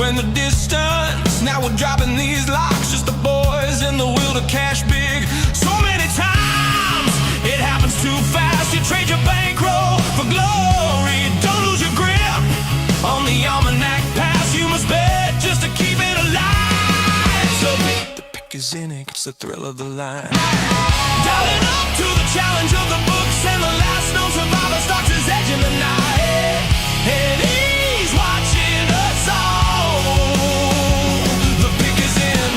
in the distance. Now we're dropping these locks, just the boys in the will to cash big. So many times it happens too fast. You trade your bankroll for glory. Don't lose your grip on the almanac pass. You must bet just to keep it alive. So the pick is in it, it's the thrill of the line. Dialing up to the challenge of the books, and the last known survivor stalks his edge in the night. And he's watching us all. The pick is in.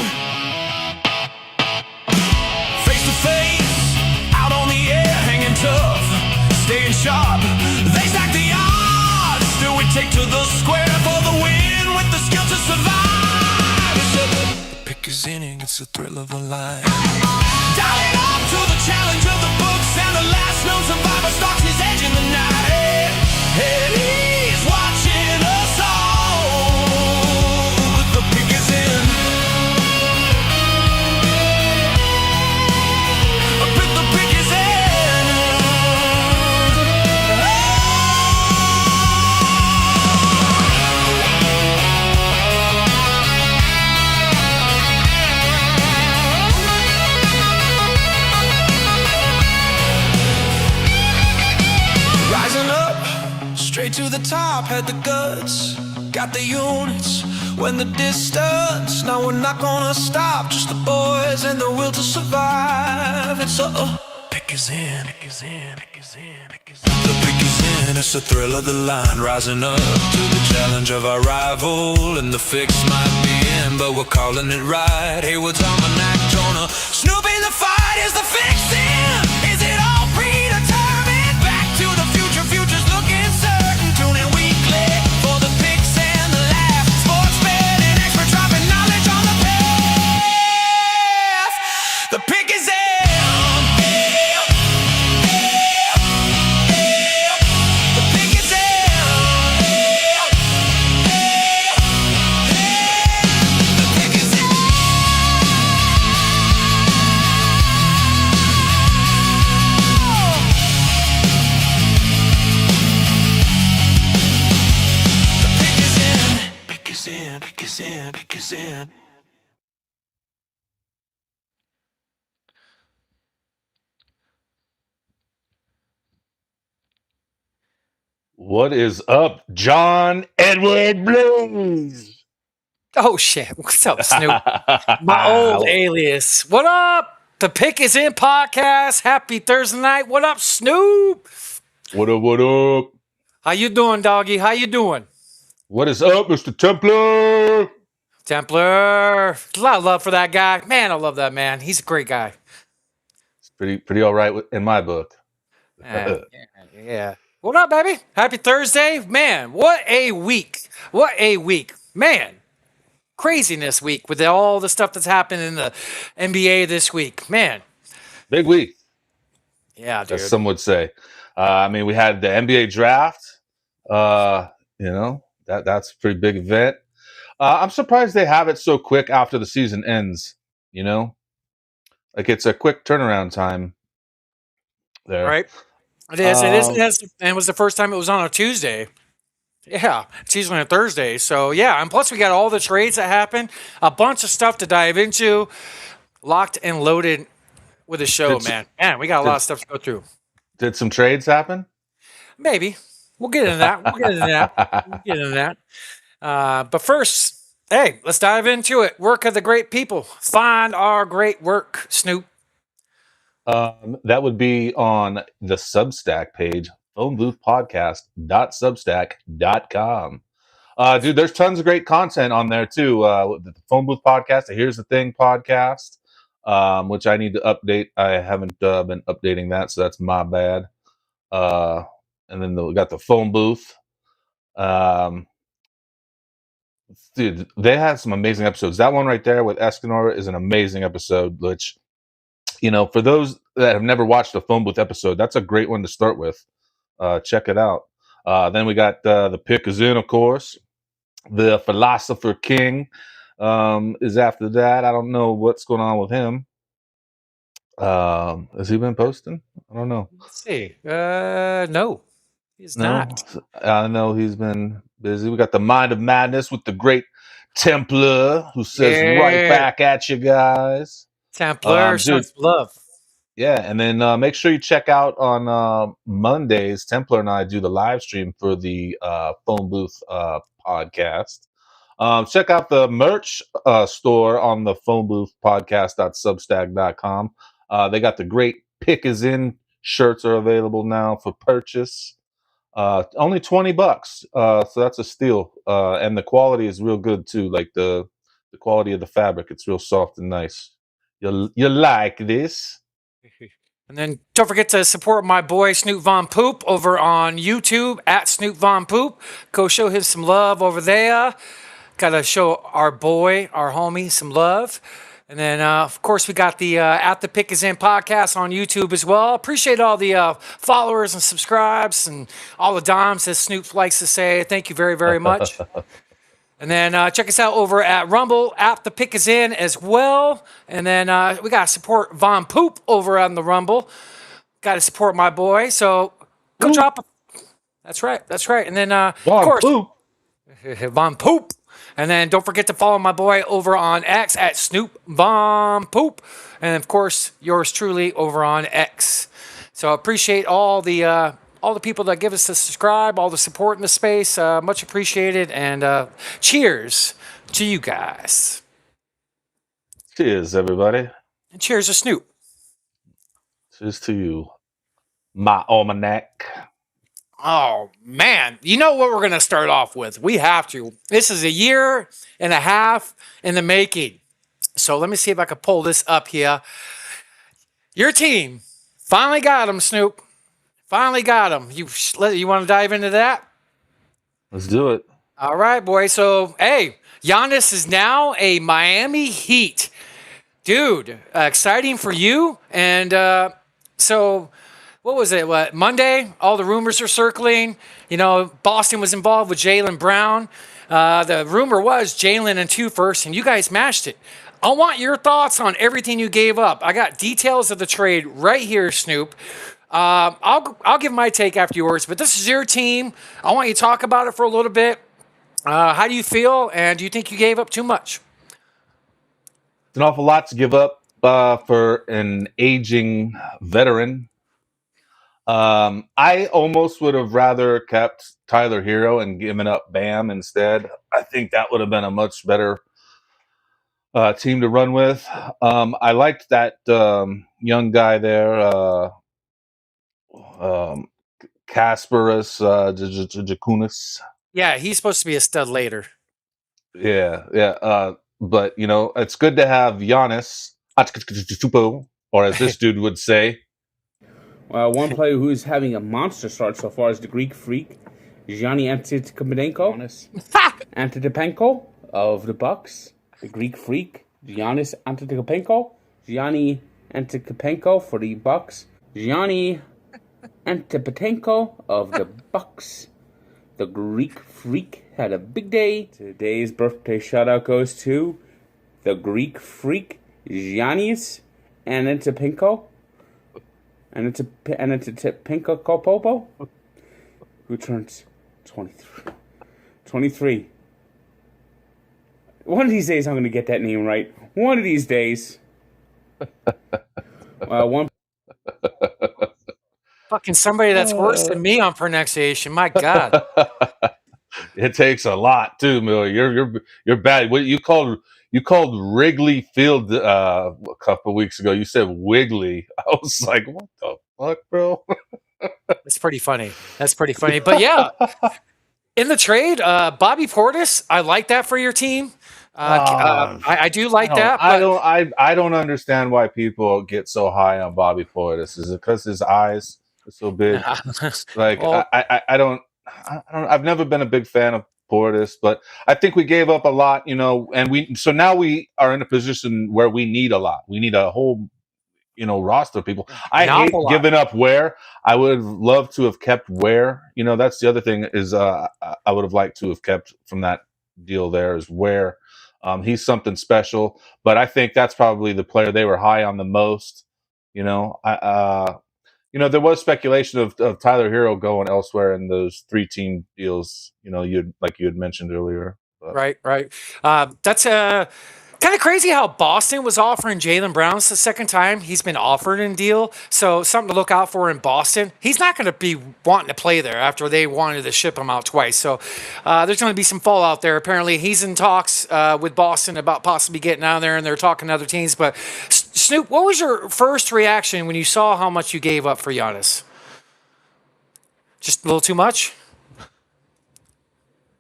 Face to face, out on the air, hanging tough, staying sharp. They stack the odds, still we take to the square for the win with the skill to survive. The pick is in, it's the thrill of the line. Dialing up to the challenge of the books, and the last known survivor stalks his edge in the night. And he's watching us all. The pick is in. The pick is in. Rising up, straight to the top, had the guts, got the units, went the distance. Now we're not gonna stop, just the boys and the will to survive. It's pick is in, pick is in, pick is in, pick is in. The pick is in, it's the thrill of the line. Rising up to the challenge of our rival, and the fix might be in, but we're calling it right. Heywood's almanac, Jonah, Snoop in the fight. Is the fix in? Is it all predetermined? Back to the future, future's looking certain. Tune in weekly for the picks and the laugh. Sports betting expert dropping knowledge on the path. The pick is in. The pick is in. The pick is in. Pick is in, pick is in, pick is in. What is up, John Edward Blues? Oh shit! What's up, Snoop? My old alias. What up? The Pick is in podcast. Happy Thursday night. What up, Snoop? What up, what up? How you doing, doggy? How you doing? What is up, Mr. Templar? Templar. A lot of love for that guy. Man, I love that man. He's a great guy. It's pretty all right in my book. Yeah. What up, baby? Happy Thursday. Man, what a week. What a week. Man, craziness week with all the stuff that's happened in the NBA this week. Man. Big week, Yeah, dude. as some would say. I mean, we had the NBA draft. That's a pretty big event. I'm surprised they have it so quick after the season ends. Like it's a quick turnaround time there. Right? It is. And it was the first time it was on a Tuesday. Yeah, it's usually on a Thursday. So, yeah. And plus, we got all the trades that happened. A bunch of stuff to dive into. Locked and loaded with a show, man. Man, we got a lot of stuff to go through. Did some trades happen? Maybe. We'll get into that. But first, hey, let's dive into it. Work of the great people. Find our great work, Snoop. That would be on the Substack page, phoneboothpodcast.substack.com. Dude, there's tons of great content on there too. The Phone Booth Podcast, the Here's the Thing podcast, which I need to update. I haven't been updating that, so that's my bad. And then we got the Phone Booth. Dude, they had some amazing episodes. That one right there with Escanor is an amazing episode, which, for those that have never watched a Phone Booth episode, that's a great one to start with. Check it out. Then we got the Pick is in, of course. The Philosopher King is after that. I don't know what's going on with him. Has he been posting? I don't know. Let's see. No, he's not. I know he's been busy. We got the Mind of Madness with the great Templar, who says right Yeah. back at you guys. Templar, show Dude, some love. yeah, and then make sure you check out on Mondays. Templar and I do the live stream for the phone booth podcast. Check out the merch store on the phone booth podcast.substack.com. They got the great Pick is In shirts are available now for purchase. Only $20. So that's a steal. And the quality is real good too. Like the quality of the fabric, it's real soft and nice. You like this? And then don't forget to support my boy Snoop Von Poop over on YouTube at Snoop Von Poop. Go show him some love over there. Gotta show our boy, our homie, some love. And then, of course, we got the At the Pick is In podcast on YouTube as well. Appreciate all the followers and subscribes and all the dimes, as Snoop likes to say. Thank you very, very much. And then check us out over at Rumble, At the Pick is In as well. And then we got to support Von Poop over on the Rumble. Got to support my boy. So go Poop. drop. That's right. That's right. And then, of Von course, Poop. Von Poop. And then don't forget to follow my boy over on X at Snoop Von Poop. And of course, yours truly over on X. So appreciate all the people that give us the subscribe, all the support in the space. Much appreciated. And cheers to you guys. Cheers, everybody. And cheers to Snoop. Cheers to you, my almanac. Oh, man. You know what we're going to start off with? We have to. This is a year and a half in the making. So let me see if I can pull this up here. Your team finally got him, Snoop. Finally got him. You want to dive into that? Let's do it. All right, boy. So, hey, Giannis is now a Miami Heat. Dude, exciting for you. And so, what was it? What, Monday? All the rumors are circling. You know, Boston was involved with Jaylen Brown. The rumor was Jaylen and 2 first, and you guys mashed it. I want your thoughts on everything you gave up. I got details of the trade right here, Snoop. I'll give my take after yours, but this is your team. I want you to talk about it for a little bit. How do you feel, and do you think you gave up too much? It's an awful lot to give up for an aging veteran. I almost would have rather kept Tyler Hero and given up Bam instead. I think that would have been a much better team to run with. I liked that young guy there, Kasparas Jakunis. Yeah, he's supposed to be a stud later. Yeah. But, you know, it's good to have Giannis, or as this dude would say. One player who's having a monster start so far is the Greek Freak, Giannis Antetokounmpo of the Bucks. The Greek Freak, Giannis Antetokounmpo. Giannis Antetokounmpo for the Bucks. Giannis Antetokounmpo of the Bucks. The Greek Freak had a big day. Today's birthday shout-out goes to the Greek Freak, Giannis Antetokounmpo. And it's a Pinko Kopopo, who turns 23. 23. One of these days, I'm going to get that name right. One of these days. One. Fucking somebody that's worse than me on pronunciation. My God. It takes a lot too, Millie. You're bad. What you called Wrigley Field a couple weeks ago. You said Wiggly. I was like, what the fuck, bro? That's pretty funny. But yeah, in the trade, Bobby Portis, I like that for your team. I do like that. But I don't understand why people get so high on Bobby Portis. Is it because his eyes are so big? Like Well, I don't. I've never been a big fan of Portis, but I think we gave up a lot, you know, and now we are in a position where we need a lot. We need a whole, you know, roster of people. I hate giving up Ware. I would have loved to have kept Ware. You know, that's the other thing is I would have liked to have kept from that deal there is Ware. He's something special, but I think that's probably the player they were high on the most. You know, you know, there was speculation of Tyler Hero going elsewhere in those 3-team deals. You know, you had mentioned earlier. Right. That's kind of crazy how Boston was offering Jaylen Brown. It's the second time he's been offered a deal. So something to look out for in Boston. He's not going to be wanting to play there after they wanted to ship him out twice. So there's going to be some fallout there. Apparently, he's in talks with Boston about possibly getting out of there, and they're talking to other teams. But Snoop, what was your first reaction when you saw how much you gave up for Giannis? Just a little too much?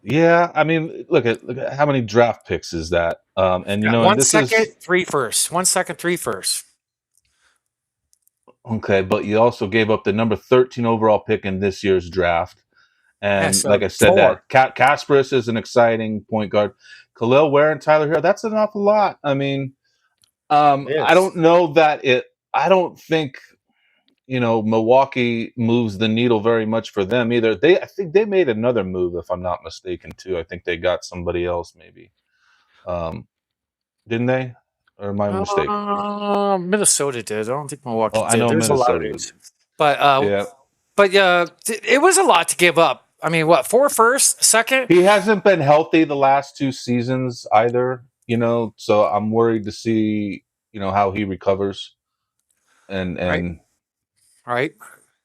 Yeah, I mean, look at how many draft picks is that? And Yeah, and one this second, is three first. 1 second, three first. okay, but you also gave up the number 13 overall pick in this year's draft. Yeah, And like so I said, four. that Kasparis is an exciting point guard. Khalil Ware and Tyler Hero, that's an awful lot. I mean, I Yes. don't know that it. I don't think Milwaukee moves the needle very much for them either. I think they made another move, if I'm not mistaken, too. I think they got somebody else, maybe. Um, didn't they? Or am I mistaken? Minnesota did. I don't think Oh, Milwaukee I did. know There's a lot of Minnesota moves, did. but Yeah, it was a lot to give up. I mean, what, four first, second? he hasn't been healthy the last two seasons either. So I'm worried to see how he recovers. And Right, and right.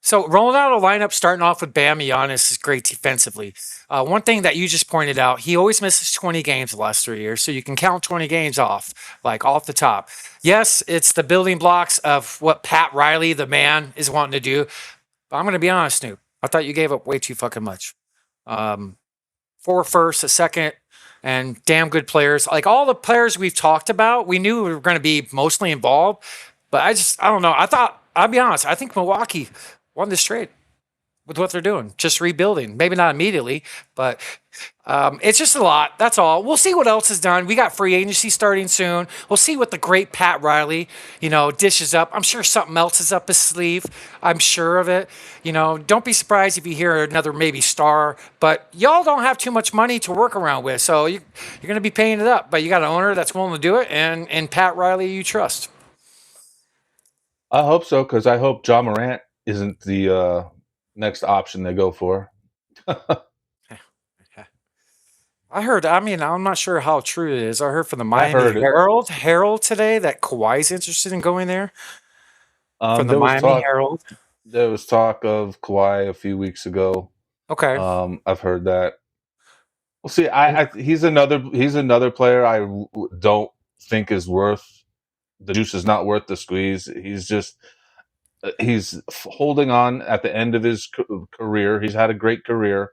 So rolling out a lineup, starting off with Bam and Giannis is great defensively. One thing that you just pointed out, he always misses 20 games the last 3 years, so you can count 20 games off, like off the top. Yes, it's the building blocks of what Pat Riley, the man, is wanting to do. But I'm going to be honest, Snoop. I thought you gave up way too fucking much. Um, four first, a second, and damn good players. Like all the players we've talked about, we knew we were going to be mostly involved. But I don't know. I'll be honest, I think Milwaukee won this trade with what they're doing, just rebuilding. Maybe not immediately, but it's just a lot. That's all. We'll see what else is done. We got free agency starting soon. We'll see what the great Pat Riley, dishes up. I'm sure something else is up his sleeve. I'm sure of it. Don't be surprised if you hear another maybe star. But y'all don't have too much money to work around with, so you're going to be paying it up. But you got an owner that's willing to do it, and Pat Riley you trust. I hope so, because I hope John Morant isn't the next option they go for. I heard. I mean, I'm not sure how true it is. I heard from the I Miami heard it. Herald today that Kawhi's interested in going there. From the There was Miami talk. Herald. There was talk of Kawhi a few weeks ago. Okay. I've heard that. Well, see, he's another player don't think is worth the juice is not worth the squeeze. He's holding on at the end of his career. He's had a great career,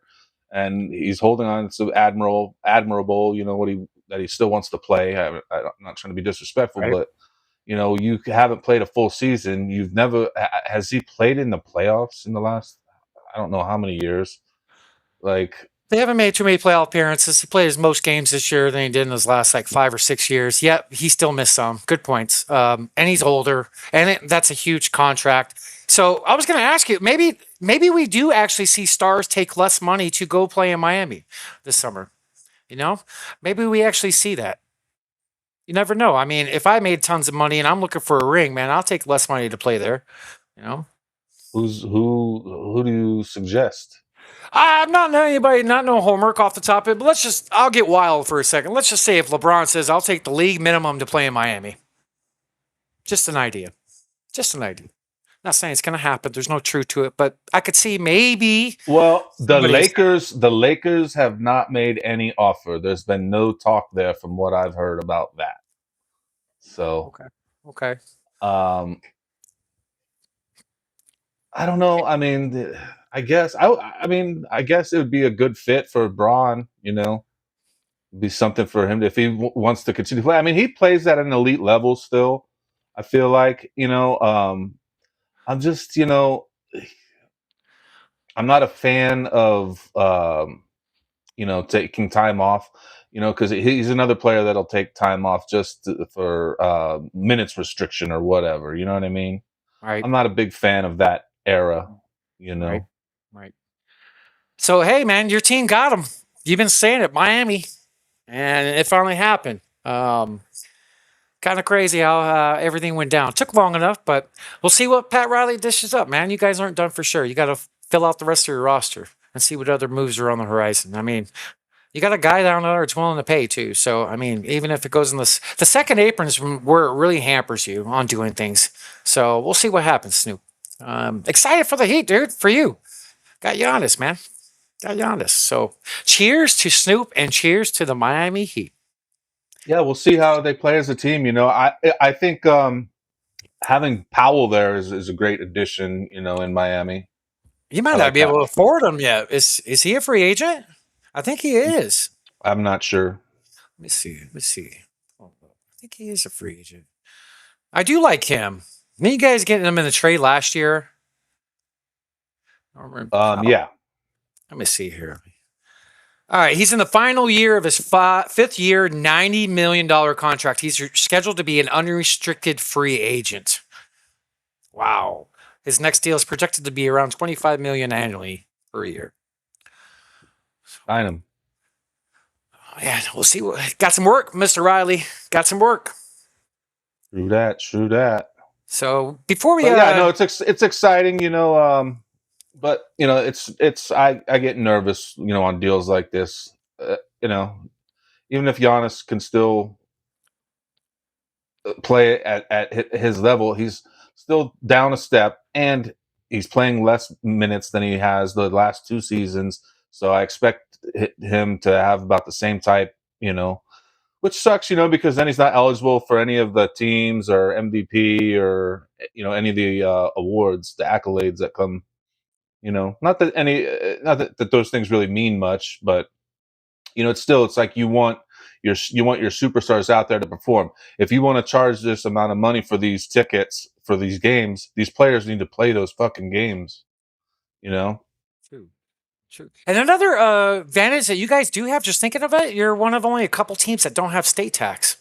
and he's holding on. It's admirable. That he still wants to play. I'm not trying to be disrespectful, Right. but you haven't played a full season. You've never has he played in the playoffs in the last I don't know how many years. Like They haven't made too many playoff appearances. He played his most games this year than he did in his last like 5 or 6 years. Yet he still missed some. Good points. And he's older, and that's a huge contract. So I was going to ask you, maybe we do actually see stars take less money to go play in Miami this summer. Maybe we actually see that. You never know. I mean, if I made tons of money and I'm looking for a ring, man, I'll take less money to play there. You know, who do you suggest? I'm not knowing anybody, not no homework off the top of it, but I'll get wild for a second. Let's just say if LeBron says, I'll take the league minimum to play in Miami. Just an idea. Just an idea. Not saying it's going to happen. There's no truth to it, but I could see maybe. Well, Somebody's- The Lakers have not made any offer. There's been no talk there from what I've heard about that. So, Okay. I don't know. I mean, I guess I guess it would be a good fit for Braun. Be something for him if he wants to continue to play. I mean, he plays at an elite level still. I feel like I'm just I'm not a fan of taking time off. Because he's another player that'll take time off just for minutes restriction or whatever. You know what I mean? Right. I'm not a big fan of that era. Right. So, hey, man, your team got him. You've been saying it, Miami, and it finally happened. Kind of crazy how everything went down. Took long enough, but we'll see what Pat Riley dishes up, man. You guys aren't done for sure. You got to fill out the rest of your roster and see what other moves are on the horizon. I mean, You got a guy down there that's willing to pay too. So I mean, even if it goes in the second apron is where it really hampers you on doing things. So we'll see what happens, Snoop. Excited for the Heat, dude. For you, got Giannis, man. Got Giannis. So cheers to Snoop and cheers to the Miami Heat. Yeah, we'll see how they play as a team. I think having Powell there is a great addition. In Miami. You might I not like be that. able to afford him yet. Is he a free agent? I think he is. I'm not sure. Let me see. Let me see. I think he is a free agent. I do like him. Me, you guys getting him in the trade last year. I don't remember. Yeah. Let me see here. All right, he's in the final year of his fifth year, $90 million contract. He's scheduled to be an unrestricted free agent. Wow. His next deal is projected to be around $25 million annually per year. Sign him. Yeah, we'll see. Got some work, Mr. Riley. Got some work. True that. So before we, no, it's exciting, but I get nervous, on deals like this, even if Giannis can still play at his level, he's still down a step, and he's playing less minutes than he has the last 2 seasons. So I expect him to have about the same type, which sucks, because then he's not eligible for any of the teams or MVP or any of the awards, the accolades that come. Not that those things really mean much, but it's like you want your superstars out there to perform. If you want to charge this amount of money for these tickets for these games, these players need to play those fucking games. True. And another advantage that you guys do have, just thinking of it, you're one of only a couple teams that don't have state tax.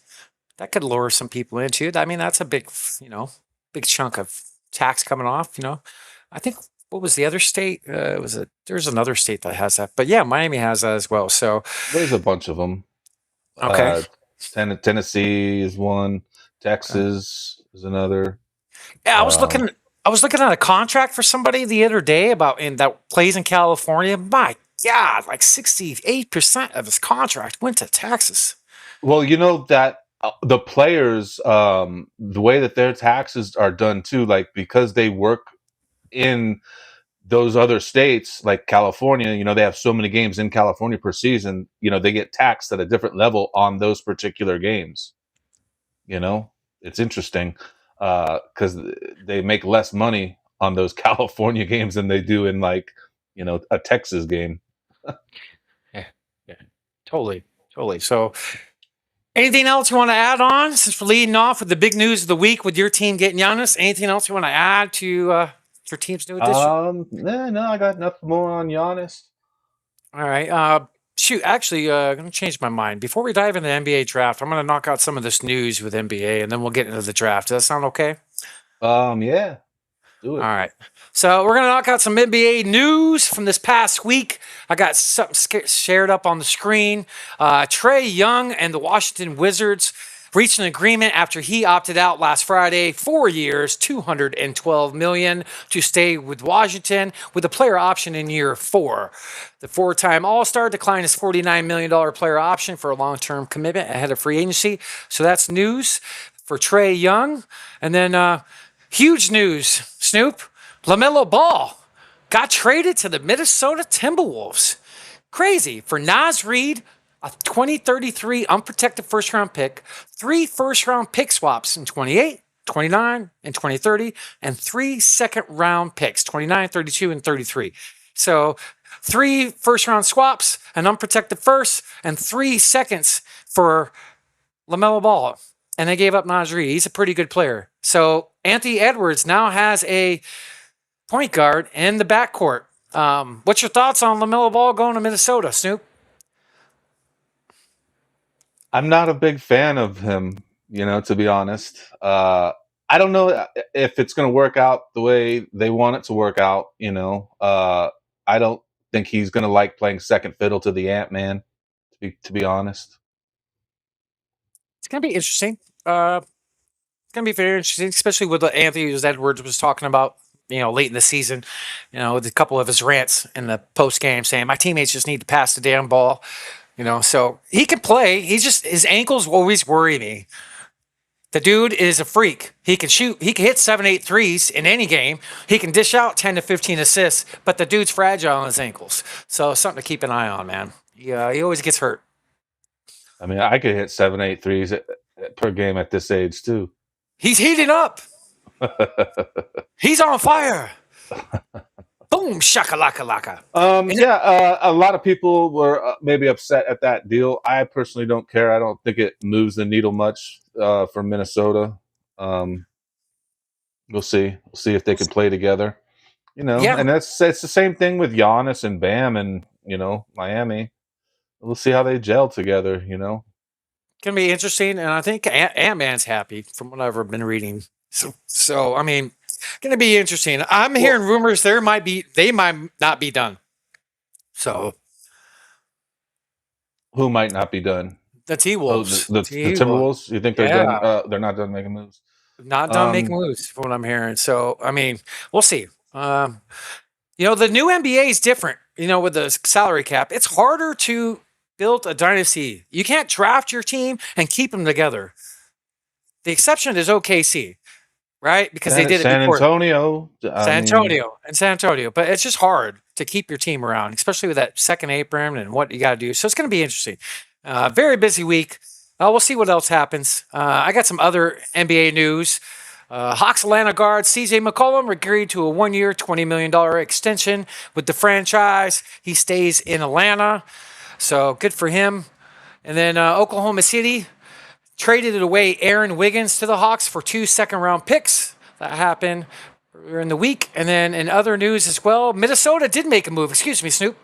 That could lure some people into it. I mean, that's a big chunk of tax coming off. I think what was the other state? There's another state that has that, but yeah, Miami has that as well. So there's a bunch of them. Okay. Tennessee is one. Texas is another. Yeah, I was looking at a contract for somebody the other day that plays in California. My God, like 68% of his contract went to taxes. Well, that the players, the way that their taxes are done too, like because they work in those other states, like California, they have so many games in California per season, they get taxed at a different level on those particular games. It's interesting because they make less money on those California games than they do in like, a Texas game. Yeah, totally. So anything else you want to add on since we're leading off with the big news of the week with your team getting Giannis? Anything else you want to add to your team's new addition? No, I got nothing more on Giannis. All right. Shoot, actually, I'm going to change my mind. Before we dive into the NBA draft, I'm going to knock out some of this news with NBA, and then we'll get into the draft. Does that sound okay? Yeah. Do it. All right. So we're going to knock out some NBA news from this past week. I got something shared up on the screen. Trae Young and the Washington Wizards reached an agreement after he opted out last Friday, 4 years, $212 million to stay with Washington with a player option in year 4. The 4-time All-Star declined his $49 million player option for a long-term commitment ahead of free agency. So that's news for Trae Young. And then huge news, Snoop, LaMelo Ball got traded to the Minnesota Timberwolves. Crazy. For Naz Reid, a 2033 unprotected first-round pick, 3 first-round pick swaps in 28, 29, and 2030, and 3 second-round picks, 29, 32, and 33. So 3 first-round swaps, an unprotected first, and 3 seconds for LaMelo Ball. And they gave up Naz Reid. He's a pretty good player. So Anthony Edwards now has a point guard in the backcourt. What's your thoughts on LaMelo Ball going to Minnesota, Snoop? I'm not a big fan of him, to be honest. I don't know if it's going to work out the way they want it to work out. I don't think he's going to like playing second fiddle to the Ant-Man, to be honest. It's going to be interesting. It's going to be very interesting, especially with what Anthony Edwards was talking about, late in the season, with a couple of his rants in the post game saying, my teammates just need to pass the damn ball. So he can play. His ankles always worry me. The dude is a freak. He can shoot. He can hit 7, 8 threes in any game. He can dish out 10 to 15 assists, but the dude's fragile on his ankles. So something to keep an eye on, man. Yeah, he always gets hurt. I mean, I could hit 7, 8 threes per game at this age too. He's heating up. He's on fire. Boom, shakalaka laka. A lot of people were maybe upset at that deal. I personally don't care. I don't think it moves the needle much for Minnesota. We'll see. We'll see if they can play together. Yeah. And it's the same thing with Giannis and Bam and Miami. We'll see how they gel together. Gonna be interesting, and I think Ant-Man's happy from what I've been reading. So I mean, gonna be interesting. I'm hearing rumors they might not be done. So who might not be done? The T-Wolves. The Timberwolves. You think they're done? They're not done making moves. Not done making moves, from what I'm hearing. So I mean, we'll see. The new NBA is different. With the salary cap, it's harder to build a dynasty. You can't draft your team and keep them together. The exception is OKC, right? Because they did it before. San Antonio. But it's just hard to keep your team around, especially with that second apron and what you got to do. So it's going to be interesting. Very busy week. We'll see what else happens. I got some other NBA news. Hawks Atlanta guard CJ McCollum agreed to a 1-year, $20 million extension with the franchise. He stays in Atlanta. So good for him. And then Oklahoma City traded away Aaron Wiggins to the Hawks for 2 second-round picks. That happened earlier in the week. And then in other news as well, Minnesota did make a move. Excuse me, Snoop.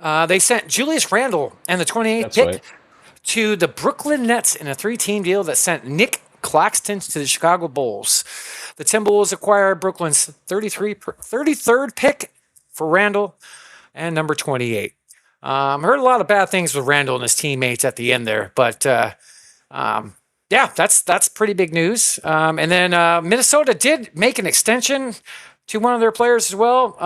They sent Julius Randle and the 28th pick to the Brooklyn Nets in a 3-team deal that sent Nick Claxton to the Chicago Bulls. The Timberwolves acquired Brooklyn's 33rd pick for Randle and number 28. Heard a lot of bad things with Randle and his teammates at the end there, but that's pretty big news. And then Minnesota did make an extension to one of their players as well.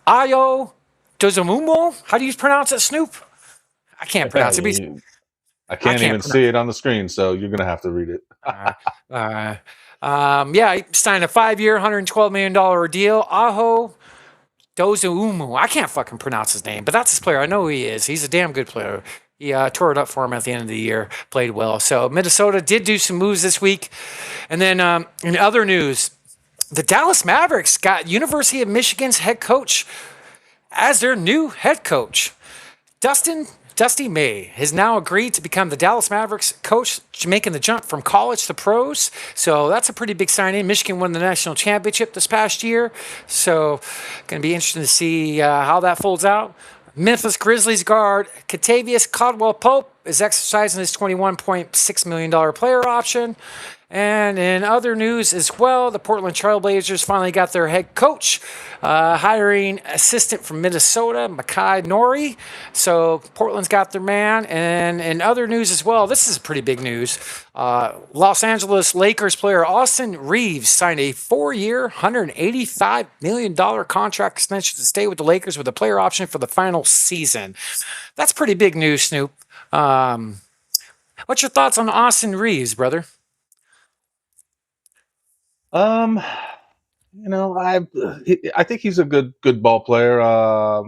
Ayo Dozomumo. How do you pronounce it, Snoop? I can't pronounce it. I can't even see it on the screen, so you're going to have to read it. He signed a 5-year, $112 million deal. Aho Dozomumo. I can't fucking pronounce his name, but that's his player. I know who he is. He's a damn good player. He tore it up for him at the end of the year, played well. So Minnesota did do some moves this week. And then in other news, the Dallas Mavericks got University of Michigan's head coach as their new head coach. Dusty May has now agreed to become the Dallas Mavericks coach, making the jump from college to pros. So that's a pretty big signing. Michigan won the national championship this past year. So going to be interesting to see how that folds out. Memphis Grizzlies guard Kentavious Caldwell-Pope is exercising his $21.6 million player option. And in other news as well, the Portland Trailblazers finally got their head coach, hiring assistant from Minnesota, Makai Nori. So Portland's got their man. And in other news as well, this is pretty big news. Los Angeles Lakers player Austin Reeves signed a 4-year, $185 million contract extension to stay with the Lakers with a player option for the final season. That's pretty big news, Snoop. What's your thoughts on Austin Reeves, brother? I think he's a good ball player. I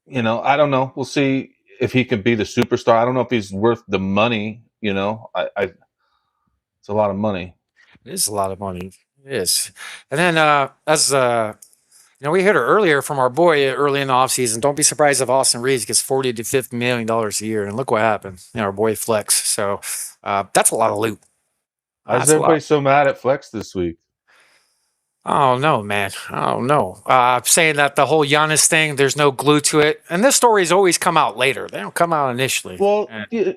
don't know. We'll see if he can be the superstar. I don't know if he's worth the money. It's a lot of money. It is a lot of money. It is. And then we heard earlier from our boy early in the offseason. Don't be surprised if Austin Reeves gets $40 to $50 million a year. And look what happened. Our boy Flex. So that's a lot of loot. Why is everybody so mad at Flex this week? Oh, no, man. Oh, no. Saying that the whole Giannis thing, there's no glue to it. And this stories always come out later. They don't come out initially. Well,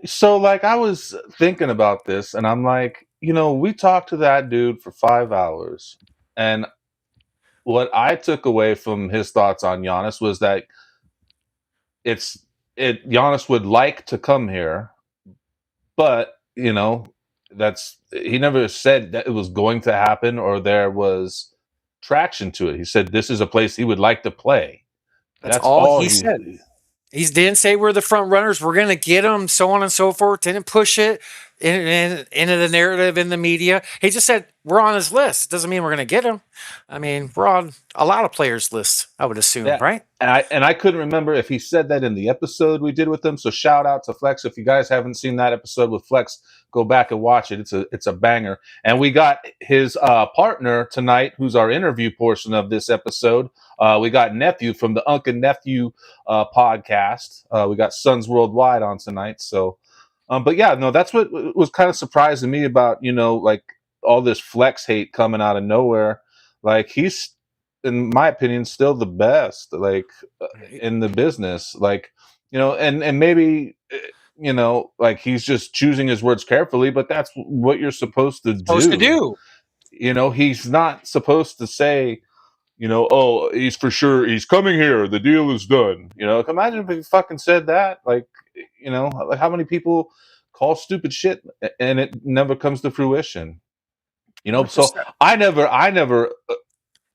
so I was thinking about this and I'm like, we talked to that dude for 5 hours. And what I took away from his thoughts on Giannis was that Giannis would like to come here, but, he never said that it was going to happen or there was traction to it. He said this is a place he would like to play. That's all he said. He didn't say we're the front runners. We're going to get them, so on and so forth. Didn't push it into the narrative in the media. He just said we're on his list. Doesn't mean we're going to get him. I mean, we're on a lot of players' lists, I would assume, Yeah, right? and I couldn't remember if he said that in the episode we did with him. So shout out to Flex. If you guys haven't seen that episode with Flex, go back and watch it. It's a banger. And we got his partner tonight, who's our interview portion of this episode. We got Nephew from the Unc and Nephew podcast. We got Suns Worldwide on tonight. So, but yeah, no, that's what was kind of surprising me about, like all this Flex hate coming out of nowhere. Like he's, in my opinion, still the best, like in the business, like, and maybe, like he's just choosing his words carefully, but that's what you're supposed to do. He's not supposed to say, oh, he's for sure, he's coming here, the deal is done. Imagine if he fucking said that, like, like how many people call stupid shit and it never comes to fruition. So 100%. I never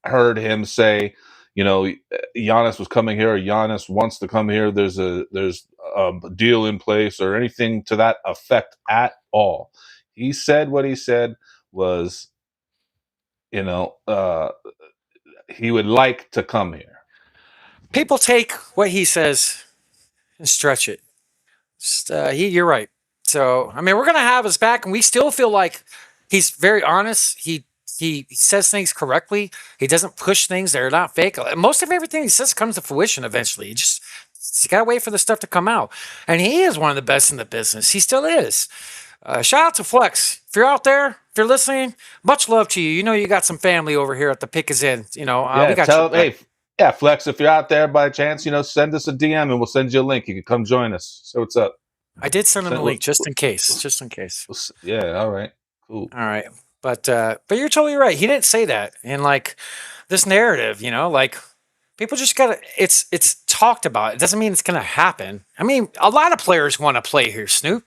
heard him say, Giannis was coming here, or Giannis wants to come here. There's a deal in place or anything to that effect at all. He said what he said was, he would like to come here. People take what he says and stretch it. You're right. So, I mean, we're going to have his back, and we still feel like he's very honest. He says things correctly. He doesn't push things that are not fake. Most of everything he says comes to fruition eventually. You got to wait for the stuff to come out. And he is one of the best in the business. He still is. Shout out to Flex. If you're out there, if you're listening, much love to you. You got some family over here at the Pick is In. We got tell him, hey, yeah, Flex, if you're out there by chance, send us a DM and we'll send you a link. You can come join us. So what's up? I did send him a link just in case. Just in case. Yeah, all right. Cool. All right. But you're totally right. He didn't say that. And like this narrative, like people just gotta it's talked about. It doesn't mean it's gonna happen. I mean, a lot of players want to play here, Snoop.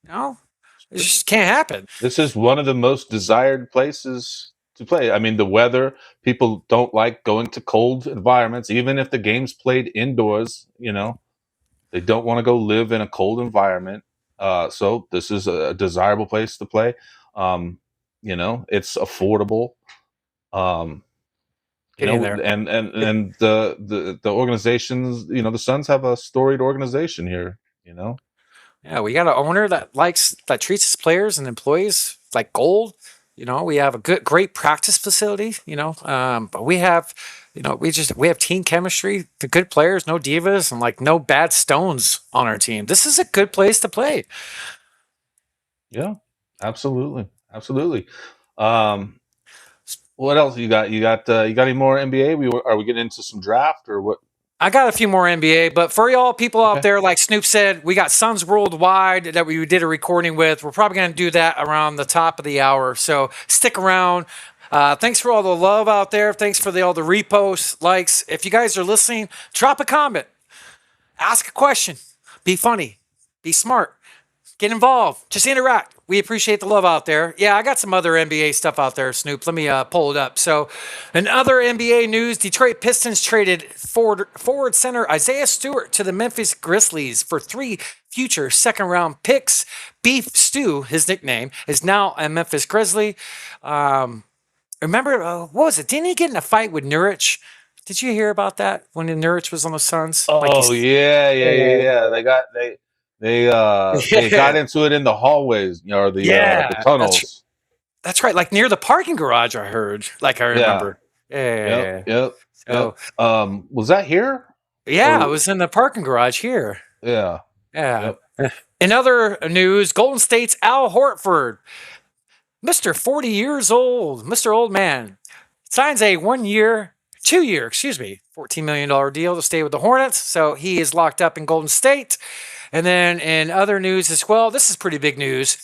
It just can't happen. This is one of the most desired places to play. I mean, the weather, people don't like going to cold environments, even if the game's played indoors, they don't want to go live in a cold environment. So this is a desirable place to play. It's affordable. There. And the organizations, the Suns have a storied organization here, Yeah, we got an owner that treats his players and employees like gold. We have a great practice facility, but we have, we have team chemistry, the good players, no divas, and like no bad stones on our team. This is a good place to play. Yeah, absolutely. Absolutely. What else you got? You got any more NBA? Are we getting into some draft or what? I got a few more NBA, but for y'all people out there, like Snoop said, we got Suns Worldwide that we did a recording with. We're probably going to do that around the top of the hour. So stick around. Thanks for all the love out there. Thanks for all the reposts, likes. If you guys are listening, drop a comment. Ask a question. Be funny. Be smart. Get involved. Just interact. We appreciate the love out there. Yeah, I got some other NBA stuff out there, Snoop. Let me pull it up. So, in other NBA news, Detroit Pistons traded forward center Isaiah Stewart to the Memphis Grizzlies for 3 future second-round picks. Beef Stew, his nickname, is now a Memphis Grizzly. Remember, what was it? Didn't he get in a fight with Nurkic? Did you hear about that when Nurkic was on the Suns? Yeah. They got into it in the hallways, or the tunnels. That's right, like near the parking garage. I heard, like I remember. Yep. Was that here? Yeah, it was in the parking garage here. Yeah. Yep. In other news, Golden State's Al Horford, Mr. 40 years old, Mr. Old Man, signs a 2-year, $14 million deal to stay with the Hornets. So he is locked up in Golden State. And then in other news as well, this is pretty big news.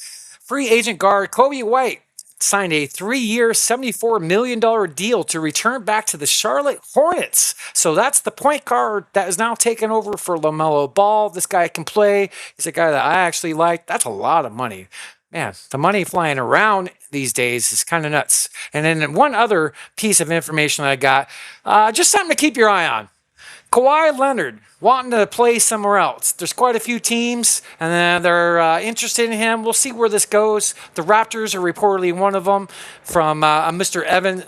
Free agent guard Kobe White signed a 3-year, $74 million deal to return back to the Charlotte Hornets. So that's the point guard that is now taking over for LaMelo Ball. This guy can play. He's a guy that I actually like. That's a lot of money. Man, the money flying around these days is kind of nuts. And then one other piece of information I got, just something to keep your eye on. Kawhi Leonard wanting to play somewhere else. There's quite a few teams, and they're interested in him. We'll see where this goes. The Raptors are reportedly one of them, from Mr. Evan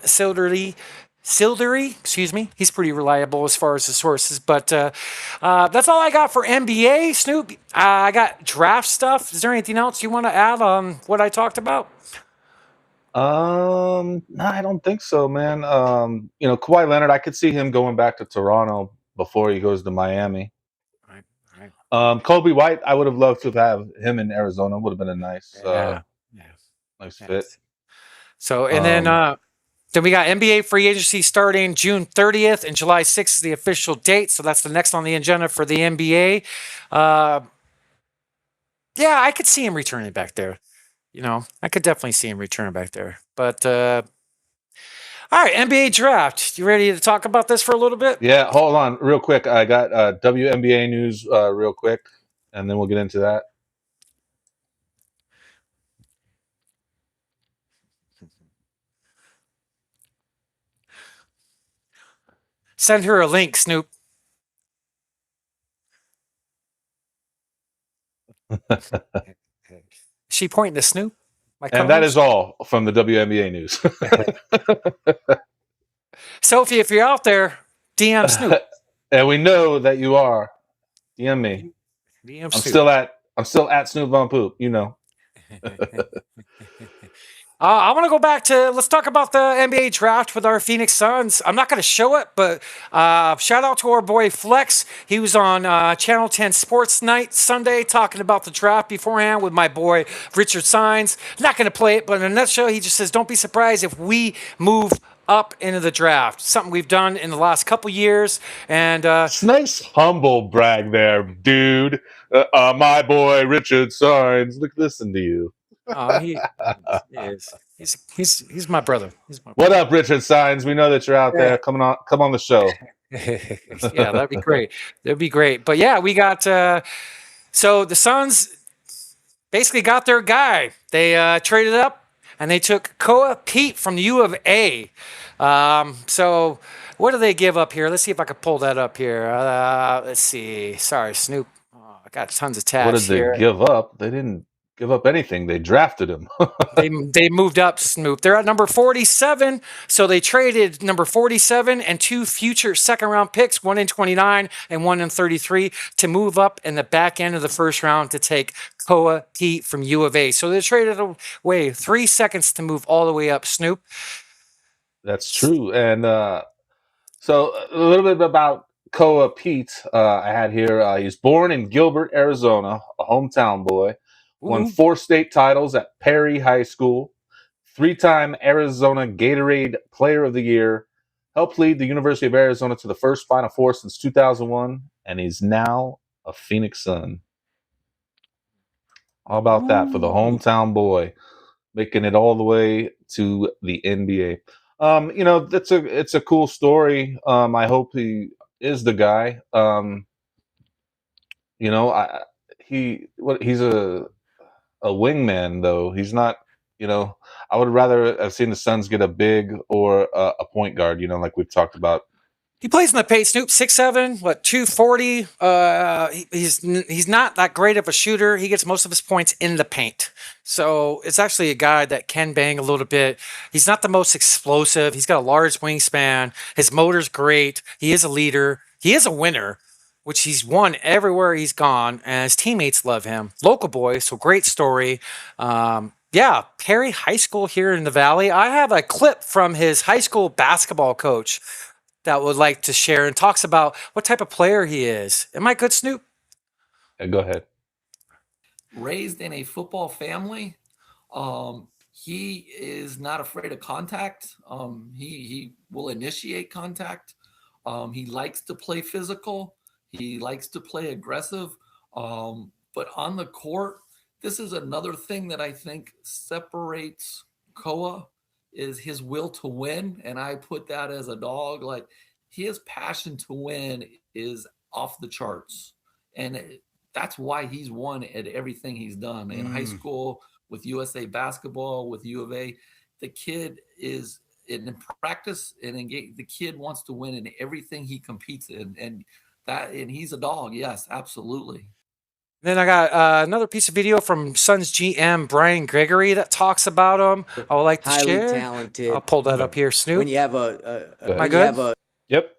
Sildery, excuse me. He's pretty reliable as far as the sources. But that's all I got for NBA. Snoop, I got draft stuff. Is there anything else you want to add on what I talked about? No, I don't think so, man. Kawhi Leonard, I could see him going back to Toronto before he goes to Miami. Right. Kobe White, I would have loved to have him in Arizona. Would have been a nice, Yeah. nice fit. So, and then we got NBA free agency starting June 30th, and July 6th is the official date. So that's the next on the agenda for the NBA. Yeah, I could see him returning back there. I could definitely see him returning back there. But all right, NBA draft. You ready to talk about this for a little bit? Yeah, hold on, real quick. I got WNBA news, real quick, and then we'll get into that. Send her a link, Snoop. Is she pointing to Snoop? And that is all from the WNBA news. Sophie, if you're out there, DM Snoop. And we know that you are. DM me. DM Snoop. I'm still at Snoop on Poop. I want to go back to, let's talk about the NBA draft with our Phoenix Suns. I'm not going to show it, but shout out to our boy Flex. He was on Channel 10 Sports Night Sunday talking about the draft beforehand with my boy Richard Sines. Not going to play it, but in a nutshell, he just says, don't be surprised if we move up into the draft. Something we've done in the last couple years. And it's nice humble brag there, dude. My boy Richard Sines. Listen to you. He is. He's my brother. What up, Richard Sines? We know that you're out there. Come on the show. Yeah, that'd be great. That'd be great. But yeah, we got so the Suns basically got their guy. They traded up and they took Koa Pete from the U of A. So what do they give up here? Let's see if I can pull that up here. Let's see. Sorry, Snoop. Oh, I got tons of tabs. What did they give up? They didn't give up anything. They drafted him. they moved up, Snoop. They're at number 47, so they traded number 47 and 2 future second-round picks, 1 in 29 and 1 in 33, to move up in the back end of the first round to take Koa Pete from U of A. So they traded away 3 seconds to move all the way up, Snoop. That's true. And so a little bit about Koa Pete. I had here. He's born in Gilbert, Arizona, a hometown boy. Won 4 state titles at Perry High School, 3-time Arizona Gatorade Player of the Year, helped lead the University of Arizona to the first Final Four since 2001, and he's now a Phoenix Sun. How about that for the hometown boy, making it all the way to the NBA? It's a cool story. I hope he is the guy. He's a wingman, though. He's not, I would rather have seen the Suns get a big or a point guard, like we've talked about. He plays in the paint, Snoop, 6'7", 240. He's not that great of a shooter. He gets most of his points in the paint. So it's actually a guy that can bang a little bit. He's not the most explosive. He's got a large wingspan. His motor's great. He is a leader. He is a winner, which he's won everywhere he's gone, and his teammates love him. Local boy, so great story. Yeah, Perry High School here in the Valley. I have a clip from his high school basketball coach that would like to share and talks about what type of player he is. Am I good, Snoop? Yeah, go ahead. Raised in a football family. He is not afraid of contact. He will initiate contact. He likes to play physical. He likes to play aggressive. But on the court, this is another thing that I think separates Koa is his will to win. And I put that as a dog. Like, his passion to win is off the charts. And that's why he's won at everything he's done in high school, with USA basketball, with U of A. The kid is in practice and the kid wants to win in everything he competes in, and he's a dog. Yes, absolutely. Then I got another piece of video from Suns GM Brian Gregory that talks about him. I would like to Highly share. talented. I'll pull that up here, Snoop. When you have Am I good? Yep.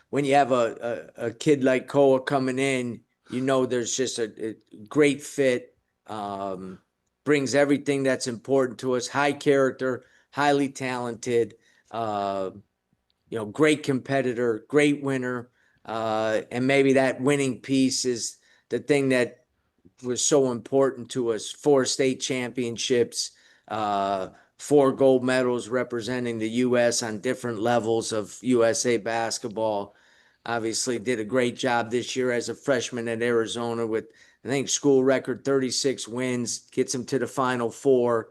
when you have a kid like Koa coming in, you know there's just a great fit. Brings everything that's important to us. High character, highly talented. Great competitor, great winner, and maybe that winning piece is the thing that was so important to us. 4 state championships, 4 gold medals representing the U.S. on different levels of USA basketball. Obviously did a great job this year as a freshman at Arizona with, I think, school record 36 wins, gets him to the Final Four.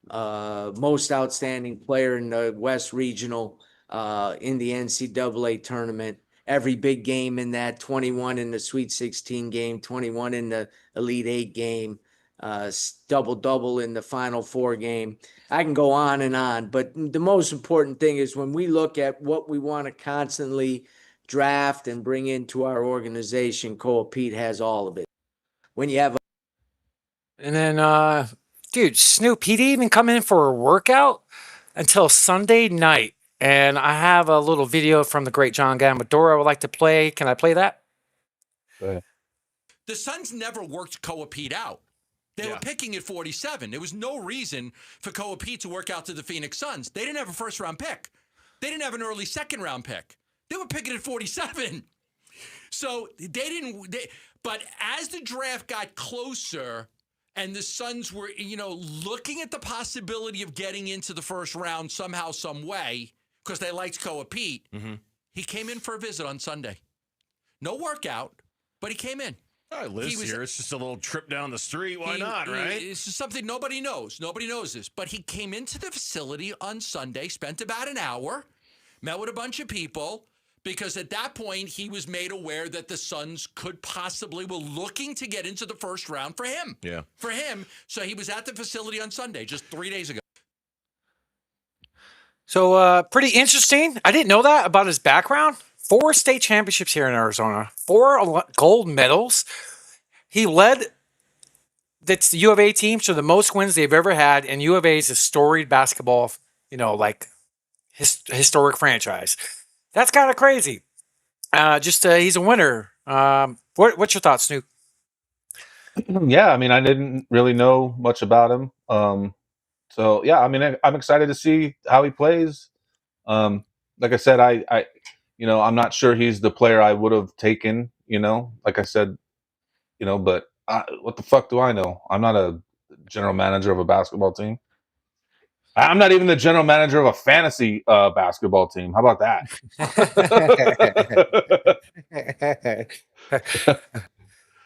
Most outstanding player in the West Regional in the NCAA tournament. Every big game in that, 21 in the Sweet 16 game, 21 in the Elite 8 game, double-double in the Final Four game. I can go on, but the most important thing is when we look at what we want to constantly draft and bring into our organization, Cole Pete has all of it. When you have And then, dude, Snoop, he didn't even come in for a workout until Sunday night. And I have a little video from the great John Gamador I would like to play. Can I play that? Go ahead. The Suns never worked Koa Pete out. They were picking at 47. There was no reason for Koa Pete to work out to the Phoenix Suns. They didn't have a first-round pick. They didn't have an early second-round pick. They were picking at 47. So but as the draft got closer and the Suns were, looking at the possibility of getting into the first round somehow, some way, because they liked Koa Pete, he came in for a visit on Sunday. No workout, but he came in. I live here. It's just a little trip down the street. Why not, right? It's just something nobody knows. Nobody knows this. But he came into the facility on Sunday, spent about an hour, met with a bunch of people, because at that point, he was made aware that the Suns were looking to get into the first round for him. Yeah. For him. So he was at the facility on Sunday, just 3 days ago. So pretty interesting. I didn't know that about his background. 4 state championships here in Arizona, 4 gold medals. He led the U of A team to the most wins they've ever had, and U of A is a storied basketball, historic franchise. That's kind of crazy. He's a winner. What's your thoughts, Snoop? Yeah, I mean, I didn't really know much about him. So yeah, I mean, I'm excited to see how he plays. Like I said, I'm not sure he's the player I would have taken. Like I said, but what the fuck do I know? I'm not a general manager of a basketball team. I'm not even the general manager of a fantasy basketball team. How about that?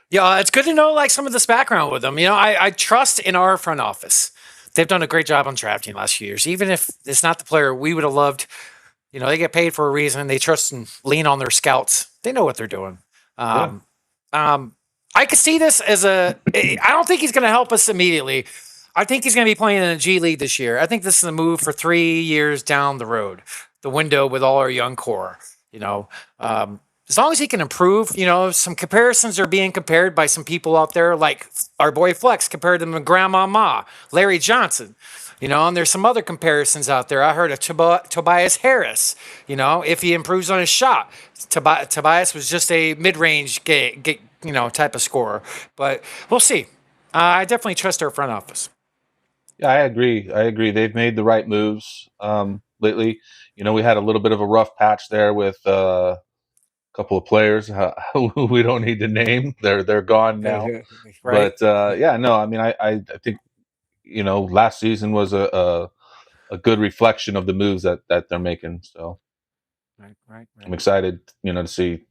Yeah, it's good to know some of this background with them. I trust in our front office. They've done a great job on drafting last few years. Even if it's not the player we would have loved, they get paid for a reason. They trust and lean on their scouts. They know what they're doing. I could see this as I don't think he's going to help us immediately. I think he's going to be playing in the G League this year. I think this is a move for 3 years down the road, the window with all our young core. As long as he can improve, some comparisons are being compared by some people out there, like our boy Flex compared him to Grandma Ma, Larry Johnson, and there's some other comparisons out there. I heard of Tobias Harris, if he improves on his shot. Tobias was just a mid-range type of scorer, but we'll see. I definitely trust our front office. Yeah, I agree. They've made the right moves lately. We had a little bit of a rough patch there with couple of players we don't need to name. They're gone now. Right. But I think last season was a good reflection of the moves that they're making. So Right. I'm excited, to see.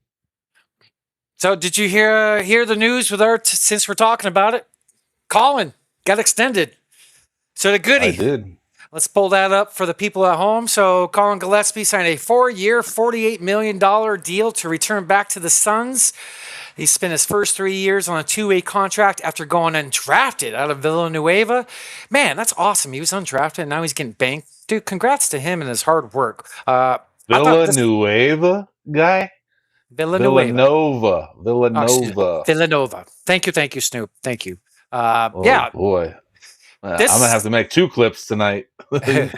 So did you hear the news with since we're talking about it? Colin got extended. So the goodie. I did. Let's pull that up for the people at home. So Colin Gillespie signed a 4-year, $48 million deal to return back to the Suns. He spent his first 3 years on a two-way contract after going undrafted out of Villanueva. Man, that's awesome. He was undrafted, and now he's getting banked. Dude, congrats to him and his hard work. I thought this- Villanueva guy? Villanueva. Villanova. Villanova. Thank you, Snoop. Thank you. Oh, Yeah, boy. this I'm going to have to make 2 clips tonight. this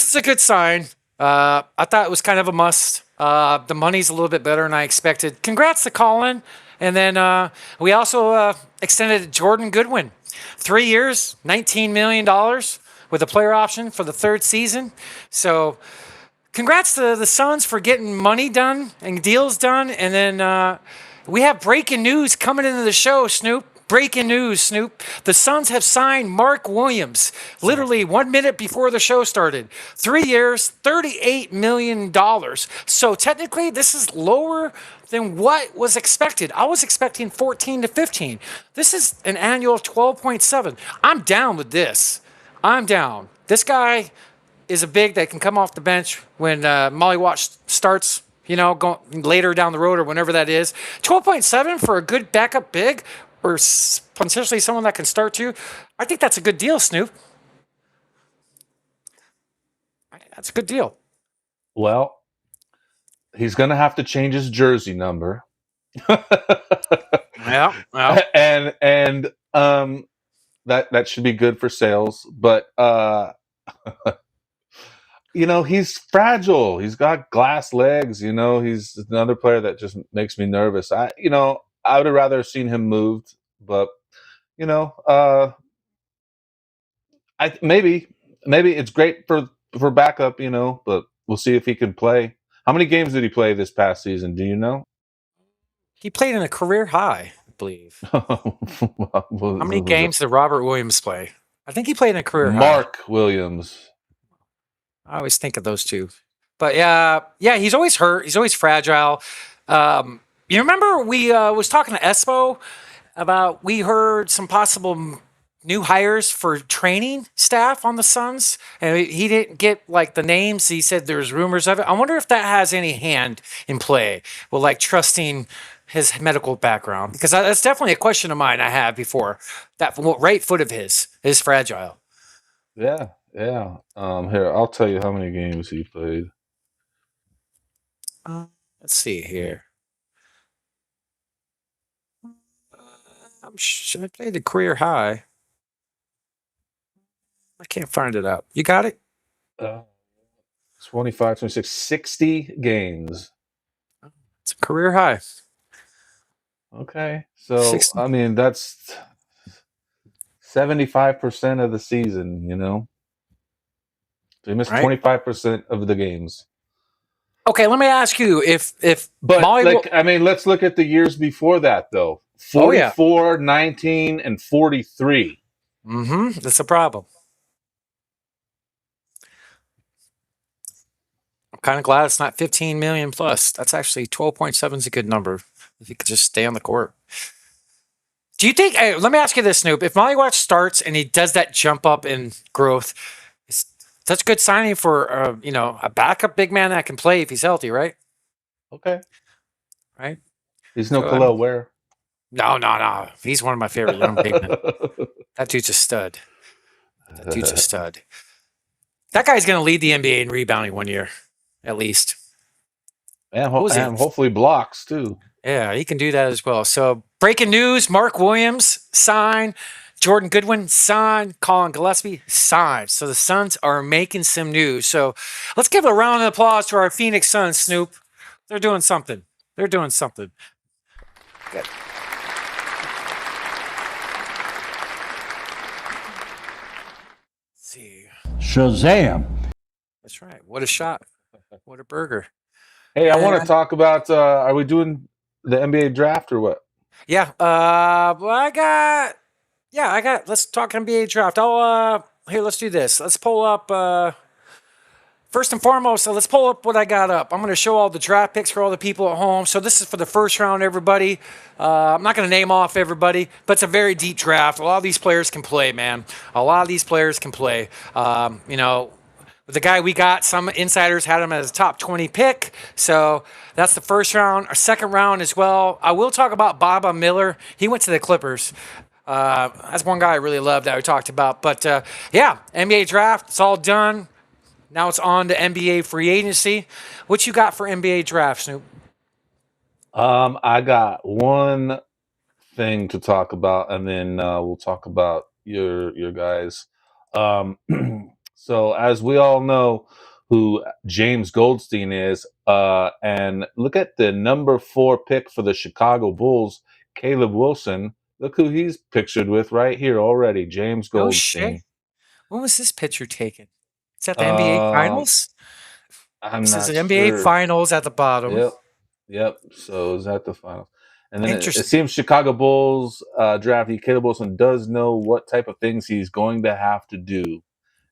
is a good sign. I thought it was kind of a must. The money's a little bit better than I expected. Congrats to Colin. And then we also extended Jordan Goodwin. 3 years, $19 million with a player option for the 3rd season. So congrats to the Suns for getting money done and deals done. And then we have breaking news coming into the show, Snoop. Breaking news, Snoop. The Suns have signed Mark Williams literally 1 minute before the show started. 3 years, $38 million. So technically, this is lower than what was expected. I was expecting 14 to 15. This is an annual 12.7. I'm down with this. I'm down. This guy is a big that can come off the bench when Molly Watch starts, going later down the road or whenever that is. 12.7 for a good backup big or potentially someone that can start too. I think that's a good deal, Snoop. That's a good deal. Well, he's going to have to change his jersey number. Yeah. And that should be good for sales, but he's fragile. He's got glass legs, he's another player that just makes me nervous. I would have rather seen him moved, but maybe it's great for backup, but we'll see if he can play. How many games did he play this past season? Do you know? He played in a career high, I believe. How many games did Robert Williams play? I think he played in a career high. Mark Williams. I always think of those two. But yeah, he's always hurt. He's always fragile. You remember we was talking to Espo about we heard some possible new hires for training staff on the Suns, and he didn't get like the names. He said there's rumors of it. I wonder if that has any hand in play with like trusting his medical background, because that's definitely a question of mine I had before. That right foot of his is fragile. Yeah. Here, I'll tell you how many games he played. Let's see here. I'm sure I played the career high. I can't find it out. You got it? 25, 26, 60 games. It's a career high. Okay. So, 60. I mean, that's 75% of the season, So he missed Right. 25% of the games. Okay, let me ask you But, Molly let's look at the years before that, though. Oh, yeah. 44, 19, and 43. That's a problem. I'm kind of glad it's not 15 million plus. That's actually 12.7 is a good number if you could just stay on the court. Do you think? Let me ask you this, Snoop. If Molly Watch starts and he does that jump up in growth, it's such good signing for a backup big man that can play if he's healthy, right? Okay. Right. He's no So, Khalil Ware. No. He's one of my favorite young big men. That dude's a stud. That guy's going to lead the NBA in rebounding 1 year, at least. And What was it? hopefully blocks, too. Yeah, he can do that as well. So, breaking news: Mark Williams signed, Jordan Goodwin signed, Colin Gillespie signed. So the Suns are making some news. So let's give a round of applause to our Phoenix Suns, Snoop. They're doing something. Good. See. Shazam. That's right. What a shot. What a burger. Hey, I want to talk about, are we doing the NBA draft or what? Yeah. Let's talk NBA draft. Here, let's do this. Let's pull up, first and foremost, let's pull up what I got up. I'm going to show all the draft picks for all the people at home. So this is for the first round, everybody. I'm not going to name off everybody, but it's a very deep draft. A lot of these players can play, man. We the guy we got, some insiders had him as a top 20 pick. So that's the first round. Our second round as well. I will talk about Baba Miller. He went to the Clippers. That's one guy I really love that we talked about. But yeah, NBA draft, it's all done. Now it's on to NBA free agency. What you got for NBA draft, Snoop? I got one thing to talk about, and then we'll talk about your guys. Um, so, as we all know, who James Goldstein is, and look at the number 4 pick for the Chicago Bulls, Caleb Wilson. Look who he's pictured with right here already, James Oh, shit. Goldstein. When was this picture taken? Is that the NBA Um, Finals? I'm This is not the NBA sure. Finals at the bottom. Yep. So is that the final? And then it Interesting. seems Chicago Bulls draftee Caleb Wilson does know what type of things he's going to have to do.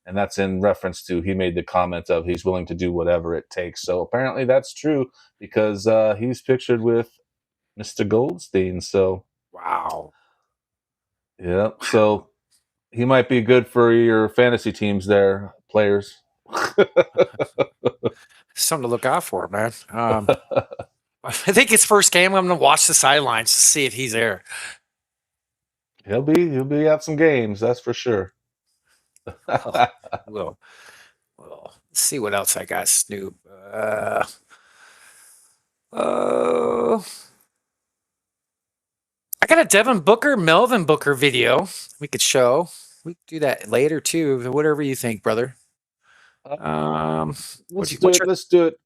And that's in reference to he made the comment of he's willing to do whatever it takes. So apparently that's true because he's pictured with Mr. Goldstein. So, Wow. yeah. So he might be good for your fantasy teams there, players. Something to look out for, man. I think his first game, I'm going to watch the sidelines to see if he's there. He'll be at some games, that's for sure. Well, let's see what else I got, Snoop. I got a Devin Booker, Melvin Booker video we could show. We could do that later too. Whatever you think, brother. Let's what's do it. your- Let's do it.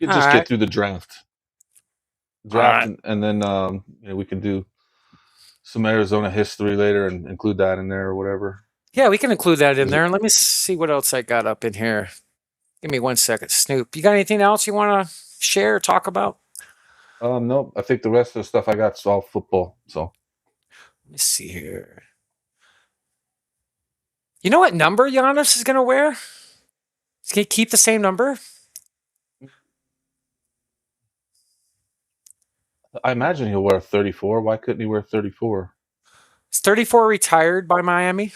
Let's just All get right. through the draft. right. And then we can do some Arizona history later and include that in there or whatever. Yeah, we can include that in there. And let me see what else I got up in here. Give me 1 second, Snoop. You got anything else you want to share or talk about? No, I think the rest of the stuff I got is all football. So Let me see here. You know what number Giannis is going to wear? Is he going to keep the same number? I imagine he'll wear 34. Why couldn't he wear 34? Is 34 retired by Miami?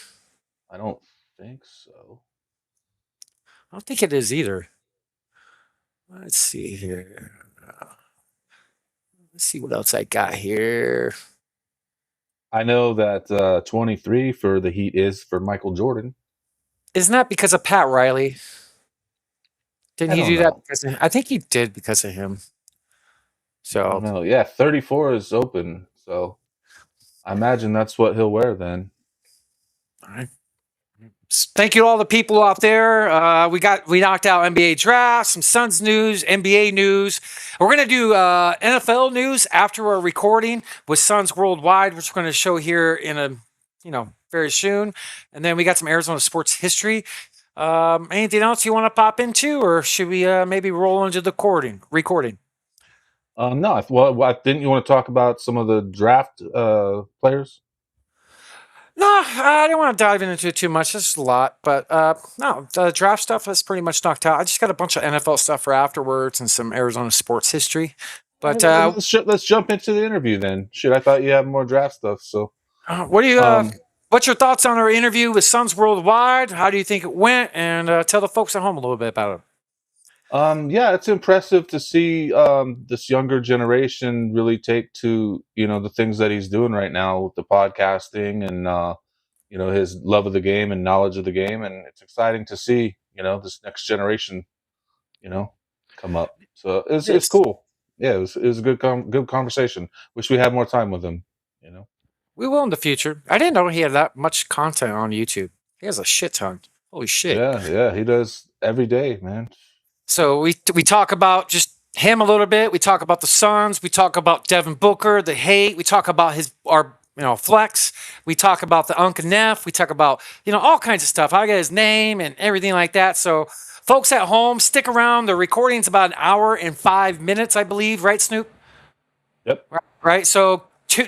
I don't think so. I don't think it is either. Let's see here. Let's see what else I got here. I know that 23 for the Heat is for Michael Jordan. Isn't that because of Pat Riley? Didn't I he don't do that know. because I think he did because of him. I don't So know. Yeah, 34 is open. So I imagine that's what he'll wear then. all right. Thank you to all the people out there. We knocked out NBA draft, some Suns news, NBA news. We're gonna do NFL news after our recording with Suns Worldwide, which we're gonna show here in a very soon. And then we got some Arizona sports history. Anything else you want to pop into, or should we maybe roll into the recording? No, didn't you want to talk about some of the draft players? No, I don't want to dive into it too much. It's a lot, but no, the draft stuff is pretty much knocked out. I just got a bunch of NFL stuff for afterwards and some Arizona sports history. But Let's jump into the interview then. Shit, I thought you had more draft stuff. So what do you? What's your thoughts on our interview with Suns Worldwide? How do you think it went? And tell the folks at home a little bit about it. Yeah, it's impressive to see this younger generation really take to the things that he's doing right now with the podcasting and his love of the game and knowledge of the game, and it's exciting to see this next generation come up. So it's cool. Yeah, it was a good conversation. Wish we had more time with him. We will in the future. I didn't know he had that much content on YouTube. He has a shit ton. Holy shit. Yeah, he does every day, man. So we talk about just him a little bit. We talk about the Suns. We talk about Devin Booker, the hate. We talk about our flex. We talk about the Uncle Neph. We talk about all kinds of stuff. I got his name and everything like that. So folks at home, stick around. The recording's about 1 hour and 5 minutes, I believe. Right, Snoop? Yep. Right. So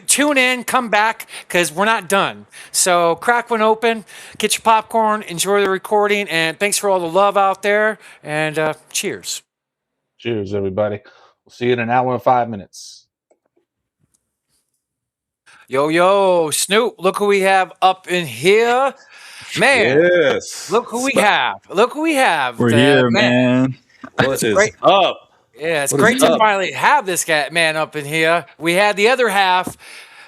tune in, come back, because we're not done. So crack one open, get your popcorn, enjoy the recording, and thanks for all the love out there, and cheers. Cheers, everybody. We'll see you in 1 hour and 5 minutes. Yo, Snoop, look who we have up in here. Man, Yes. look who we have. Look who we have. We're here, man. What is great. up? Yeah, it's What is great to up? finally have this guy, man, up in here. We had the other half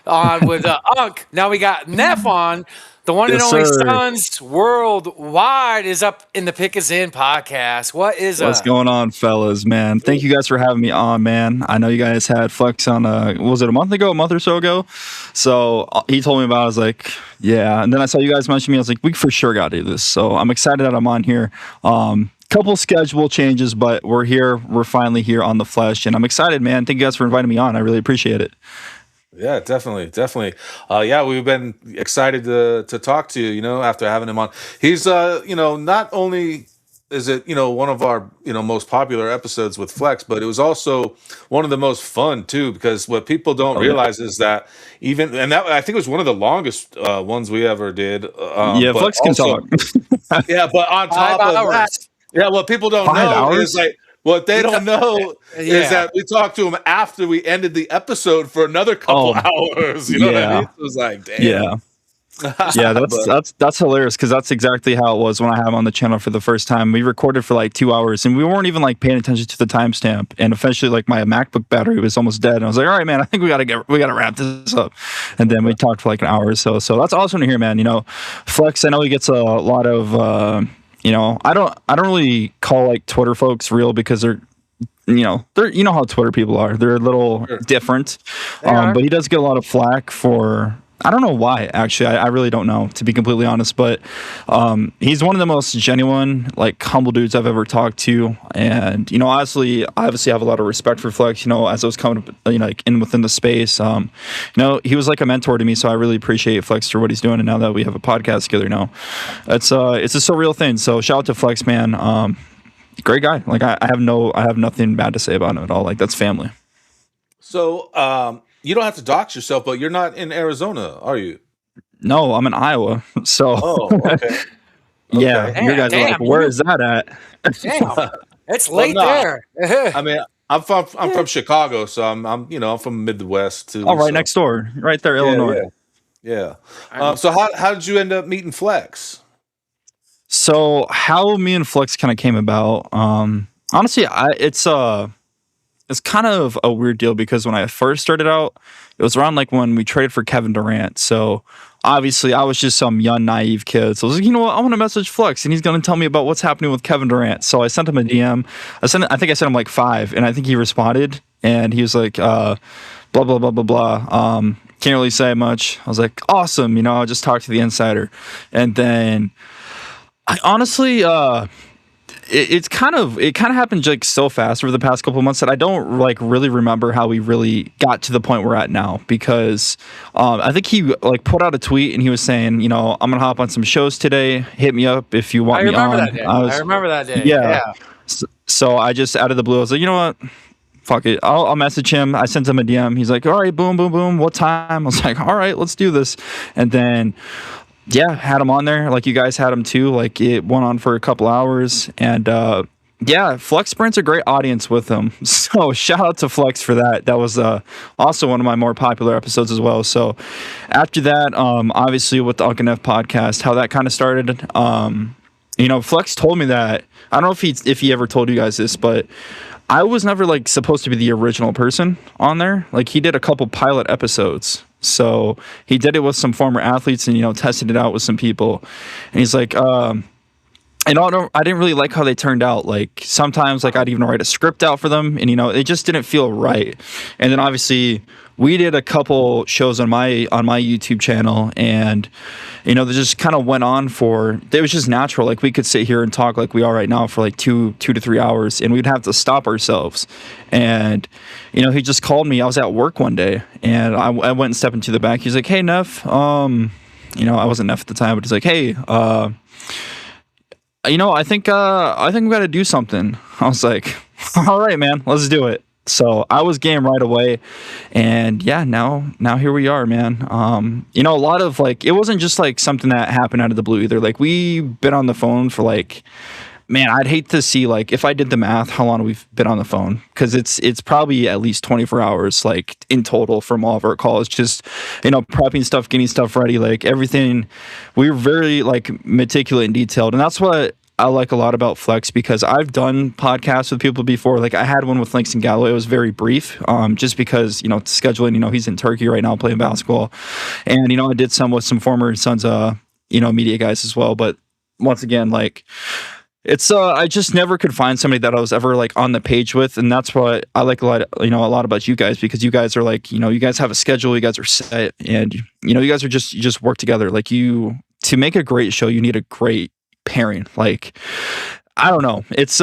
on with Unk. Now we got Neph on. The one and Yes, only sir. SUNS worldwide is up in the Pick Us In podcast. What is What's going on, fellas, man? Thank you guys for having me on, man. I know you guys had Flex on, was it a month or so ago? So he told me about it. I was like, yeah. And then I saw you guys mention me. I was like, we for sure got to do this. So I'm excited that I'm on here. Couple schedule changes, but we're here. We're finally here on the flesh. And I'm excited, man. Thank you guys for inviting me on. I really appreciate it. Yeah, definitely. Yeah, we've been excited to talk to you, after having him on. He's not only is it, one of our, most popular episodes with Flex, but it was also one of the most fun too, because what people don't realize is that that I think it was one of the longest ones we ever did. Yeah, but Flex can also, talk. yeah, but on top of that, yeah, what people don't 5 know hours? is like what they don't know is Yeah. that we talked to him after we ended the episode for another couple hours. You know what I yeah. mean? It was like, damn. Yeah. Yeah, that's hilarious because that's exactly how it was when I had him on the channel for the first time. We recorded for like 2 hours and we weren't even like paying attention to the timestamp. And eventually, like my MacBook battery was almost dead. And I was like, all right, man, I think we gotta wrap this up. And then we talked for like an hour or so. So that's awesome to hear, man. Flex, I know he gets a lot of I don't really call like Twitter folks real because they're how Twitter people are. They're a little different. But he does get a lot of flack for, I don't know why, actually. I really don't know, to be completely honest. But he's one of the most genuine, like, humble dudes I've ever talked to. And, honestly, I obviously have a lot of respect for Flex, as I was coming up, like, within the space. He was like a mentor to me, so I really appreciate Flex for what he's doing. And now that we have a podcast together now, it's a surreal thing. So shout out to Flex, man. Great guy. Like, I have nothing bad to say about him at all. Like, that's family. So, you don't have to dox yourself, but you're not in Arizona, are you? No, I'm in Iowa. So, okay. Yeah, Okay. you guys are like, where is that at? Damn. It's late no, there. I mean, I'm from Chicago, so I'm from Midwest too. Oh, right so. next door, right there, Illinois. Yeah. So how did you end up meeting Flex? So how me and Flex kind of came about, honestly, it's kind of a weird deal because when I first started out, it was around like when we traded for Kevin Durant. So obviously I was just some young, naive kid. So I was like, you know what? I want to message Flex and he's going to tell me about what's happening with Kevin Durant. So I sent him a DM. I think I sent him like 5 and I think he responded and he was like, blah, blah, blah, blah, blah. Can't really say much. I was like, awesome. I'll just talk to the insider. And then I honestly, it kind of happened like so fast over the past couple of months that I don't like really remember how we really got to the point we're at now because I think he like put out a tweet and he was saying, I'm gonna hop on some shows today. Hit me up if you want me on. I remember that day. Yeah. So I just out of the blue, I was like, you know what? Fuck it. I'll message him. I sent him a DM. He's like, all right, boom, boom, boom. What time? I was like, all right, let's do this. And then yeah, had him on there like you guys had him too. Like it went on for a couple hours and Flex brings a great audience with him. So shout out to Flex for that. That was also one of my more popular episodes as well. So after that, obviously with the Unk and Neph podcast, how that kind of started, Flex told me that, I don't know if he ever told you guys this, but I was never like supposed to be the original person on there. Like he did a couple pilot episodes. So he did it with some former athletes and, tested it out with some people. And he's like, I didn't really like how they turned out. Like sometimes like I'd even write a script out for them and, it just didn't feel right. And then obviously we did a couple shows on my YouTube channel and, they just kind of went on it was just natural. Like we could sit here and talk like we are right now for like 2 to 3 hours and we'd have to stop ourselves. And, he just called me. I was at work one day and I went and stepped into the back. He's like, hey, Neph, I wasn't Neph at the time, but he's like, hey, I think we got to do something. I was like, all right, man, let's do it. So I was game right away. And yeah, now here we are, man. A lot of like, it wasn't just like something that happened out of the blue either. Like we've been on the phone for like, man, I'd hate to see, like, if I did the math, how long we've been on the phone, because it's probably at least 24 hours, like, in total from all of our calls, just, prepping stuff, getting stuff ready, like everything. We were very, like, meticulous and detailed, and that's what I like a lot about Flex, because I've done podcasts with people before. Like, I had one with Langston Galloway. It was very brief, just because, scheduling, he's in Turkey right now playing basketball. And, I did some with some former Suns, media guys as well. But once again, like, it's, I just never could find somebody that I was ever, like, on the page with. And that's what I like a lot about you guys, because you guys are, like, you guys have a schedule, you guys are set, and, you guys are you just work together. Like, to make a great show, you need a great pairing. Like, I don't know, it's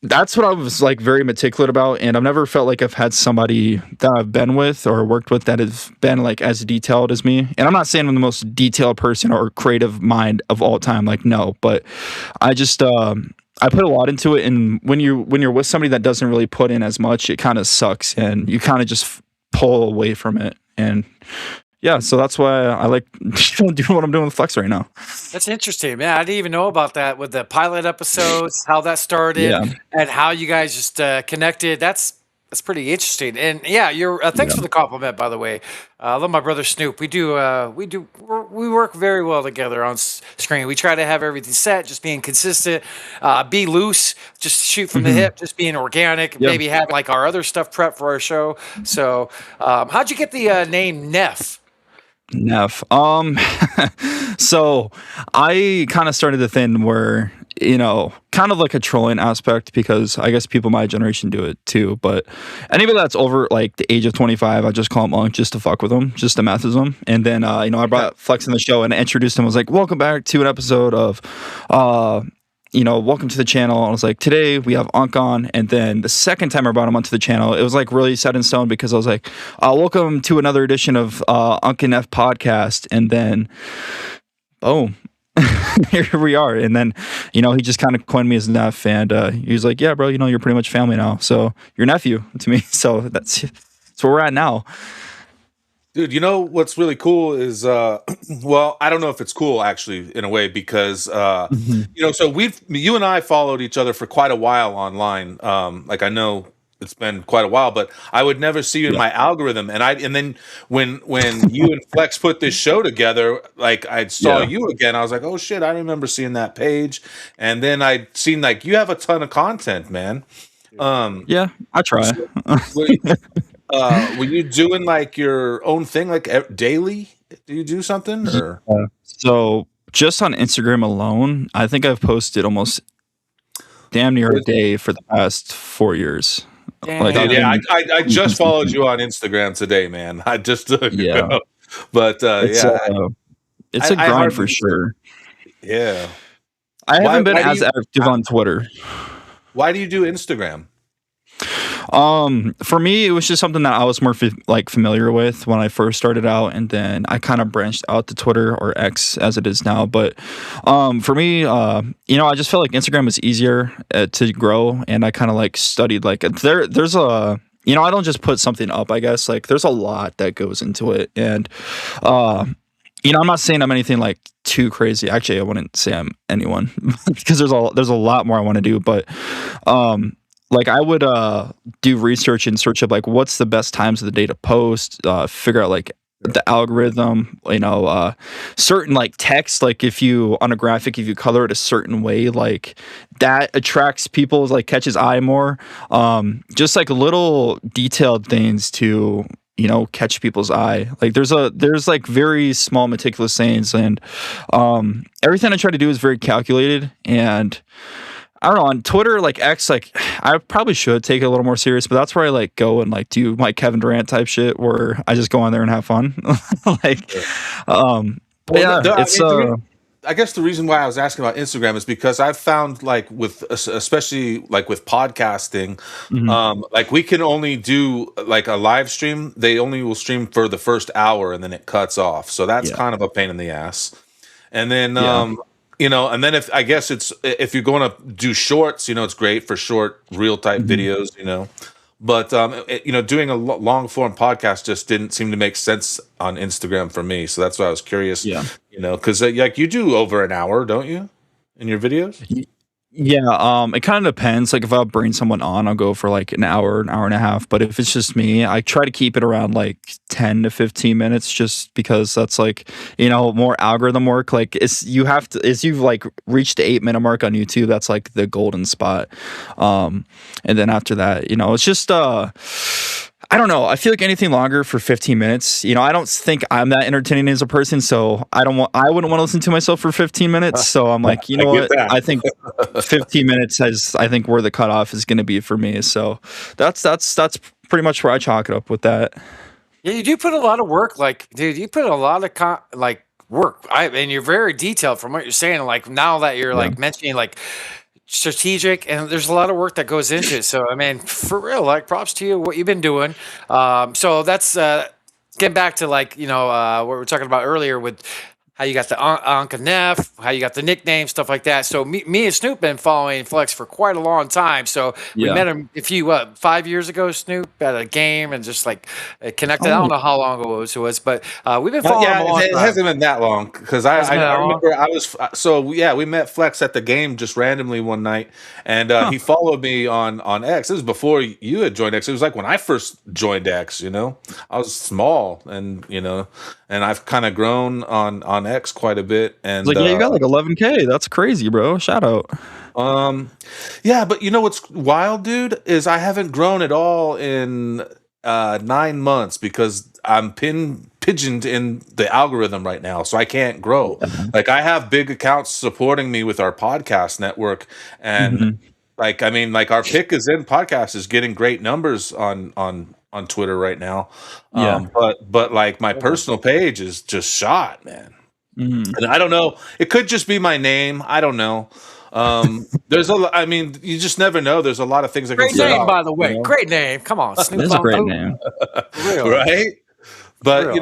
that's what I was, like, very meticulous about, and I've never felt like I've had somebody that I've been with or worked with that has been, like, as detailed as me. And I'm not saying I'm the most detailed person or creative mind of all time, like, no, but I just I put a lot into it, and when you're with somebody that doesn't really put in as much, it kind of sucks, and you kind of just pull away from it. And yeah, so that's why I like doing what I'm doing with Flex right now. That's interesting, man. I didn't even know about that with the pilot episodes, how that started, Yeah. and how you guys just connected. That's pretty interesting. And yeah, you're thanks for the compliment, by the way. I love my brother Snoop. We work very well together on screen. We try to have everything set, just being consistent, be loose, just shoot from the hip, just being organic. Yep. Maybe have, like, our other stuff prepped for our show. So, how'd you get the name Neph? Neph. So I kind of started the thing where, kind of like a trolling aspect, because I guess people my generation do it too. But anybody that's over, like, the age of 25, I just call them Monk, just to fuck with them, just to mess with them. And then, I brought Flex in the show and I introduced him. I was like, welcome back to an episode of, welcome to the channel. I was like, today we have Unk on. And then the second time I brought him onto the channel, it was, like, really set in stone, because I was like, welcome to another edition of Unk and Neph podcast. And then, boom, here we are. And then, he just kind of coined me as Neph, and he was like, yeah, bro, you're pretty much family now. So you're nephew to me. So that's where we're at now. Dude, what's really cool is, well, I don't know if it's cool, actually, in a way, because, so you and I followed each other for quite a while online. Like, I know it's been quite a while, but I would never see you in my algorithm. And then when you and Flex put this show together, like, I saw you again, I was like, oh shit, I remember seeing that page. And then I'd seen, like, you have a ton of content, man. Yeah, I try. Were you doing, like, your own thing, like, daily? Do you do something? Or? So just on Instagram alone, I think I've posted almost damn near a day for the past 4 years. Like, I just followed you on Instagram today, man. I just but it's a grind for sure. Yeah, I haven't been as active on Twitter. Why do you do Instagram? For me, it was just something that I was more familiar with when I first started out, and then I kind of branched out to Twitter, or X as it is now. But for me, I just felt like Instagram was easier to grow, and I kind of, like, studied, like, there's a, I don't just put something up, I guess, like, there's a lot that goes into it. And I'm not saying I'm anything, like, too crazy. Actually, I wouldn't say I'm anyone because there's a lot more I want to do. But like, I would do research and search up, like, what's the best times of the day to post, figure out, like, the algorithm, certain, like, text, like, if you on a graphic, if you color it a certain way, like, that attracts people's, like, catches eye more. Just, like, little detailed things to catch people's eye. Like, there's like very small meticulous things, and everything I try to do is very calculated. And I don't know, on Twitter, like X, like, I probably should take it a little more serious, but that's where I, like, go and, like, do my Kevin Durant type shit where I just go on there and have fun. Like, I guess the reason why I was asking about Instagram is because I've found, like, especially like with podcasting, like, we can only do, like, a live stream. They only will stream for the first hour and then it cuts off. So that's kind of a pain in the ass. And then, and then if you're going to do shorts, it's great for short reel type videos, but doing a long form podcast just didn't seem to make sense on Instagram for me. So that's why I was curious, because like, you do over an hour, don't you, in your videos? Yeah, it kind of depends. Like if I'll bring someone on, I'll go for like an hour and a half. But if it's just me, I try to keep it around like 10 to 15 minutes just because that's like, more algorithm work. Like as you've like reached the 8 minute mark on YouTube, that's like the golden spot. And then after that, it's just I don't know. I feel like anything longer for 15 minutes, I don't think I'm that entertaining as a person, so I wouldn't want to listen to myself for 15 minutes. So I'm like, you know what? I think 15 minutes is, I think, where the cutoff is going to be for me. So that's pretty much where I chalk it up with that. Yeah, you do put a lot of work. Like, dude, you put a lot of work. And you're very detailed from what you're saying. Like now that you're like mentioning like strategic, and there's a lot of work that goes into it. So I mean, for real, like props to you what you've been doing. So that's getting back to like what we were talking about earlier with how you got the Uncle Neph, how you got the nickname, stuff like that. So me and Snoop been following Flex for quite a long time. So we met him 5 years ago, Snoop, at a game, and just like connected. I don't know how long ago it was, but we've been following him a long it time. hasn't been that long because I remember we met Flex at the game just randomly one night, and he followed me on X. It was before you had joined X. It was like when I first joined X. I was small, and and I've kind of grown on X quite a bit. And like, you got like 11K. That's crazy, bro. Shout out. Yeah, but what's wild, dude, is I haven't grown at all in 9 months because I'm pigeoned in the algorithm right now, so I can't grow. Like I have big accounts supporting me with our podcast network, and like our pick is in podcast is getting great numbers on Twitter right now. But like my personal page is just shot, man. And I don't know. It could just be my name. I don't know. You just never know. There's a lot of things that Great can set name, off, by the way. Great name. Come on, Snoop. That's a great name. Real. right? But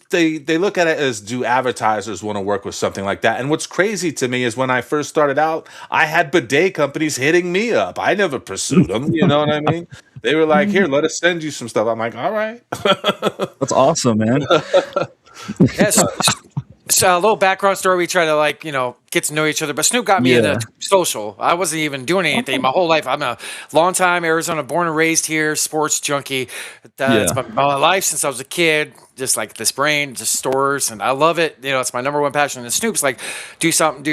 they look at it as, do advertisers want to work with something like that? And what's crazy to me is when I first started out, I had bidet companies hitting me up. I never pursued them. You know what I mean? They were like, "Here, let us send you some stuff." I'm like, "All right." That's awesome, man. Yes. So a little background story. We try to get to know each other. But Snoop got me into social. I wasn't even doing anything my whole life. I'm a long-time Arizona, born and raised here, sports junkie. It's my life since I was a kid. Just like this brain, just stores, and I love it. It's my number one passion. And Snoop's like, do something.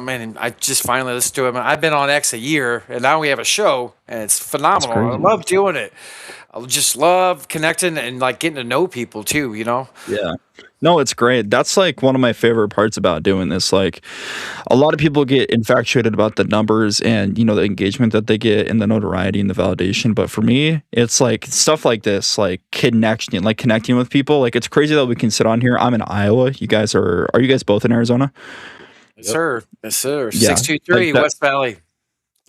And I just finally listened to him. And I've been on X a year, and now we have a show, and it's phenomenal. I love doing it. I just love connecting and like getting to know people too. Yeah. No, it's great. That's like one of my favorite parts about doing this. Like a lot of people get infatuated about the numbers and, the engagement that they get and the notoriety and the validation. But for me, it's like stuff like this, like connecting with people. Like it's crazy that we can sit on here. I'm in Iowa. You guys are you guys both in Arizona? Yes, sir. Yes, sir. Yeah. 623 West Valley.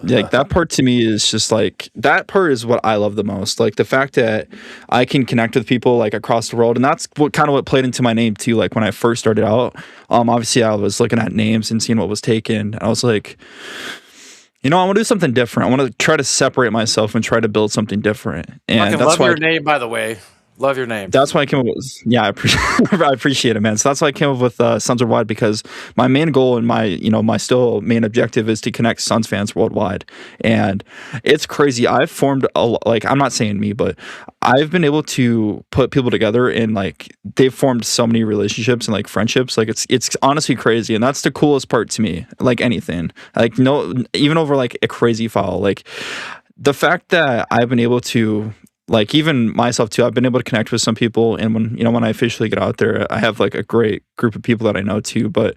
Like that part to me is just like, that part is what I love the most. Like the fact that I can connect with people like across the world. And that's what played into my name too. Like when I first started out, obviously I was looking at names and seeing what was taken. I was like, I want to do something different. I want to try to separate myself and try to build something different. And that's love why your name, by the way. Love your name. That's why I came up with, I appreciate it, man. So that's why I came up with Suns Worldwide, because my main goal and my still main objective is to connect Suns fans worldwide. And it's crazy. I've formed I'm not saying me, but I've been able to put people together and like they've formed so many relationships and like friendships. Like it's honestly crazy. And that's the coolest part to me. Like anything, like even over like a crazy file, like the fact that I've been able to, like even myself too, I've been able to connect with some people, and when I officially get out there, I have like a great group of people that I know too. But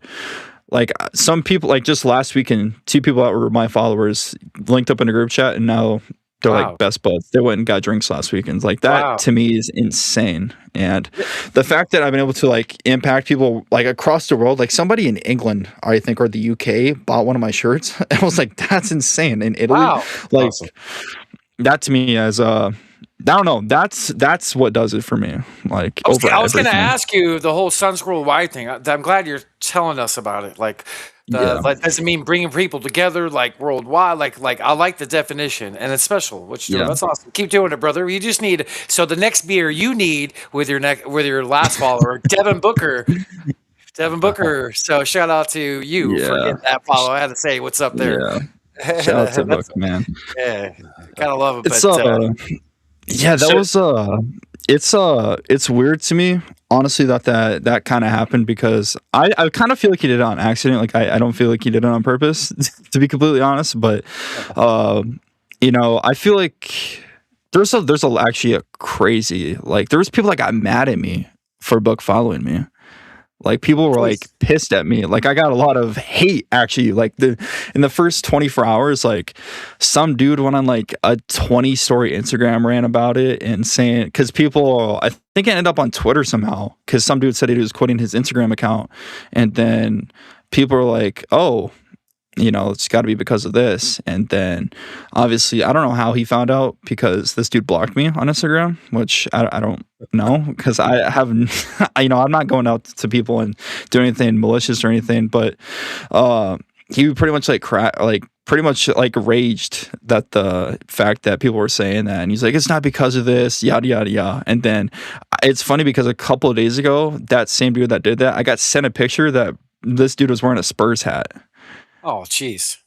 like some people, like just last weekend, 2 people that were my followers linked up in a group chat, and now they're like best buds. They went and got drinks last weekend. Like that to me is insane. And the fact that I've been able to like impact people like across the world, like somebody in England, I think, or the UK bought one of my shirts. I was like, that's insane. In Italy, like awesome. That to me as I don't know. That's what does it for me. Like I was going to ask you the whole Suns Worldwide thing. I'm glad you're telling us about it. Like, like doesn't mean bringing people together like worldwide. Like I like the definition, and it's special. What you doing? That's awesome. Keep doing it, brother. You just need the next beer you need with your last follower, Devin Booker. Devin Booker. So shout out to you for Yeah. getting that follow. I had to say what's up there. Yeah. Shout out to That's- Book, man. yeah, kind of love it. It's But yeah, that so- was it's weird to me, honestly, that kind of happened because I kind of feel like he did it on accident. Like I don't feel like he did it on purpose, to be completely honest. But I feel like there's actually a crazy, like, there was people that got mad at me for Book following me. Like, people were like pissed at me. Like, I got a lot of hate actually. Like, in the first 24 hours, like, some dude went on like a 20-story Instagram rant about it and saying, because people, I think it ended up on Twitter somehow, because some dude said he was quitting his Instagram account, and then people were like, oh, it's got to be because of this. And then obviously, I don't know how he found out, because this dude blocked me on Instagram, which I don't know, because I haven't, I'm not going out to people and doing anything malicious or anything, but he pretty much raged that the fact that people were saying that, and he's like, it's not because of this, yada yada yada. And then it's funny because a couple of days ago, that same dude that did that, I got sent a picture that this dude was wearing a Spurs hat. oh, jeez.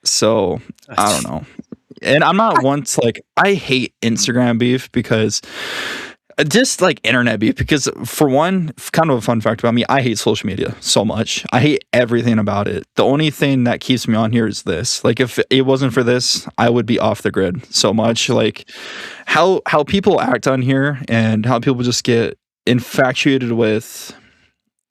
So I don't know. And I'm not once like, I hate Instagram beef, because just like internet beef, because for one, kind of a fun fact about me, I hate social media so much. I hate everything about it. The only thing that keeps me on here is this. Like, if it wasn't for this, I would be off the grid so much. Like, how people act on here and how people just get infatuated with,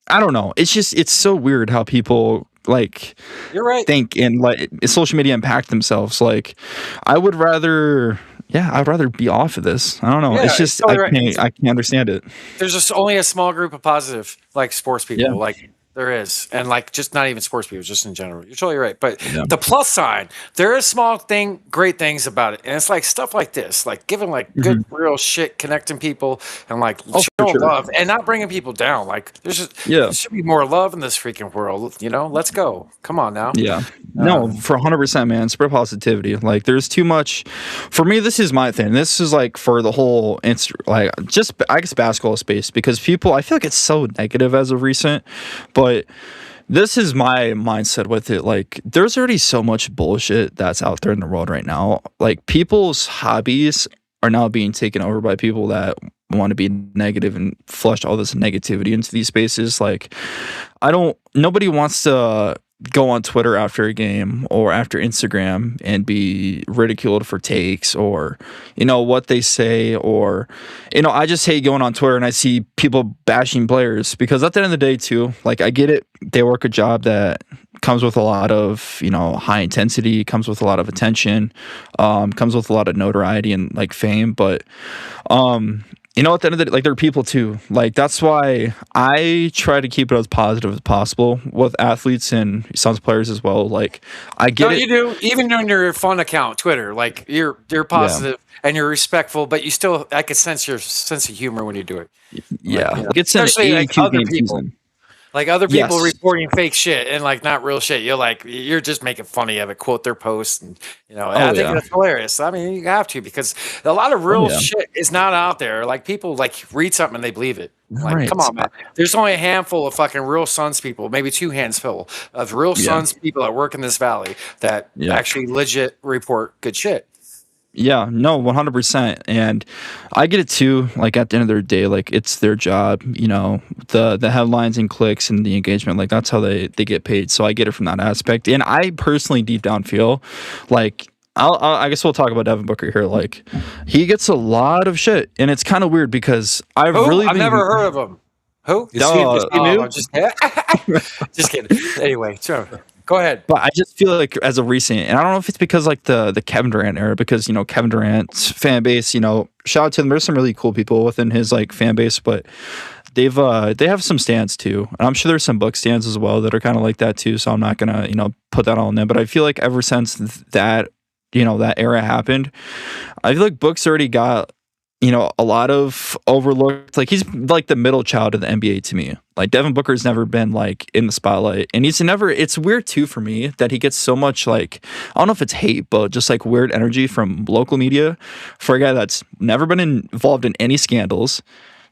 I don't know. It's so weird how people, like, You're right. think and like social media impact themselves. Like, I'd rather be off of this. I don't know. Yeah, It's just totally right. I can't understand it. There's just only a small group of positive, like, sports people. Yeah. Like, there is, and like, just not even sports people, just in general. You're totally right. But Yeah. the plus side, there is great things about it, and it's like stuff like this, like giving like good, real shit, connecting people, and like for showing sure. love, and not bringing people down. Like, there should be more love in this freaking world. Let's go. Come on now. Yeah. No, for 100%, man. Spread positivity. Like, there's too much. For me, this is my thing. This is like for the whole like, just, I guess, basketball space, because people, I feel like it's so negative as of recent, but this is my mindset with it. Like, there's already so much bullshit that's out there in the world right now. Like, people's hobbies are now being taken over by people that want to be negative and flush all this negativity into these spaces. Like, nobody wants to go on Twitter after a game or after Instagram and be ridiculed for takes or, what they say, or, I just hate going on Twitter and I see people bashing players, because at the end of the day too, like, I get it. They work a job that comes with a lot of, high intensity, comes with a lot of attention, comes with a lot of notoriety and like fame. But, at the end of the day, like, there are people too. Like, that's why I try to keep it as positive as possible with athletes and SUNS players as well. Like, I get it. You do, even on your fun account, Twitter. Like, you're positive and you're respectful, but you still, I could sense your sense of humor when you do it. Yeah, Like, like, it's an especially like 82 other game people. season. Like, other people Yes. reporting fake shit and like not real shit. You're just making funny of it, quote their posts, and I think yeah. that's hilarious. I mean, you have to, because a lot of real yeah. shit is not out there. Like, people like read something and they believe it. Like, Right. come on, man. There's only a handful of fucking real SUNS people, maybe two hands full of real SUNS people that work in this valley that actually legit report good shit. Yeah, no, 100%. And I get it too. Like, at the end of their day, like, it's their job, the headlines and clicks and the engagement, like, that's how they get paid. So I get it from that aspect. And I personally deep down feel like, I guess we'll talk about Devin Booker here. Like, he gets a lot of shit, and it's kind of weird because I've never heard of him. Who? Is he new? Just kidding. Anyway, sure. Go ahead. But I just feel like as of recent, and I don't know if it's because like the Kevin Durant era, because Kevin Durant's fan base, shout out to them. There's some really cool people within his like fan base, but they have some stands too, and I'm sure there's some book stands as well that are kind of like that too. So I'm not gonna put that all in there. But I feel like ever since that that era happened, I feel like Book's already got a lot of overlooked. Like, he's like the middle child of the NBA to me. Like, Devin Booker's never been like in the spotlight, and it's weird too for me that he gets so much, like, I don't know if it's hate, but just like weird energy from local media for a guy that's never been involved in any scandals,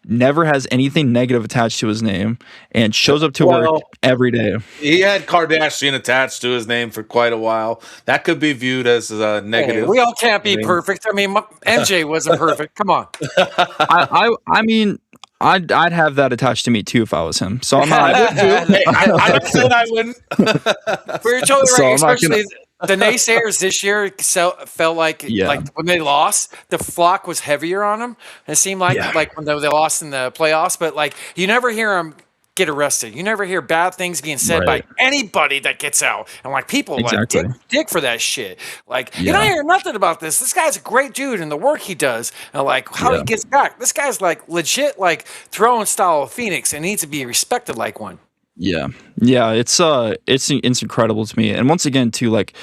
never has anything negative attached to his name, and shows up to work every day. He had Kardashian attached to his name for quite a while. That could be viewed as a negative. Hey, we all can't be perfect. I mean, MJ wasn't perfect. Come on. I mean, I'd have that attached to me too if I was him. So I'm not. I said I wouldn't. We're totally right. Especially the naysayers this year felt like when they lost, the flock was heavier on them. It seemed like when they lost in the playoffs, but like you never hear them get arrested. You never hear bad things being said by anybody that gets out. And like people like dick for that shit. Like you don't hear nothing about this. This guy's a great dude and the work he does and like how he gets back. This guy's like legit like throwing style of Phoenix and needs to be respected like one. Yeah. It's incredible to me. And once again too, like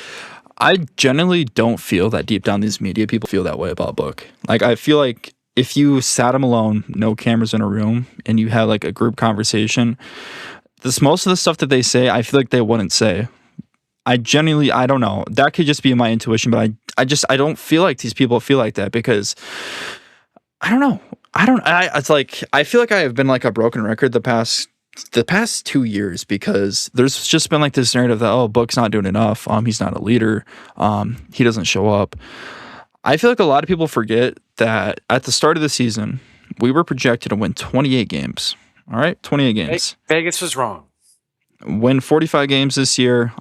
I generally don't feel that deep down these media people feel that way about Book. Like I feel like if you sat him alone, no cameras in a room, and you had like a group conversation, most of the stuff that they say, I feel like they wouldn't say. I don't know. That could just be my intuition, but I don't feel like these people feel like that because I don't know. It's like I feel like I have been like a broken record the past 2 years because there's just been like this narrative that Book's not doing enough. He's not a leader. He doesn't show up. I feel like a lot of people forget that at the start of the season, we were projected to win 28 games. All right, 28 games. Vegas was wrong. Win 45 games this year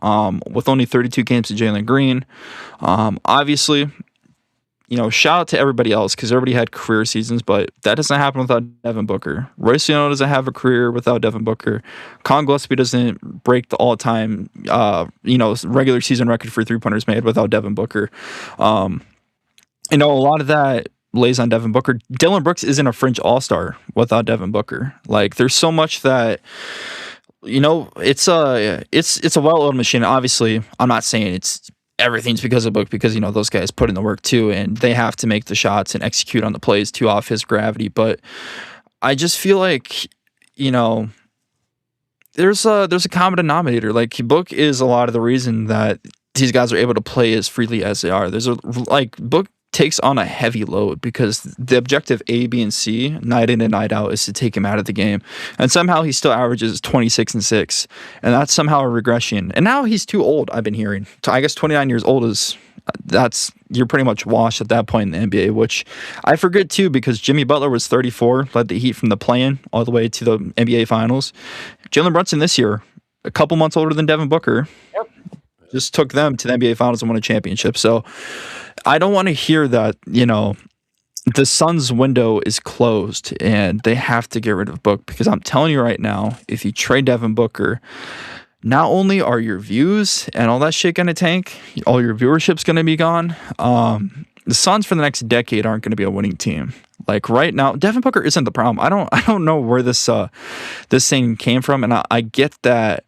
with only 32 games to Jalen Green. Obviously, shout out to everybody else because everybody had career seasons, but that doesn't happen without Devin Booker. Royce O'Neal doesn't have a career without Devin Booker. Colin Gillespie doesn't break the all-time, regular season record for three-pointers made without Devin Booker. A lot of that lays on Devin Booker. Dylan Brooks isn't a fringe all-star without Devin Booker. Like, there's so much that, it's a well-oiled machine. Obviously, I'm not saying everything's because of Book because, those guys put in the work too, and they have to make the shots and execute on the plays too off his gravity. But I just feel like, there's a common denominator. Like, Book is a lot of the reason that these guys are able to play as freely as they are. Book takes on a heavy load because the objective A, B, and C night in and night out is to take him out of the game. And somehow he still averages 26 and 6. And that's somehow a regression. And now he's too old, I've been hearing. I guess 29 years old you're pretty much washed at that point in the NBA, which I forget too because Jimmy Butler was 34, led the Heat from the play-in all the way to the NBA Finals. Jalen Brunson this year, a couple months older than Devin Booker. Yep. Just took them to the NBA Finals and won a championship. So I don't want to hear that, the Suns window is closed and they have to get rid of Book because I'm telling you right now, if you trade Devin Booker, not only are your views and all that shit going to tank, all your viewership's going to be gone. The Suns for the next decade aren't going to be a winning team. Like right now, Devin Booker isn't the problem. I don't know where this thing came from, and I get that.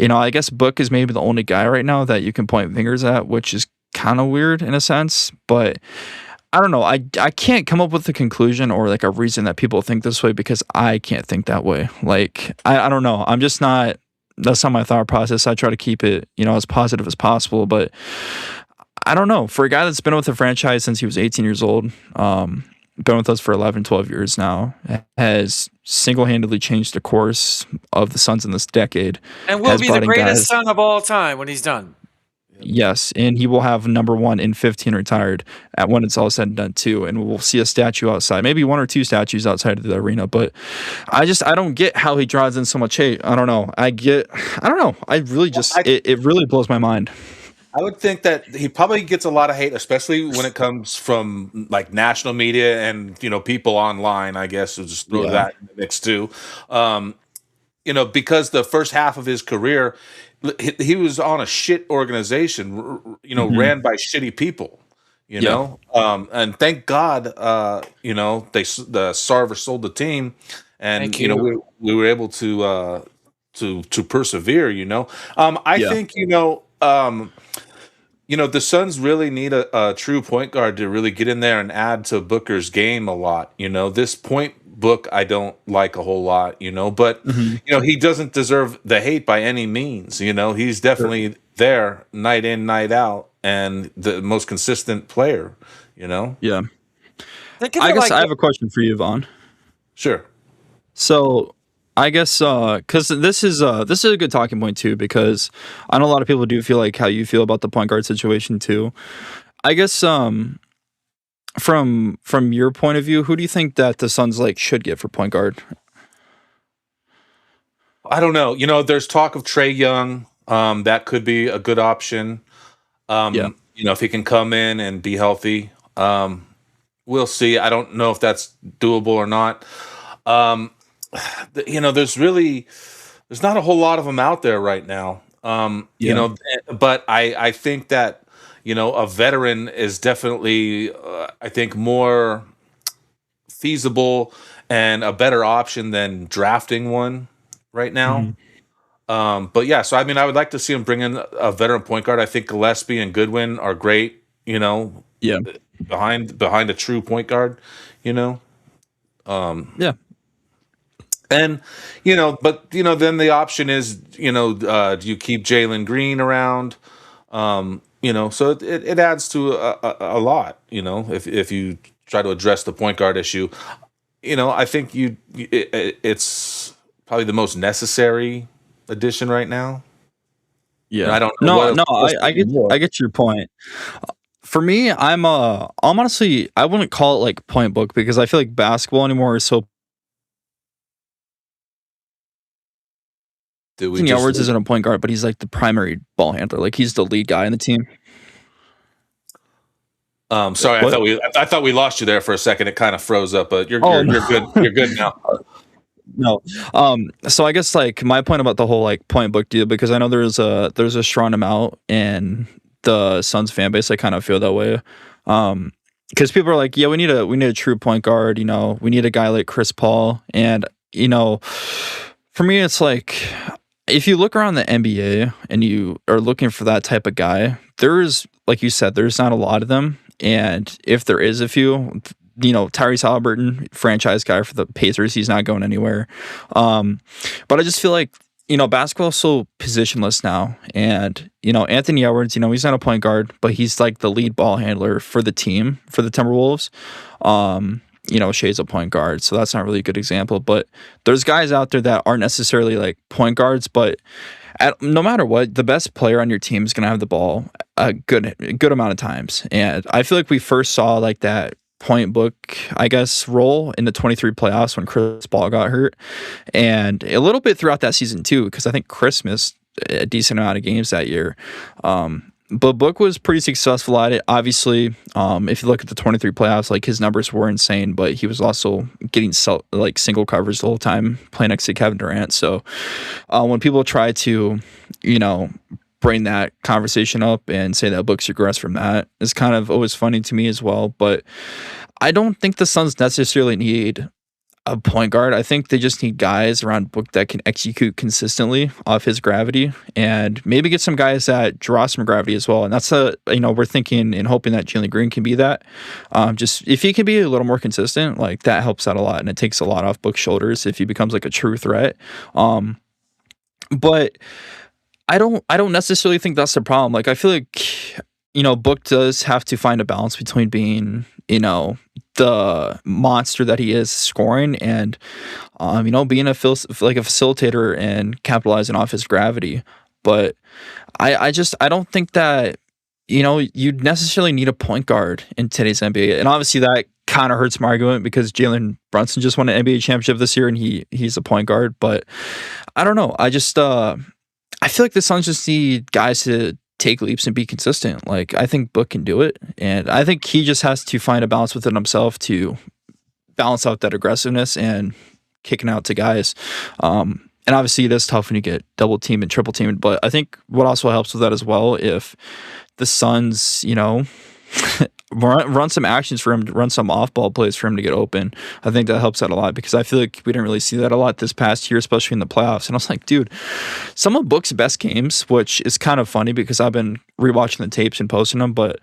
I guess Book is maybe the only guy right now that you can point fingers at, which is kind of weird in a sense, but I don't know. I can't come up with a conclusion or like a reason that people think this way because I can't think that way. Like, I don't know. I'm just not, that's not my thought process. I try to keep it, as positive as possible, but I don't know. For a guy that's been with the franchise since he was 18 years old, been with us for 11, 12 years now, has single-handedly changed the course of the Suns in this decade. And will be the greatest Sun of all time when he's done. Yes, and he will have number 1 in 15 retired when it's all said and done too, and we'll see a statue outside, maybe 1 or 2 statues outside of the arena. But I don't get how he draws in so much hate. I don't know. I don't know. I really it really blows my mind. I would think that he probably gets a lot of hate, especially when it comes from like national media and people online. I guess we'll just throw that in the mix too. Because the first half of his career, he was on a shit organization, ran by shitty people. And thank God, the Sarver sold the team, and we were able to persevere. I think the Suns really need a true point guard to really get in there and add to Booker's game a lot. This point Book I don't like a whole lot, but he doesn't deserve the hate by any means. He's definitely there night in, night out, and the most consistent player. Yeah. I guess I have a question for you, Vaughn. Sure. So I guess because this is a good talking point too, because I know a lot of people do feel like how you feel about the point guard situation too. I guess from your point of view, who do you think that the Suns like should get for point guard? I don't know. There's talk of Trae Young. That could be a good option. Yeah. If he can come in and be healthy. We'll see. I don't know if that's doable or not. There's not a whole lot of them out there right now. But I think that, a veteran is definitely, I think, more feasible and a better option than drafting one right now. But yeah, so I mean, I would like to see him bring in a veteran point guard. I think Gillespie and Goodwin are great, Yeah. behind a true point guard, Yeah. And then the option is, do you keep Jalen Green around? So it adds to a lot, if you try to address the point guard issue. I think it's probably the most necessary addition right now. Yeah. I don't know. I get your point. For me, I'm honestly, I wouldn't call it like point book, because I feel like basketball anymore is so. Anthony Edwards isn't a point guard, but he's like the primary ball handler. Like, he's the lead guy in the team. Sorry, I thought we lost you there for a second. It kind of froze up, but you're good. You're good now. No. So I guess like my point about the whole like point book deal, because I know there's a strong amount in the Suns fan base. I kind of feel that way. Because people are like, yeah, we need a true point guard. We need a guy like Chris Paul. And for me, it's like, if you look around the NBA and you are looking for that type of guy, there's, like you said, there's not a lot of them. And if there is a few, Tyrese Halliburton, franchise guy for the Pacers, he's not going anywhere. But I just feel like, basketball is so positionless now. And, Anthony Edwards, he's not a point guard, but he's like the lead ball handler for the team, for the Timberwolves. Shea's a point guard, so that's not really a good example. But there's guys out there that aren't necessarily like point guards, but no matter what, the best player on your team is going to have the ball a good amount of times. And I feel like we first saw like that point book, I guess, role in the 23 playoffs when Chris Paul got hurt, and a little bit throughout that season too, because I think Chris missed a decent amount of games that year. But Book was pretty successful at it. Obviously, if you look at the 23 playoffs, like, his numbers were insane, but he was also getting single covers the whole time playing next to Kevin Durant. So when people try to, bring that conversation up and say that Book's regressed from that, is kind of always funny to me as well. But I don't think the Suns necessarily need a point guard. I think they just need guys around Book that can execute consistently off his gravity, and maybe get some guys that draw some gravity as well. And that's we're thinking and hoping that Jalen Green can be that. Just if he can be a little more consistent, like, that helps out a lot, and it takes a lot off Book's shoulders if he becomes like a true threat. But I don't necessarily think that's the problem. Like, I feel like, Book does have to find a balance between being, the monster that he is scoring, and being a facilitator and capitalizing off his gravity. But I don't think that you'd necessarily need a point guard in today's NBA. And obviously that kind of hurts my argument, because Jalen Brunson just won an NBA championship this year, and he's a point guard. But I don't know, I just I feel like the Suns just need guys to take leaps and be consistent. Like, I think Book can do it, and I think he just has to find a balance within himself to balance out that aggressiveness and kicking out to guys. And obviously it is tough when you get double teamed and triple teamed, but I think what also helps with that as well, if the Suns, run some actions for him, run some off-ball plays for him to get open, I think that helps out a lot, because I feel like we didn't really see that a lot this past year, especially in the playoffs. And I was like, dude, some of Book's best games, which is kind of funny because I've been rewatching the tapes and posting them, but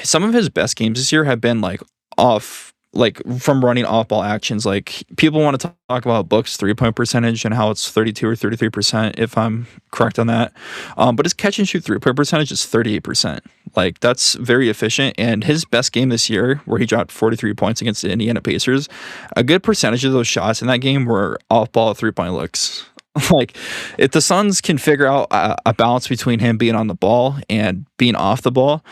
some of his best games this year have been like off like from running off ball actions. Like people want to talk about Book's 3-point percentage and how it's 32 or 33%, if I'm correct on that. But his catch and shoot 3-point percentage is 38%. Like that's very efficient. And his best game this year, where he dropped 43 points against the Indiana Pacers, a good percentage of those shots in that game were off ball 3-point looks. Like if the Suns can figure out a balance between him being on the ball and being off the ball,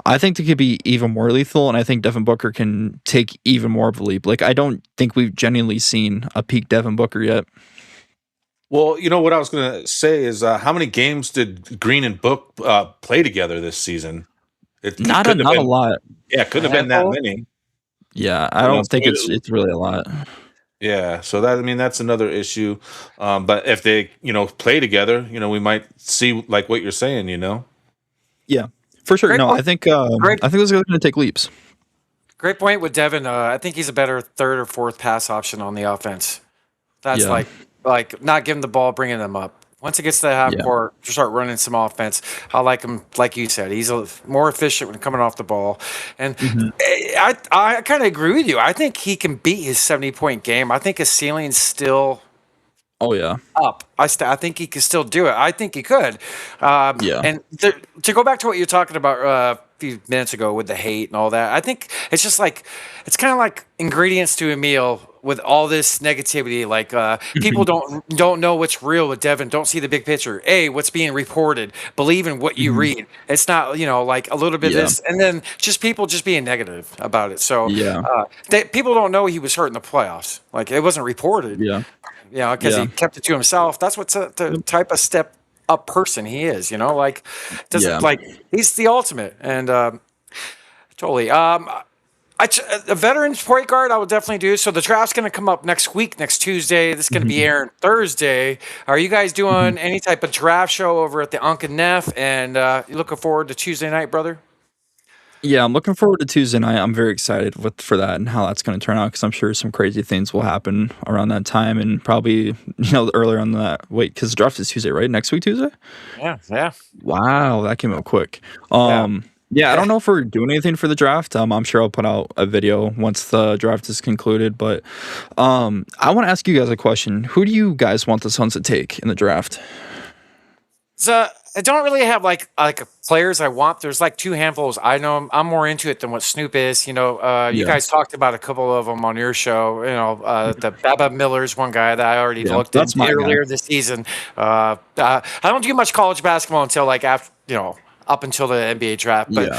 I think they could be even more lethal, and I think Devin Booker can take even more of a leap. Like I don't think we've genuinely seen a peak Devin Booker yet. Well, you know what I was going to say is how many games did Green and Book play together this season? Not a lot. Yeah, it couldn't have been that many. Yeah, I don't think it's really a lot. Yeah, so that's another issue. But if they, play together, we might see like what you're saying, Yeah, for sure. Great No, point. I think those guys are going to take leaps. Great point with Devin. I think he's a better third or fourth pass option on the offense. That's Yeah. like not giving the ball, bringing them up. Once it gets to the half court, to start running some offense. I like him, like you said. He's more efficient when coming off the ball. And I kind of agree with you. I think he can beat his 70-point game. I think his ceiling's still Oh yeah. up. I think he can still do it. I think he could. And to go back to what you're talking about a few minutes ago with the hate and all that, I think it's just like it's kind of like ingredients to a meal with all this negativity. Like people don't know what's real with Devin. Don't see the big picture. What's being reported. Believe in what you read. It's not like a little bit of this, and then just people just being negative about it. So people don't know he was hurt in the playoffs. Like it wasn't reported. Because he kept it to himself. That's what's the type of step up person he is. Like like he's the ultimate. And totally. A veterans point guard, I would definitely do. So the draft's going to come up next week, next Tuesday. This is going to be airing Thursday. Are you guys doing any type of draft show over at the Unk and Neph? And you looking forward to Tuesday night, brother? Yeah, I'm looking forward to Tuesday night. I'm very excited for that and how that's going to turn out, because I'm sure some crazy things will happen around that time, and probably earlier on that. Wait, because the draft is Tuesday, right? Next week, Tuesday? Yeah. Wow, that came up quick. Yeah, I don't know if we're doing anything for the draft. I'm sure I'll put out a video once the draft is concluded. But I want to ask you guys a question. Who do you guys want the Suns to take in the draft? So I don't really have like players I want. There's like two handfuls. I know I'm more into it than what Snoop is. You guys talked about a couple of them on your show. The Baba Miller's one guy that I already looked at earlier this season. I don't do much college basketball until like after up until the NBA draft. But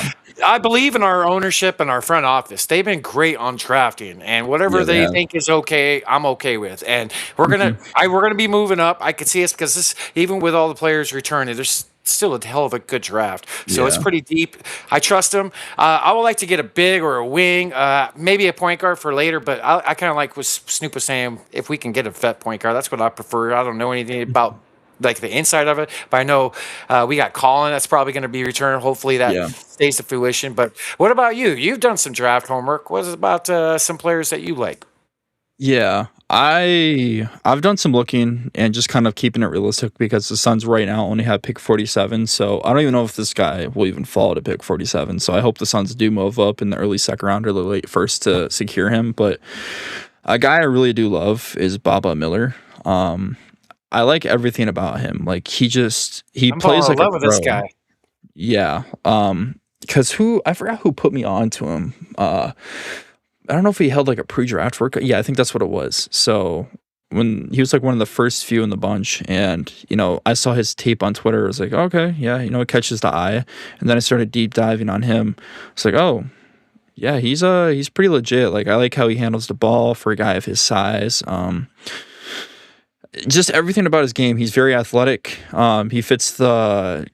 I believe in our ownership and our front office. They've been great on drafting, and whatever they think is okay, I'm okay with. And we're gonna be moving up. I could see us because this, even with all the players returning, there's still a hell of a good draft. So it's pretty deep. I trust them. I would like to get a big or a wing, maybe a point guard for later. But I kind of like what Snoop was saying. If we can get a vet point guard, that's what I prefer. I don't know anything about like the inside of it, but I know we got Colin that's probably going to be returned. Hopefully that stays to fruition. But what about you? You've done some draft homework. What is it about some players that you like? Yeah, I've done some looking and just kind of keeping it realistic, because the Suns right now only have pick 47. So I don't even know if this guy will even fall to pick 47. So I hope the Suns do move up in the early second round or the late first to secure him. But a guy I really do love is Baba Miller. I like everything about him. Like he plays like a pro. This guy. Yeah. Because I forgot who put me on to him. I don't know if he held like a pre-draft workout. Yeah, I think that's what it was. So when he was like one of the first few in the bunch, and I saw his tape on Twitter, I was like, okay, yeah, it catches the eye. And then I started deep diving on him. It's like, oh, yeah, he's pretty legit. Like I like how he handles the ball for a guy of his size. Just everything about his game. He's very athletic. He fits the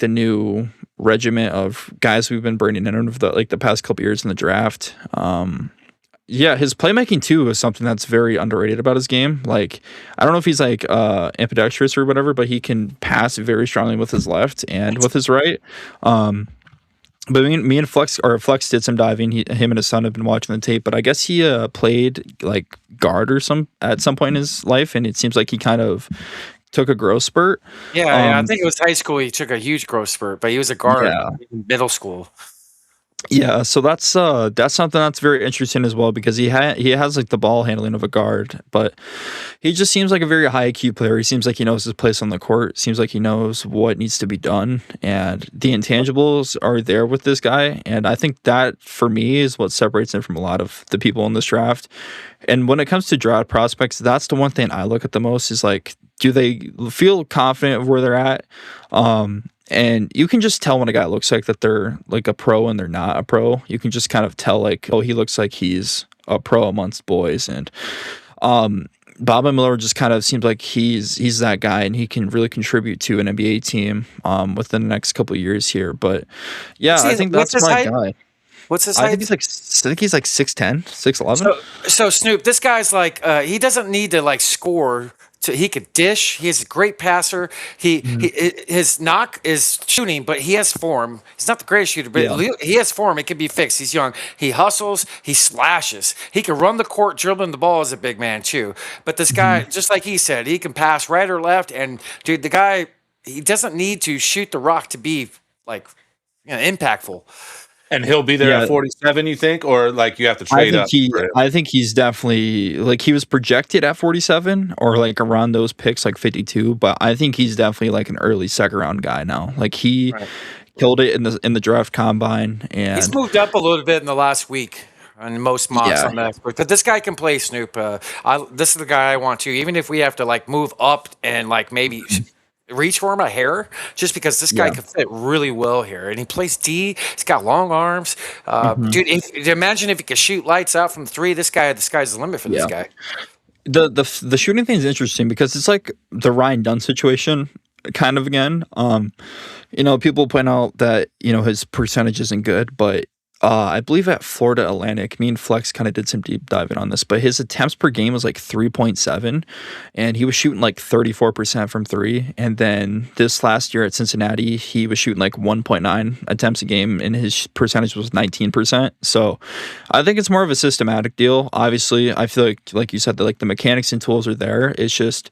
new regiment of guys we've been bringing in over the past couple years in the draft. His playmaking too is something that's very underrated about his game. Like I don't know if he's like ambidextrous or whatever, but he can pass very strongly with his left and with his right. But me and Flex did some diving. Him and his son have been watching the tape, but I guess he played like guard at some point in his life, and it seems like he kind of took a growth spurt. Yeah, I think it was high school. He took a huge growth spurt, but he was a guard in middle school. Yeah, so that's something that's very interesting as well because he has like the ball handling of a guard, but he just seems like a very high IQ player. He seems like he knows his place on the court. Seems like he knows what needs to be done, and the intangibles are there with this guy. And I think that for me is what separates him from a lot of the people in this draft. And when it comes to draft prospects, that's the one thing I look at the most is like, do they feel confident of where they're at? And you can just tell when a guy looks like that they're like a pro and they're not a pro. You can just kind of tell like, oh, he looks like he's a pro amongst boys. And Bob Miller just kind of seems like he's that guy and he can really contribute to an NBA team within the next couple of years here. But yeah, I think that's my guy. What's his I height? think he's like 6'10", 6'11". So Snoop, this guy's like he doesn't need to like score. He could dish. He's a great passer. His knock is shooting, but he has form. He's not the greatest shooter, but he has form. It can be fixed. He's young. He hustles. He slashes. He can run the court, dribbling the ball as a big man too. But this guy, just like he said, he can pass right or left. And dude, the guy, he doesn't need to shoot the rock to be like impactful. And he'll be there at 47, you think, or like you have to trade up? I think he's definitely like he was projected at 47 or like around those picks, like 52. But I think he's definitely like an early second round guy now. Like he killed it in the draft combine, and he's moved up a little bit in the last week. On most mocks on that, but this guy can play, Snoop. This is the guy I want to. Even if we have to like move up and like maybe reach for him a hair, just because this guy could fit really well here, and he plays D. He's got long arms, dude. Imagine if he could shoot lights out from three. This sky's the limit for this guy. The shooting thing is interesting because it's like the Ryan Dunn situation, kind of again. People point out that his percentage isn't good, but I believe at Florida Atlantic, me and Flex kind of did some deep diving on this, but his attempts per game was like 3.7, and he was shooting like 34% from three. And then this last year at Cincinnati, he was shooting like 1.9 attempts a game, and his percentage was 19%. So I think it's more of a systematic deal. Obviously, I feel like you said, that like the mechanics and tools are there. It's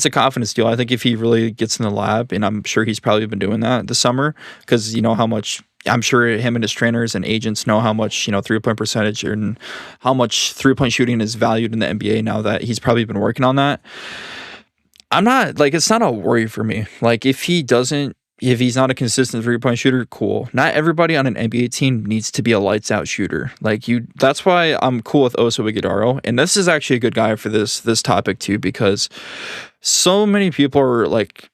a confidence deal. I think if he really gets in the lab, and I'm sure he's probably been doing that this summer, because how much. I'm sure him and his trainers and agents know how much, 3-point percentage and how much 3-point shooting is valued in the NBA now that he's probably been working on that. I'm not like, it's not a worry for me. Like if he's not a consistent 3-point shooter, cool. Not everybody on an NBA team needs to be a lights out shooter. That's why I'm cool with Oso Ighodaro. And this is actually a good guy for this topic too, because so many people are like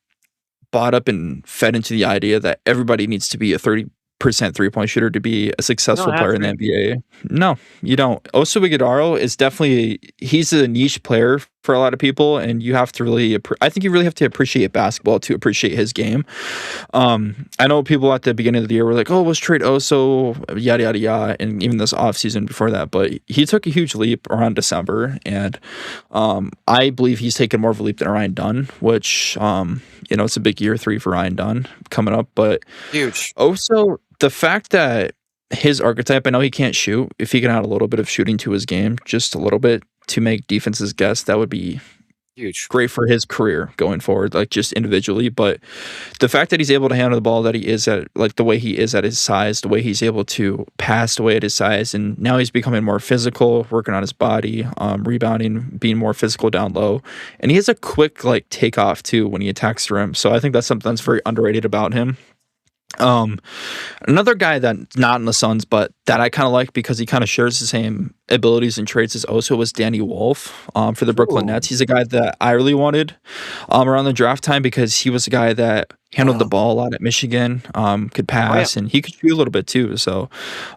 bought up and fed into the idea that everybody needs to be a 30% 3-point shooter to be a successful player in the NBA. No, you don't. Oso Ighodaro is definitely, he's a niche player for a lot of people, and you have to really, I think you really have to appreciate basketball to appreciate his game. I know people at the beginning of the year were like, oh, let's trade Oso, yada, yada, yada, and even this offseason before that, but he took a huge leap around December, and I believe he's taken more of a leap than Ryan Dunn, which, it's a big year 3 for Ryan Dunn coming up, but huge. Also, the fact that his archetype, I know he can't shoot. If he can add a little bit of shooting to his game, just a little bit to make defenses guess, that would be huge, great for his career going forward, like just individually. But the fact that he's able to handle the ball, that he is at, like the way he is at his size, the way he's able to pass the way at his size, and now he's becoming more physical, working on his body, rebounding, being more physical down low, and he has a quick like takeoff too when he attacks the rim. So I think that's something that's very underrated about him. Another guy that's not in the Suns, but that I kind of like because he kind of shares the same abilities and traits as Oso, was Danny Wolf for the Brooklyn Nets. He's a guy that I really wanted around the draft time because he was a guy that handled the ball a lot at Michigan, could pass, and he could shoot a little bit too. So,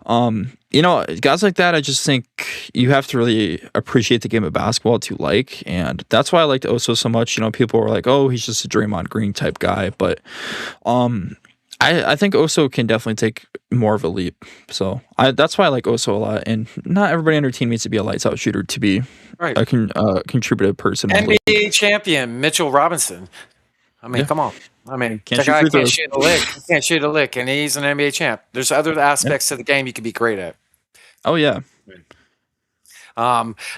guys like that, I just think you have to really appreciate the game of basketball to like, and that's why I liked Oso so much. People were like, oh, he's just a Draymond Green type guy, but I think Oso can definitely take more of a leap. So that's why I like Oso a lot. And not everybody on your team needs to be a lights out shooter to be a contributive person. NBA champion Mitchell Robinson. I mean, come on. I mean, the guy can't shoot a lick. He can't shoot a lick, and he's an NBA champ. There's other aspects of the game you could be great at. Oh, yeah.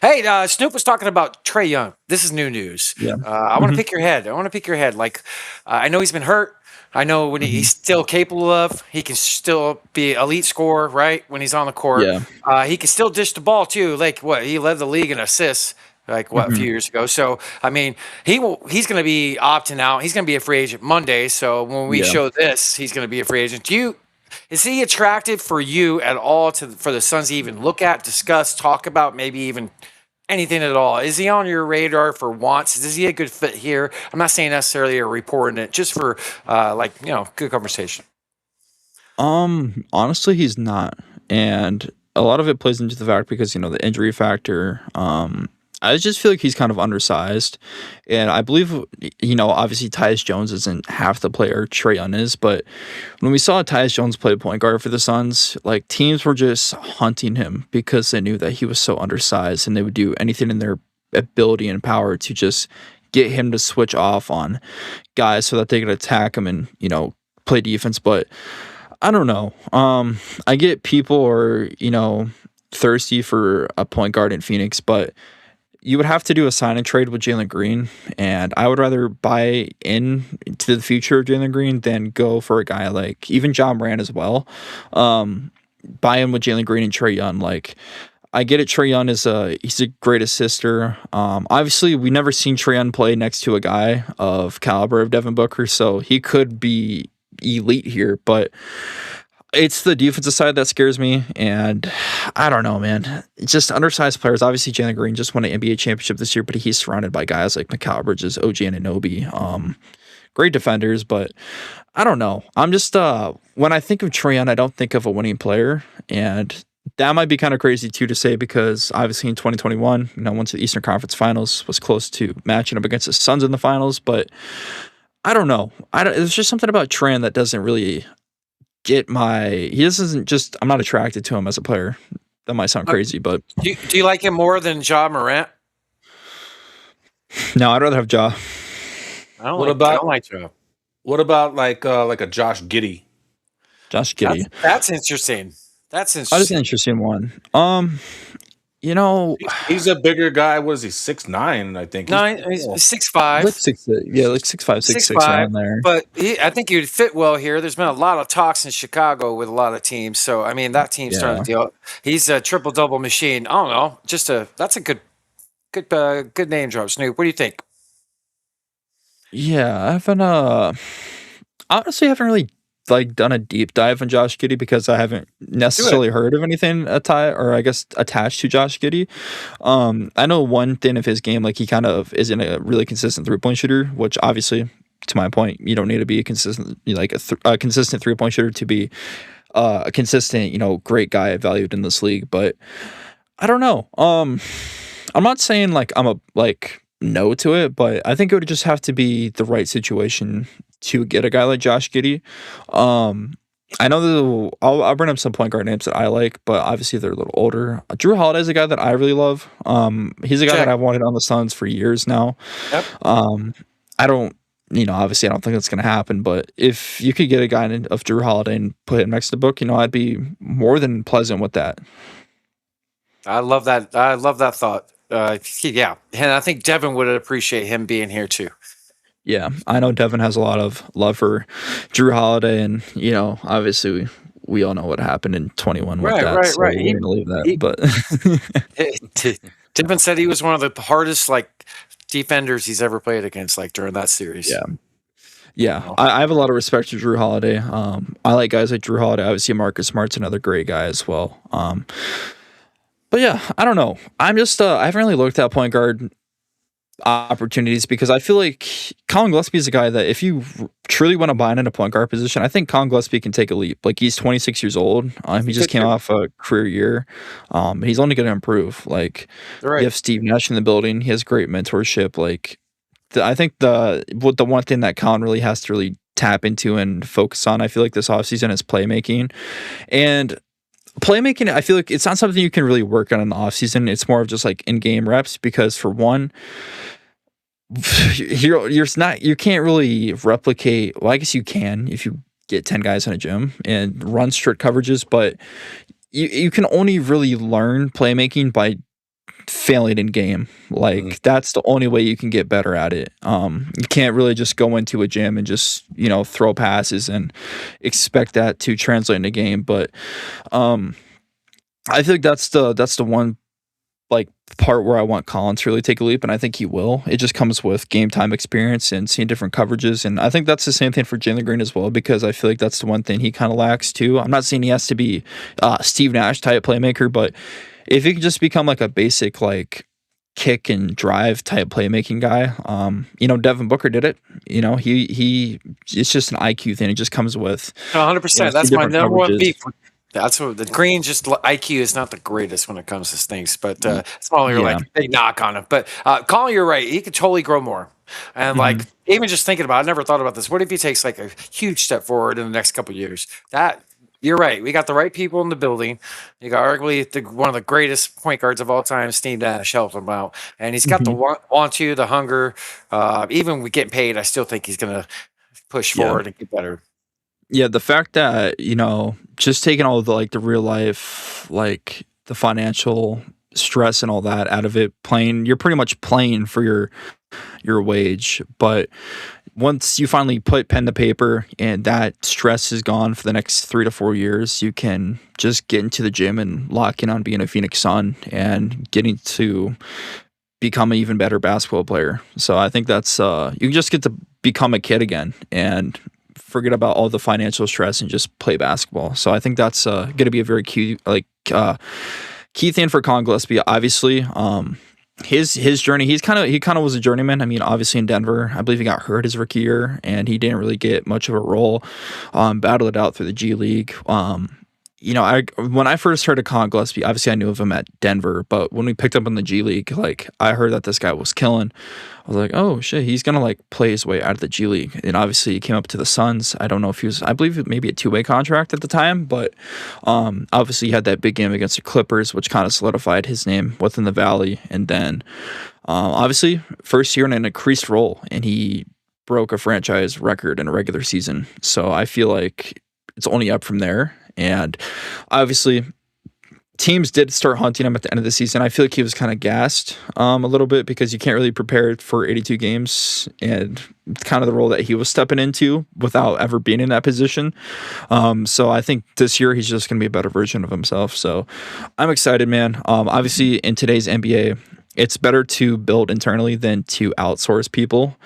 Hey, Snoop was talking about Trey Young. This is new news. Yeah. I want to pick your head. Like, I know he's been hurt. I know when he's still capable of, he can still be elite scorer, right? When he's on the court. Yeah. He can still dish the ball too. Like what? He led the league in assists. Like what, a few years ago. So I mean, he's going to be opting out. He's going to be a free agent Monday. So when we show this, he's going to be a free agent. Is he attractive for you at all for the Suns to even look at, discuss, talk about, maybe even anything at all? Is he on your radar for wants? Is he a good fit here? I'm not saying necessarily a reporting it, just for good conversation. Honestly, he's not, and a lot of it plays into the fact because the injury factor. I just feel like he's kind of undersized, and I believe obviously Tyus Jones isn't half the player Trae Young is, but when we saw Tyus Jones play point guard for the Suns, like teams were just hunting him because they knew that he was so undersized, and they would do anything in their ability and power to just get him to switch off on guys so that they could attack him and play defense. But I don't know. I get people are thirsty for a point guard in Phoenix, but you would have to do a sign and trade with Jalen Green, and I would rather buy into the future of Jalen Green than go for a guy like even John Moran as well. Buy in with Jalen Green and Trae Young. Like, I get it. Trae Young he's a great assister. Obviously, we never seen Trae Young play next to a guy of caliber of Devin Booker, so he could be elite here, but it's the defensive side that scares me, and I don't know, man. It's just undersized players. Obviously, Jalen Green just won an NBA championship this year, but he's surrounded by guys like Mikal Bridges, OG Anunoby, great defenders, but I don't know. I'm just when I think of Trae Young, I don't think of a winning player, and that might be kind of crazy too to say because obviously in 2021, went to the Eastern Conference Finals, was close to matching up against the Suns in the finals, but I don't know. There's just something about Trae Young that doesn't really I'm not attracted to him as a player. That might sound crazy, but do you like him more than Ja Morant? No, I'd rather have Ja. I don't like Ja. What about like a Josh Giddey? Josh Giddey. That's interesting. That's That is interesting. an interesting one. He's a bigger guy. What is he? 6'9", I think. He's 6'5". Like 6'5", 6'6", around there. But I think he'd fit well here. There's been a lot of talks in Chicago with a lot of teams. So, I mean, that team's starting to deal. He's a triple-double machine. I don't know. That's a good name drop, Snoop. What do you think? Yeah, I haven't really done a deep dive on Josh Giddey because I haven't necessarily heard of anything attached to Josh Giddey. I know one thing of his game, like he kind of isn't a really consistent 3-point shooter, which obviously, to my point, you don't need to be a consistent a consistent 3-point shooter to be a consistent great guy valued in this league. But I don't know. I'm not saying I'm no to it, but I think it would just have to be the right situation to get a guy like Josh Giddey. I know I'll bring up some point guard names that I like, but obviously they're a little older. Drew Holiday is a guy that I really love. He's a guy that I've wanted on the Suns for years now. Yep. I don't, obviously I don't think that's going to happen, but if you could get a guy of Drew Holiday and put him next to Book, I'd be more than pleasant with that. I love that. I love that thought. Yeah. And I think Devin would appreciate him being here too. Yeah, I know Devin has a lot of love for Drew Holiday, and obviously we all know what happened in 21 with that. So right. We're gonna leave that, but Devin said he was one of the hardest defenders he's ever played against, during that series. Yeah. I have a lot of respect for Drew Holiday. I like guys like Drew Holiday. Obviously, Marcus Smart's another great guy as well. But yeah, I don't know. I'm just I haven't really looked at point guard opportunities because I feel like Colin Gillespie is a guy that if you truly want to buy in a point guard position, I think Colin Gillespie can take a leap. He's 26 years old. He just came off a career year. He's only going to improve. You have Steve Nash in the building. He has great mentorship. I think the one thing that Colin really has to really tap into and focus on, I feel like this offseason is playmaking. And playmaking, I feel like it's not something you can really work on in the offseason. It's more of just in-game reps because for one, you can't really replicate. Well, I guess you can if you get 10 guys in a gym and run strict coverages, but you can only really learn playmaking by failing in game. Like that's the only way you can get better at it. You can't really just go into a gym and just, throw passes and expect that to translate into game. But I think that's the one like part where I want Colin to really take a leap, and I think he will. It just comes with game time experience and seeing different coverages, and I think that's the same thing for Jalen Green as well, because I feel like that's the one thing he kind of lacks too. I'm not saying he has to be Steve Nash type playmaker, but if he could just become like a basic like kick and drive type playmaking guy, Devin Booker did it. He it's just an IQ thing. It just comes with 100%. That's my different number one coverages. beef. That's what the Green just IQ is not the greatest when it comes to things, but it's not only like a knock on him. But Colin, you're right. He could totally grow more. And like even just thinking about it, I never thought about this. What if he takes like a huge step forward in the next couple of years? That you're right. We got the right people in the building. You got arguably one of the greatest point guards of all time, Steve Nash, helped him out. And he's got the want to, the hunger. Even with getting paid, I still think he's going to push forward and get better. Yeah, the fact that, just taking all of the like the real life, like the financial stress and all that out of it, you're pretty much playing for your wage. But once you finally put pen to paper and that stress is gone for the next 3 to 4 years, you can just get into the gym and lock in on being a Phoenix Sun and getting to become an even better basketball player. So I think that's you just get to become a kid again and forget about all the financial stress and just play basketball. So I think that's going to be a very key thing for Colin Gillespie. Obviously, his journey, he kind of was a journeyman. I mean, obviously in Denver, I believe he got hurt his rookie year and he didn't really get much of a role. Battled it out through the G League. When I first heard of Colin Gillespie, obviously I knew of him at Denver, but when we picked up in the G League, like I heard that this guy was killing. I was like, oh shit, he's gonna like play his way out of the G League. And obviously he came up to the Suns. I don't know if he was, I believe maybe a 2-way contract at the time, but obviously he had that big game against the Clippers, which kind of solidified his name within the Valley. And then obviously first year in an increased role, and he broke a franchise record in a regular season. So I feel like it's only up from there. And obviously teams did start hunting him at the end of the season. I feel like he was kind of gassed a little bit because you can't really prepare for 82 games, and it's kind of the role that he was stepping into without ever being in that position. So I think this year he's just going to be a better version of himself. So I'm excited, man. Obviously in today's NBA, it's better to build internally than to outsource people.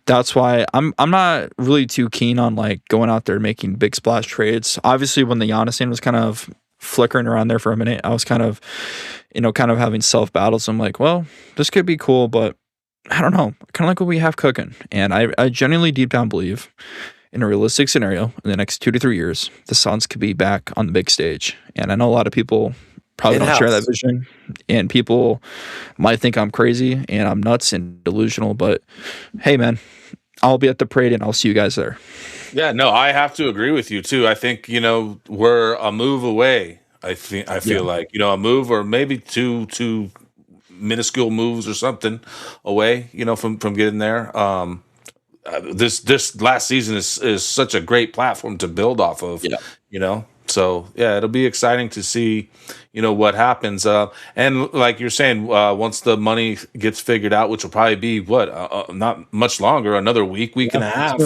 That's why I'm not really too keen on like going out there making big splash trades. Obviously, when the Giannis thing was kind of flickering around there for a minute, I was kind of having self battles. I'm like, well, this could be cool, but I don't know. I kind of like what we have cooking, and I genuinely deep down believe in a realistic scenario in the next 2 to 3 years, the Suns could be back on the big stage. And I know a lot of people probably don't share that vision, and people might think I'm crazy and I'm nuts and delusional, but hey, man. I'll be at the parade and I'll see you guys there. Yeah, no, I have to agree with you too. I think, we're a move away. I feel like, a move or maybe two minuscule moves or something away, from getting there. This last season is such a great platform to build off of, So yeah, it'll be exciting to see, what happens. And like you're saying, once the money gets figured out, which will probably be not much longer, another week and a half.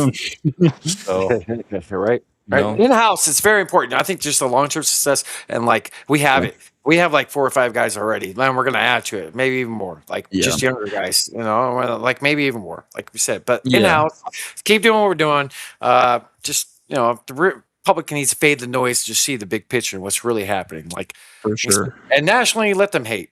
So you're right. In house, it's very important. I think just the long term success, and like we have it. We have like 4 or 5 guys already, and we're going to add to it, maybe even more. Like just younger guys, like maybe even more, like we said. But in house, keep doing what we're doing. The public needs to fade the noise to just see the big picture and what's really happening. Like for sure. And nationally, let them hate.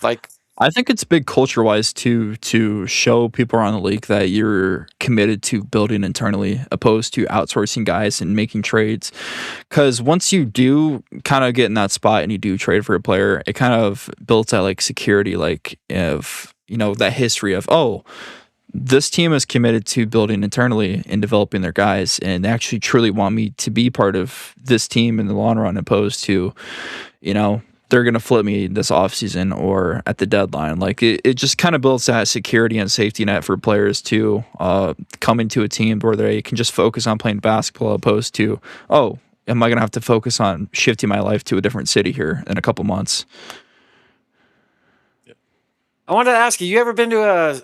Like I think it's big culture wise to show people around the league that you're committed to building internally opposed to outsourcing guys and making trades. Because once you do kind of get in that spot and you do trade for a player, it kind of builds that like security, like of that history of this team is committed to building internally and developing their guys, and they actually truly want me to be part of this team in the long run, opposed to, they're going to flip me this offseason or at the deadline. Like it just kind of builds that security and safety net for players to come into a team where they can just focus on playing basketball, opposed to, am I going to have to focus on shifting my life to a different city here in a couple months? I wanted to ask you, you ever been to a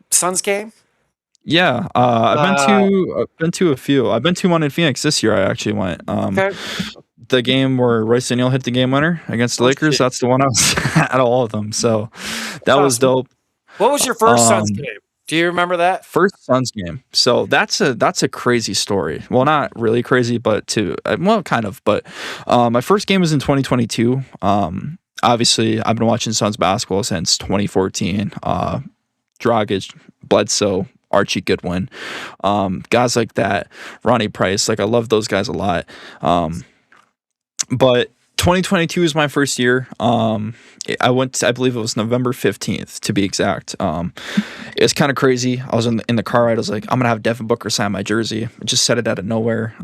Suns game? Yeah, I've been to a few. I've been to one in Phoenix this year. I actually went. Okay. The game where Royce O'Neal hit the game winner against the Oh, Lakers. shit. That's the one I was at all of them. So that That's was awesome. dope. What was your first Suns Um, game? Do you remember that? First Suns game. So that's a crazy story. Well, not really crazy, but well, kind of. But my first game was in 2022. Obviously, I've been watching Suns basketball since 2014. Dragic, Bledsoe, Archie Goodwin, guys like that. Ronnie Price. Like I love those guys a lot. But 2022 is my first year. I believe it was November 15th to be exact. It's kind of crazy. I was in the car ride. I was like, I'm gonna have Devin Booker sign my jersey. I just said it out of nowhere.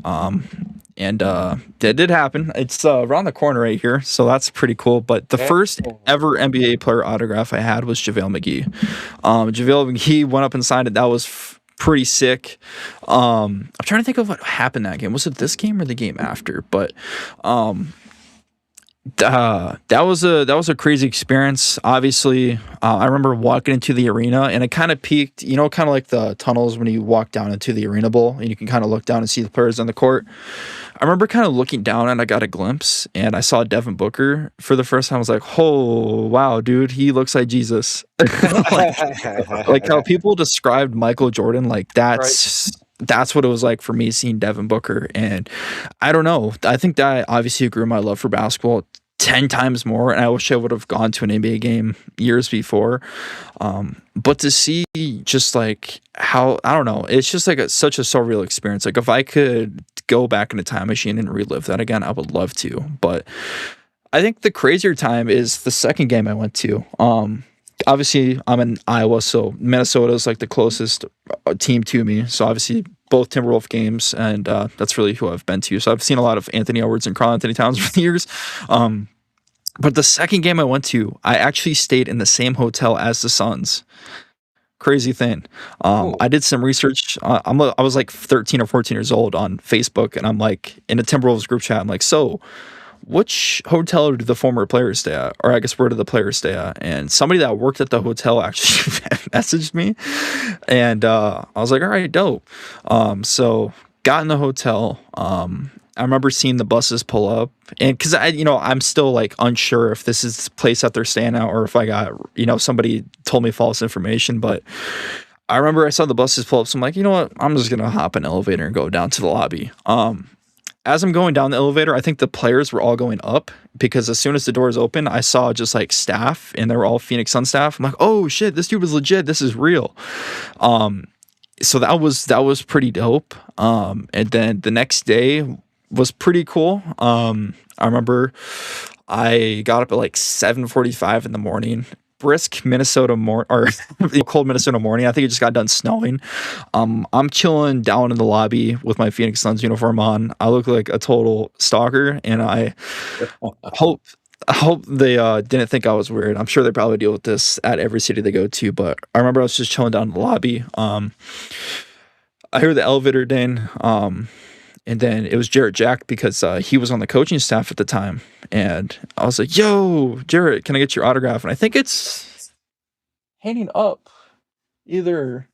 And it did happen. It's around the corner right here, so that's pretty cool. But the first ever NBA player autograph I had was JaVale McGee. JaVale McGee went up and signed it. That was pretty sick. I'm trying to think of what happened that game. Was it this game or the game after? But that was a crazy experience. Obviously, I remember walking into the arena and it kind of peaked, kind of like the tunnels when you walk down into the Arena Bowl and you can kind of look down and see the players on the court. I remember kind of looking down and I got a glimpse and I saw Devin Booker for the first time. I was like, oh, wow, dude, he looks like Jesus. like how people described Michael Jordan, like that's what it was like for me seeing Devin Booker. And I don't know. I think that obviously grew my love for basketball 10 times more. And I wish I would have gone to an NBA game years before. But to see just like how, I don't know, it's just like such a surreal experience. Like if I could go back in a time machine and relive that again, I would love to. But I think the crazier time is the second game I went to. Obviously, I'm in Iowa, so Minnesota is like the closest team to me. So obviously, both Timberwolf games, and that's really who I've been to. So I've seen a lot of Anthony Edwards and Karl-Anthony Towns over the years. But the second game I went to, I actually stayed in the same hotel as the Suns. Crazy thing. I did some research. I was like 13 or 14 years old on Facebook, and I'm like in a Timberwolves group chat. I'm like, so which hotel do the former players stay at? Or I guess where do the players stay at? And somebody that worked at the hotel actually messaged me. And I was like, all right, dope. So got in the hotel. I remember seeing the buses pull up. And because I'm still like unsure if this is the place that they're staying at or if I got, somebody told me false information. But I remember I saw the buses pull up. So I'm like, you know what? I'm just going to hop in an elevator and go down to the lobby. As I'm going down the elevator, I think the players were all going up because as soon as the doors open, I saw just like staff and they were all Phoenix Sun staff. I'm like, oh shit, this dude was legit. This is real. So that was pretty dope. And then the next day was pretty cool. I remember I got up at like 7:45 in the morning. Brisk Minnesota or cold Minnesota morning. I think it just got done snowing. I'm chilling down in the lobby with my Phoenix Suns uniform on. I look like a total stalker, and I hope they didn't think I was weird. I'm sure they probably deal with this at every city they go to. But I remember I was just chilling down in the lobby. I hear the elevator ding. And then it was Jarrett Jack because he was on the coaching staff at the time. And I was like, yo, Jarrett, can I get your autograph? And I think it's hanging up either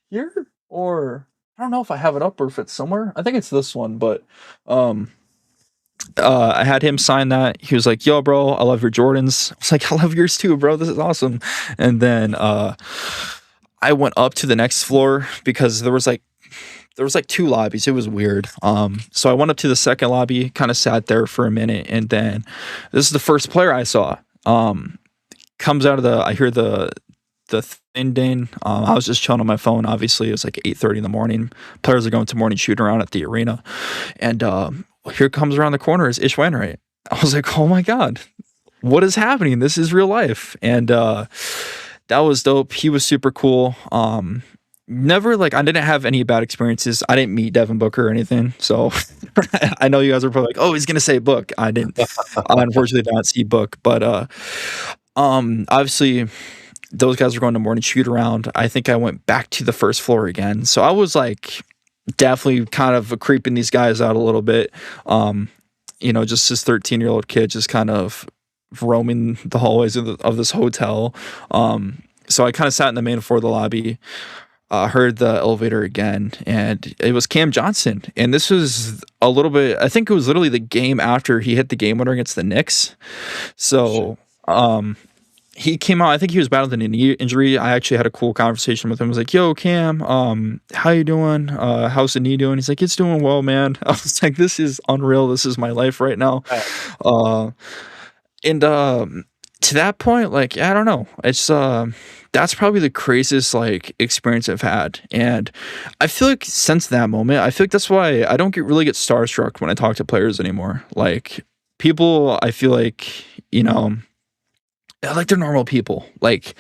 here or I don't know if I have it up or if it's somewhere. I think it's this one. But I had him sign that. He was like, yo, bro, I love your Jordans. I was like, I love yours too, bro. This is awesome. And then I went up to the next floor because there was like two lobbies. It was weird. So I went up to the second lobby, kind of sat there for a minute, and then this is the first player I saw. Comes out of I hear the thing ding. I was just chilling on my phone. Obviously, it was like 8:30 in the morning. Players are going to morning shoot around at the arena, and here comes around the corner is Ish Wainwright. I was like, oh my god, what is happening? This is real life, and that was dope. He was super cool. Never I didn't have any bad experiences. I didn't meet Devin Booker or anything. So I know you guys are probably like, oh, he's going to say Book. I didn't, I unfortunately did not see Book, but obviously those guys were going to morning shoot around. I think I went back to the first floor again. So I was like definitely kind of creeping these guys out a little bit. Just this 13-year-old kid just kind of roaming the hallways of this hotel. So I kind of sat in the main floor of the lobby, heard the elevator again, and it was Cam Johnson. And this was a little bit, I think it was literally the game after he hit the game winner against the Knicks. So he came out, I think he was battling a knee injury. I actually had a cool conversation with him. I was like, yo, Cam, how you doing? How's the knee doing? He's like, it's doing well, man. I was like, this is unreal. This is my life right now. And to that point, like, I don't know. It's that's probably the craziest like experience I've had. And I feel like since that moment, I feel like that's why I don't really get starstruck when I talk to players anymore. Like people, I feel like, like they're normal people. Like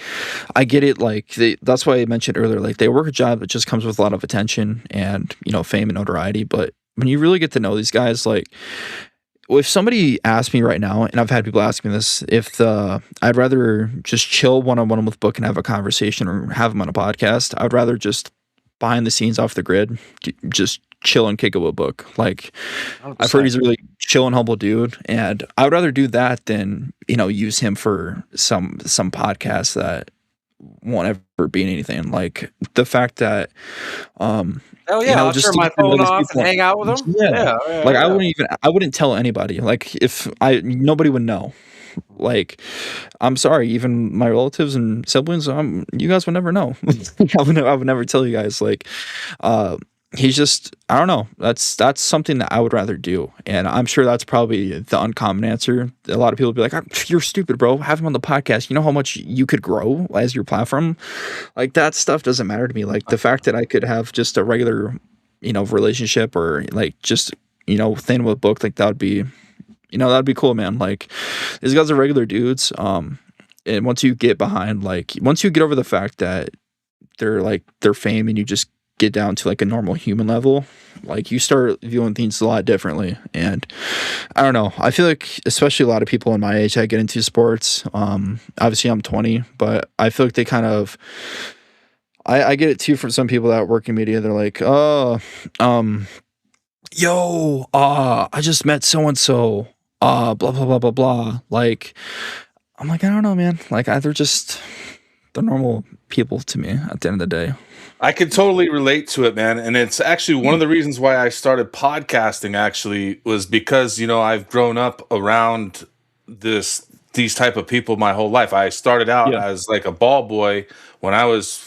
I get it. Like that's why I mentioned earlier, like they work a job that just comes with a lot of attention and, fame and notoriety. But when you really get to know these guys, like if somebody asked me right now, and I've had people ask me this, if I'd rather just chill one-on-one with Book and have a conversation or have him on a podcast, I'd rather just behind the scenes off the grid, just chill and kick it with Book. Like 100%. I've heard he's a really chill and humble dude, and I would rather do that than use him for some podcast that won't ever be anything. Like the fact that oh yeah, I'll turn my phone off and hang out with them. Yeah. Like I wouldn't tell anybody. Like if nobody would know. Like I'm sorry, even my relatives and siblings, you guys would never know. I would never tell you guys. Like he's just, I don't know. That's something that I would rather do. And I'm sure that's probably the uncommon answer. A lot of people would be like, you're stupid, bro. Have him on the podcast. You know how much you could grow as your platform? Like that stuff doesn't matter to me. Like the fact that I could have just a regular, relationship or like just, thing with Book, like that would be, that'd be cool, man. Like these guys are regular dudes. And once you get behind, like once you get over the fact that they're fame and you just get down to like a normal human level, like you start viewing things a lot differently. And I don't know, I feel like especially a lot of people in my age that get into sports, obviously I'm 20, but I feel like they kind of, I get it too from some people that work in media. They're like, I just met so and so, blah blah blah blah blah. Like I'm like, I don't know, man. Like they're normal people to me at the end of the day. I could totally relate to it, man. And it's actually one of the reasons why I started podcasting actually was because, I've grown up around these type of people my whole life. I started out as like a ball boy when I was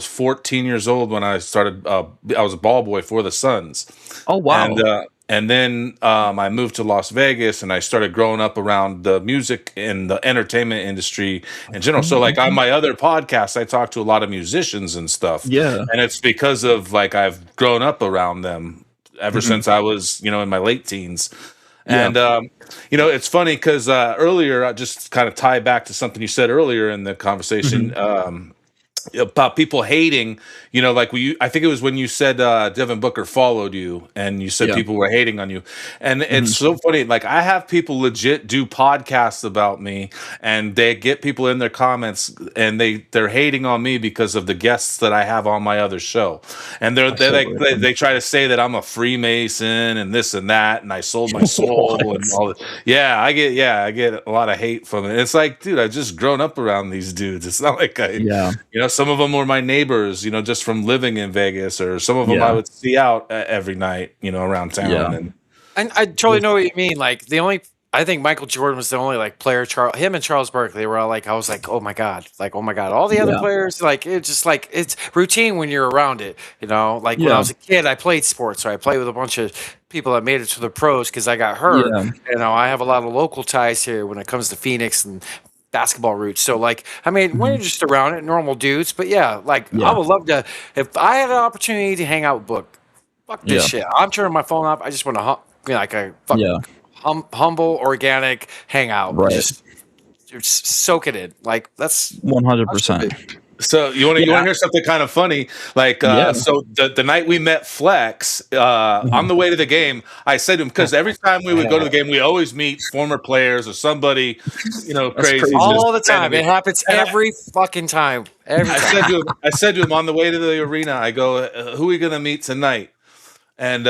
14 years old when I started. I was a ball boy for the SUNS. Oh, wow. And then I moved to Las Vegas and I started growing up around the music and the entertainment industry in general. So like on my other podcasts, I talk to a lot of musicians and stuff. Yeah. And it's because of like I've grown up around them ever since I was, in my late teens. And, it's funny because earlier, I just kind of tie back to something you said earlier in the conversation. About people hating, I think it was when you said Devin Booker followed you and you said people were hating on you. And it's so funny. Like I have people legit do podcasts about me and they get people in their comments and they're hating on me because of the guests that I have on my other show. And they try to say that I'm a Freemason and this and that. And I sold my soul and all that. I get a lot of hate from it. It's like, dude, I've just grown up around these dudes. It's not like some of them were my neighbors, just from living in Vegas, or some of them I would see out every night, around town. And I totally know what you mean. Like I think Michael Jordan was the only like player. Him and Charles Barkley were all like, I was like, oh my god, all the other players, like it's just like it's routine when you're around it. When I was a kid, I played sports, so I played with a bunch of people that made it to the pros because I got hurt. I have a lot of local ties here when it comes to Phoenix and basketball roots. So when you're just around it, normal dudes. But I would love to, if I had an opportunity to hang out with Book, fuck this shit. I'm turning my phone off. I just want to be like a fucking humble, organic hangout. Right. Just soak it in. Like that's 100%. So you want to hear something kind of funny? Like, so the night we met Flex on the way to the game, I said to him, because every time we would go to the game, we always meet former players or somebody, crazy. All the time. It happens every fucking time. Every time. I said to him on the way to the arena, I go, who are we going to meet tonight? And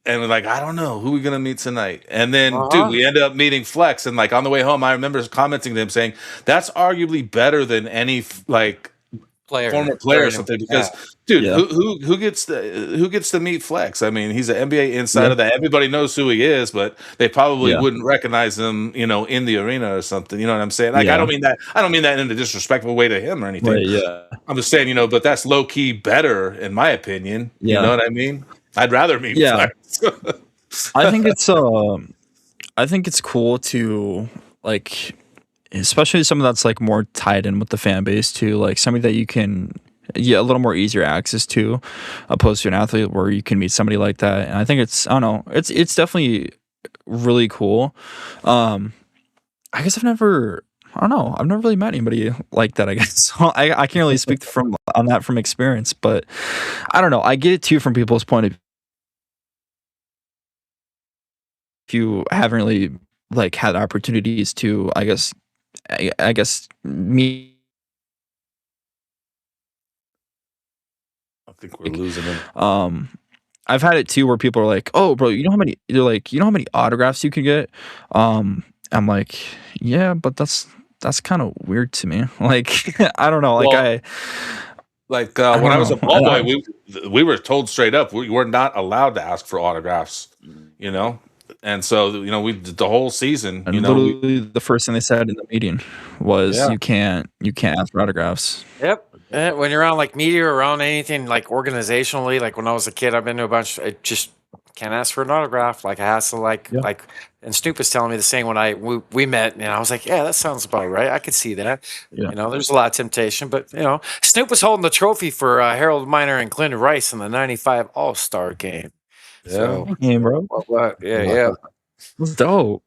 and we're like, I don't know who we're gonna meet tonight. And then, dude, we ended up meeting Flex. And like on the way home, I remember commenting to him saying, "That's arguably better than any like former player or something." Because, dude, who gets to meet Flex? I mean, he's an NBA insider that everybody knows who he is, but they probably wouldn't recognize him, in the arena or something. You know what I'm saying? Like, I don't mean that in a disrespectful way to him or anything. Right, yeah. I'm just saying, but that's low key better in my opinion. You know what I mean? I'd rather meet Flex. I think it's cool to like, especially someone that's like more tied in with the fan base too, like somebody that you can a little more easier access to, opposed to an athlete where you can meet somebody like that. And I think I don't know, it's definitely really cool. I guess I've never really met anybody like that, I guess. So I can't really speak on that from experience, but I don't know. I get it too from people's point of view. If you haven't really like had opportunities to, I guess meet. I think we're losing him. I've had it too where people are like, "Oh, bro, you know how many autographs you can get?" I'm like, "Yeah, but that's kind of weird to me." Like, I don't know. Like when I was a ball boy, we were told straight up we were not allowed to ask for autographs. And so we did the whole season. Literally the first thing they said in the meeting was, "You can't ask for autographs." Yep. When you're around like media or around anything like organizationally, like when I was a kid, I've been to a bunch. I just can't ask for an autograph. Like I has to like, and Snoop was telling me the same when we met, and I was like, yeah, that sounds about right. I could see that. Yeah. There's a lot of temptation, but Snoop was holding the trophy for Harold Miner and Glenn Rice in the '95 All-Star game. Yeah, So, bro. Yeah. That's dope.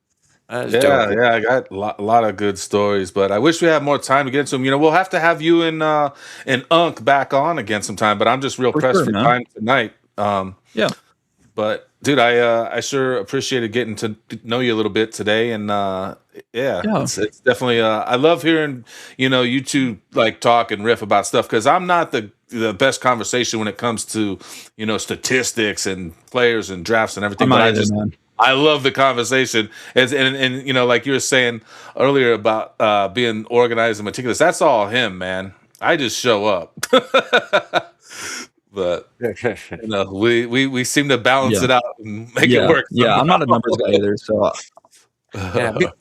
I got a lot of good stories, but I wish we had more time to get into them. We'll have to have you and Unk back on again sometime, but I'm just real pressed for time tonight. But dude, I sure appreciated getting to know you a little bit today, and it's definitely I love hearing you two like talk and riff about stuff, because I'm not the best conversation when it comes to statistics and players and drafts and everything. I love the conversation, and like you were saying earlier about being organized and meticulous. That's all him, man. I just show up. But we seem to balance it out and make it work. Yeah, I'm not a numbers guy either, so no,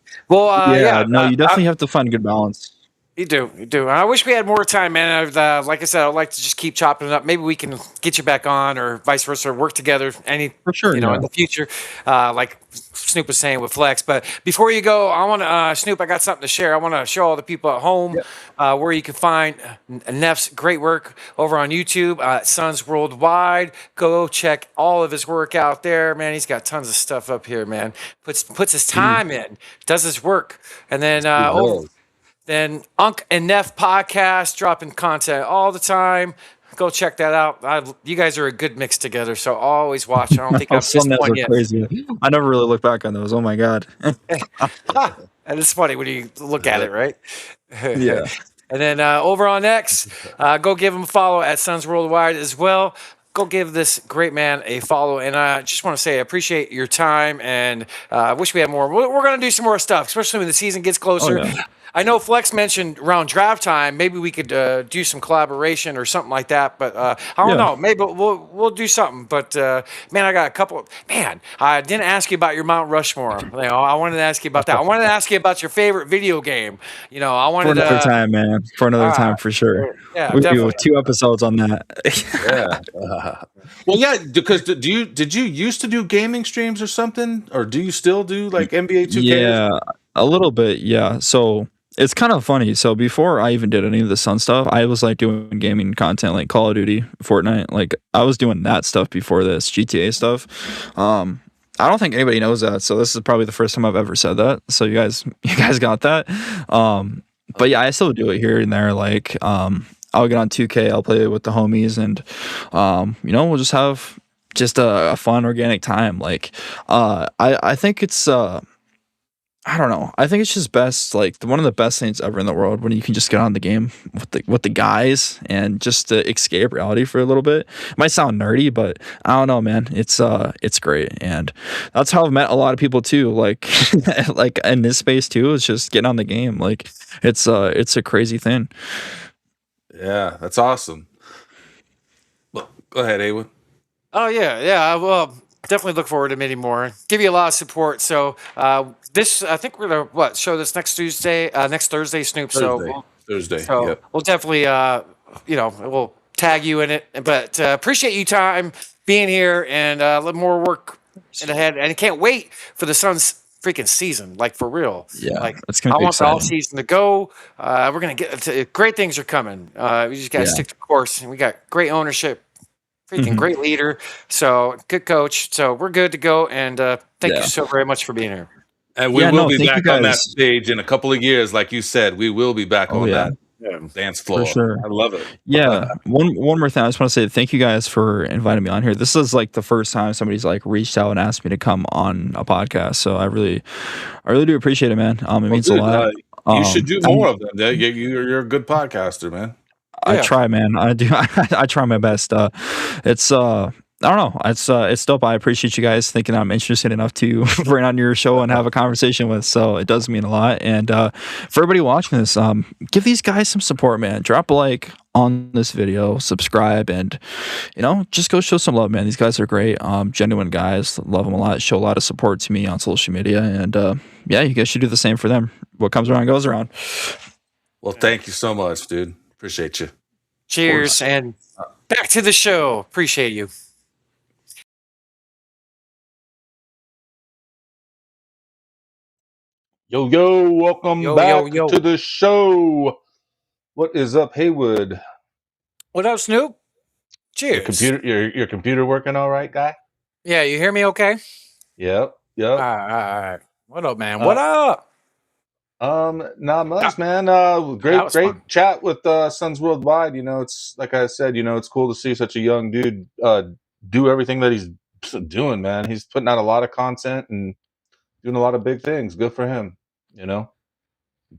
you definitely have to find a good balance. You do. I wish we had more time, man. Like I said, I'd like to just keep chopping it up. Maybe we can get you back on, or vice versa, or work together. For sure, in the future, like Snoop was saying with Flex. But before you go, I want to, Snoop, I got something to share. I want to show all the people at home where you can find Neph's great work over on YouTube, SUNS Worldwide. Go check all of his work out there, man. He's got tons of stuff up here, man. Puts his time in, does his work, and then Then Unk and Neph podcast, dropping content all the time. Go check that out. You guys are a good mix together, so always watch. I don't think I've missed one yet. Crazy. I never really look back on those. Oh my god. And it's funny when you look at it, right? Yeah. And then over on X, go give him a follow at SUNS Worldwide as well. Go give this great man a follow. And I just want to say I appreciate your time, and I wish we had more. We're going to do some more stuff, especially when the season gets closer. Oh, yeah. I know Flex mentioned around draft time, maybe we could do some collaboration or something like that. But I don't know. Maybe we'll do something. But man, I got a couple. Man, I didn't ask you about your Mount Rushmore. I wanted to ask you about that. I wanted to ask you about your favorite video game. I wanted for another time, man. For another time, for sure. Yeah, we do 2 episodes on that. Well, yeah, because did you used to do gaming streams or something, or do you still do like NBA 2K? Yeah, a little bit. Yeah, so. It's kind of funny. So before I even did any of the Sun stuff, I was like doing gaming content like Call of Duty, Fortnite. Like I was doing that stuff before this GTA stuff. I don't think anybody knows that. So this is probably the first time I've ever said that. So you guys got that. But yeah, I still do it here and there. Like I'll get on 2K, I'll play with the homies, and we'll just have a fun organic time. Like I think it's I don't know. I think it's just best, like one of the best things ever in the world when you can just get on the game with the guys and just to escape reality for a little bit. It might sound nerdy, but I don't know, man. It's great, and that's how I've met a lot of people too. Like like in this space too. It's just getting on the game. Like it's a crazy thing. Yeah, that's awesome. Well, go ahead, Heywood. Oh yeah. Well, definitely look forward to meeting more. Give you a lot of support. So this, I think we're gonna show this next Thursday, Snoop. Thursday. So Yep. we'll definitely we'll tag you in it. But appreciate you time being here and a little more work in ahead. And I can't wait for the Suns freaking season, like for real. Yeah, Like it's gonna I be want the all exciting. season to go. We're gonna get great things are coming. We just gotta Yeah. stick to course, and we got great ownership. Freaking Mhm. great leader. So good coach. So we're good to go. And thank you Yeah. so very much for being here. And we Yeah, will no, be thank you back on that guys. stage in a couple of years, like you said. We will be back Oh on yeah. that dance For floor. sure. I love it. Yeah. One more thing. I just want to say thank you guys for inviting me on here. This is like the first time somebody's like reached out and asked me to come on a podcast. So I really do appreciate it, man. It means dude, a lot. you should do I'm- more of them. You're a good podcaster, man. I Yeah. try, man. I do. I try my best. It's I don't know. It's dope. I appreciate you guys thinking I'm interested enough to bring on your show and have a conversation with. So it does mean a lot. And for everybody watching this, give these guys some support, man. Drop a like on this video, subscribe, and just go show some love, man. These guys are great. Genuine guys. Love them a lot. Show a lot of support to me on social media. And yeah, you guys should do the same for them. What comes around goes around. Well, thank you so much, dude. Appreciate you. Cheers. And back to the show. Appreciate you. Yo, welcome Yo, back yo. to the show. What is up, Heywood? What up, Snoop? Your Cheers. your computer working all right, guy? Yeah, you hear me okay? Yep. All right. What up, man? Uh, What up? Not much, man. That Great was fun. chat with Suns Worldwide. It's like I said, it's cool to see such a young dude do everything that he's doing, man. He's putting out a lot of content and doing a lot of big things. Good for him,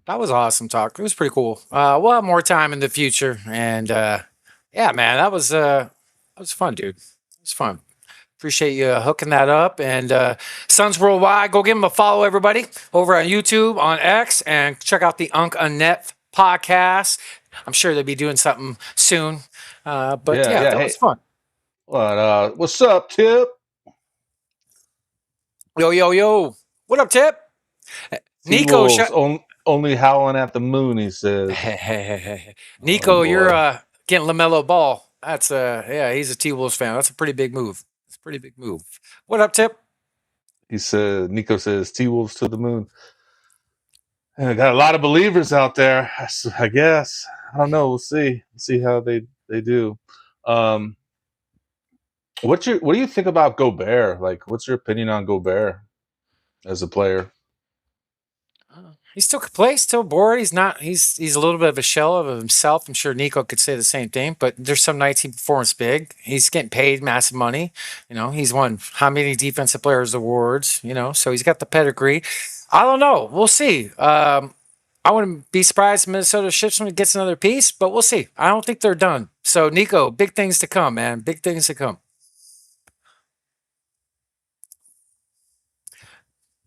That was awesome talk. It was pretty cool. We'll have more time in the future. And yeah, man, that was fun, dude. It was fun. Appreciate you hooking that up. And Suns Worldwide, go give them a follow, everybody, over on YouTube, on X, and check out the Unk and Neph podcast. I'm sure they'll be doing something soon. But yeah, that Hey, was fun. what's up, Tip? Yo. What up, Tip? Nico, T-Wolves only howling at the moon, he says. Nico, Oh, you're boy. getting LaMelo Ball. That's he's a T-Wolves fan. That's a pretty big move. It's a pretty big move. What up, Tip? Nico says T-Wolves to the moon. And got a lot of believers out there, I guess. I don't know. We'll see. See how they do. What do you think about Gobert? Like, what's your opinion on Gobert as a player? He still could play, still bored. He's not. He's a little bit of a shell of himself. I'm sure Nico could say the same thing. But there's some nights he performs big. He's getting paid massive money. He's won how many defensive players awards? So he's got the pedigree. I don't know. We'll see. I wouldn't be surprised if Minnesota ships when he gets another piece, but we'll see. I don't think they're done. So Nico, big things to come, man. Big things to come.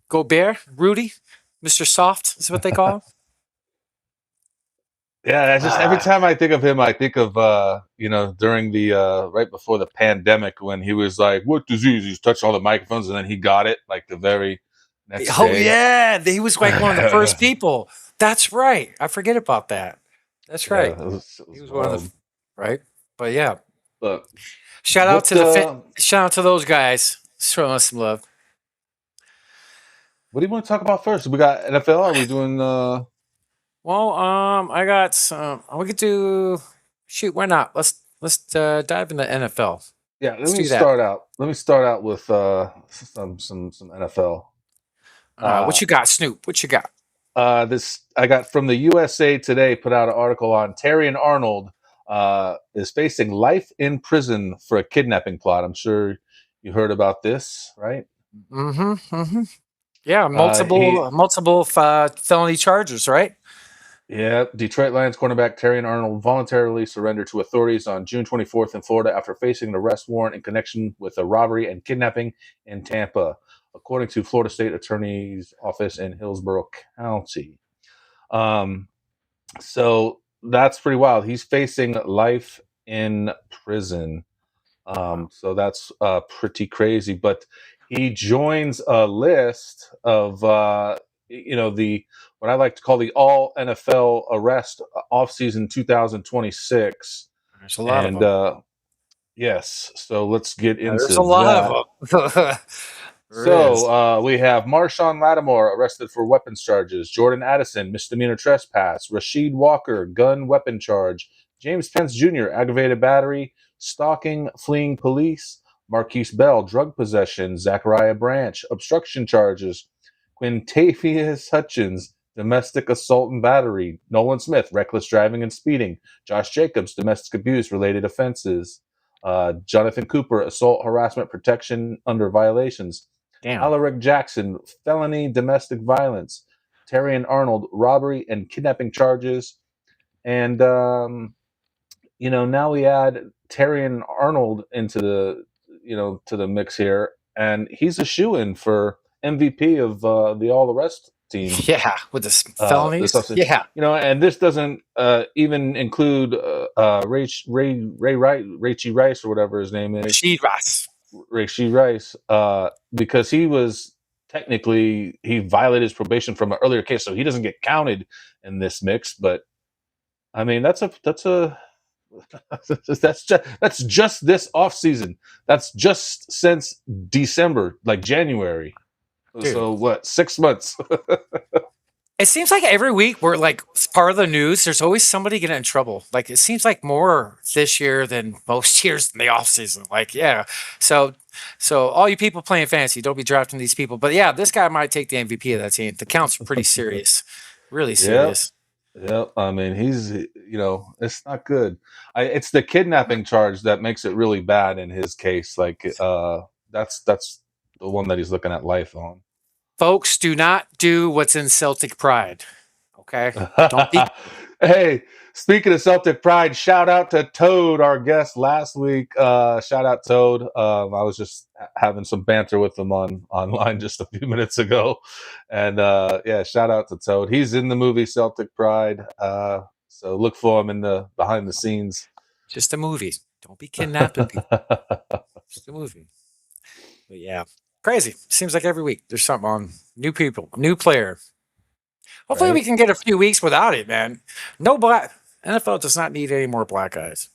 Gobert, Rudy, Mr. Soft is what they call him. Yeah, just every time I think of him, I think of during the right before the pandemic when he was like, "What disease?" He's touched all the microphones, and then he got it like the very next Oh day. yeah, he was like one of the first people. That's right. I forget about that. That's right. Yeah, it was He was one of wild. the right. But yeah, But shout out what, shout out to those guys. Showing us some love. what do you want to talk about first? We got NFL. Are we doing? Well, I got some. We could do. Shoot, why not? Let's dive into NFL. Yeah, Let's let me do that. start out. Let me start out with some NFL. What you got, Snoop? What you got? This I got from the USA Today. Put out an article on Terrion Arnold is facing life in prison for a kidnapping plot. I'm sure you heard about this, right? Mm-hmm. Yeah, multiple felony charges, right? Yeah, Detroit Lions cornerback Terrion Arnold voluntarily surrendered to authorities on June 24th in Florida after facing an arrest warrant in connection with a robbery and kidnapping in Tampa, according to Florida State Attorney's Office in Hillsborough County. So that's pretty wild. He's facing life in prison. So that's pretty crazy. But he joins a list of the what I like to call the all NFL arrest offseason 2026. There's a lot of And them. yes, so let's get There's into a lot that. of them. So we have Marshawn Lattimore arrested for weapons charges, Jordan Addison misdemeanor trespass, Rasheed Walker gun weapon charge, James Pence Jr. aggravated battery, stalking fleeing police, Marquise Bell drug possession, Zachariah Branch obstruction charges, Quintavious Hutchins domestic assault and battery, Nolan Smith reckless driving and speeding, Josh Jacobs domestic abuse related offenses, Jonathan Cooper assault harassment protection under violations. Damn. Alaric Jackson, felony domestic violence. Terrion Arnold, robbery and kidnapping charges. And, now we add Terrion Arnold into to the mix here. And he's a shoo-in for MVP of the All-Arrest team. Yeah, with the felonies. And this doesn't even include Rachie Rice or whatever his name is. Rasheed Rice, because he was technically he violated his probation from an earlier case, so he doesn't get counted in this mix. But I mean, that's just this off season. That's just since December, like January. Dude. So what? 6 months. It seems like every week we're like part of the news. There's always somebody getting in trouble. Like it seems like more this year than most years in the off season. Like, yeah. So all you people playing fantasy, don't be drafting these people. But yeah, this guy might take the MVP of that team. The counts are pretty serious, really serious. Yep. I mean, he's it's not good. It's the kidnapping charge that makes it really bad in his case. Like that's the one that he's looking at life on. Folks, do not do what's in Celtic pride. Okay. Don't be. Hey, speaking of Celtic pride, shout out to Toad, our guest last week. Shout out Toad. I was just having some banter with him online just a few minutes ago, and shout out to Toad. He's in the movie Celtic Pride, so look for him in the behind the scenes. Just a movie. Don't be kidnapping people. Just a movie. But yeah. Crazy. Seems like every week there's something on. New people, new player. Hopefully we can get a few weeks without it, man. No black. NFL does not need any more black eyes.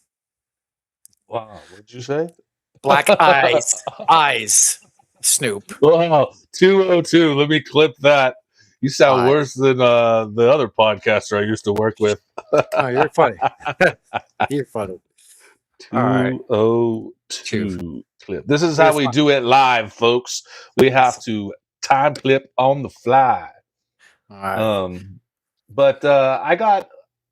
Wow. What'd you say? Black eyes. Eyes. Snoop. Wow. 202. Let me clip that. You sound worse than the other podcaster I used to work with. Oh, you're funny. You're funny. 202 clip. This is how we do it live, folks. We have to time clip on the fly. All right. But I got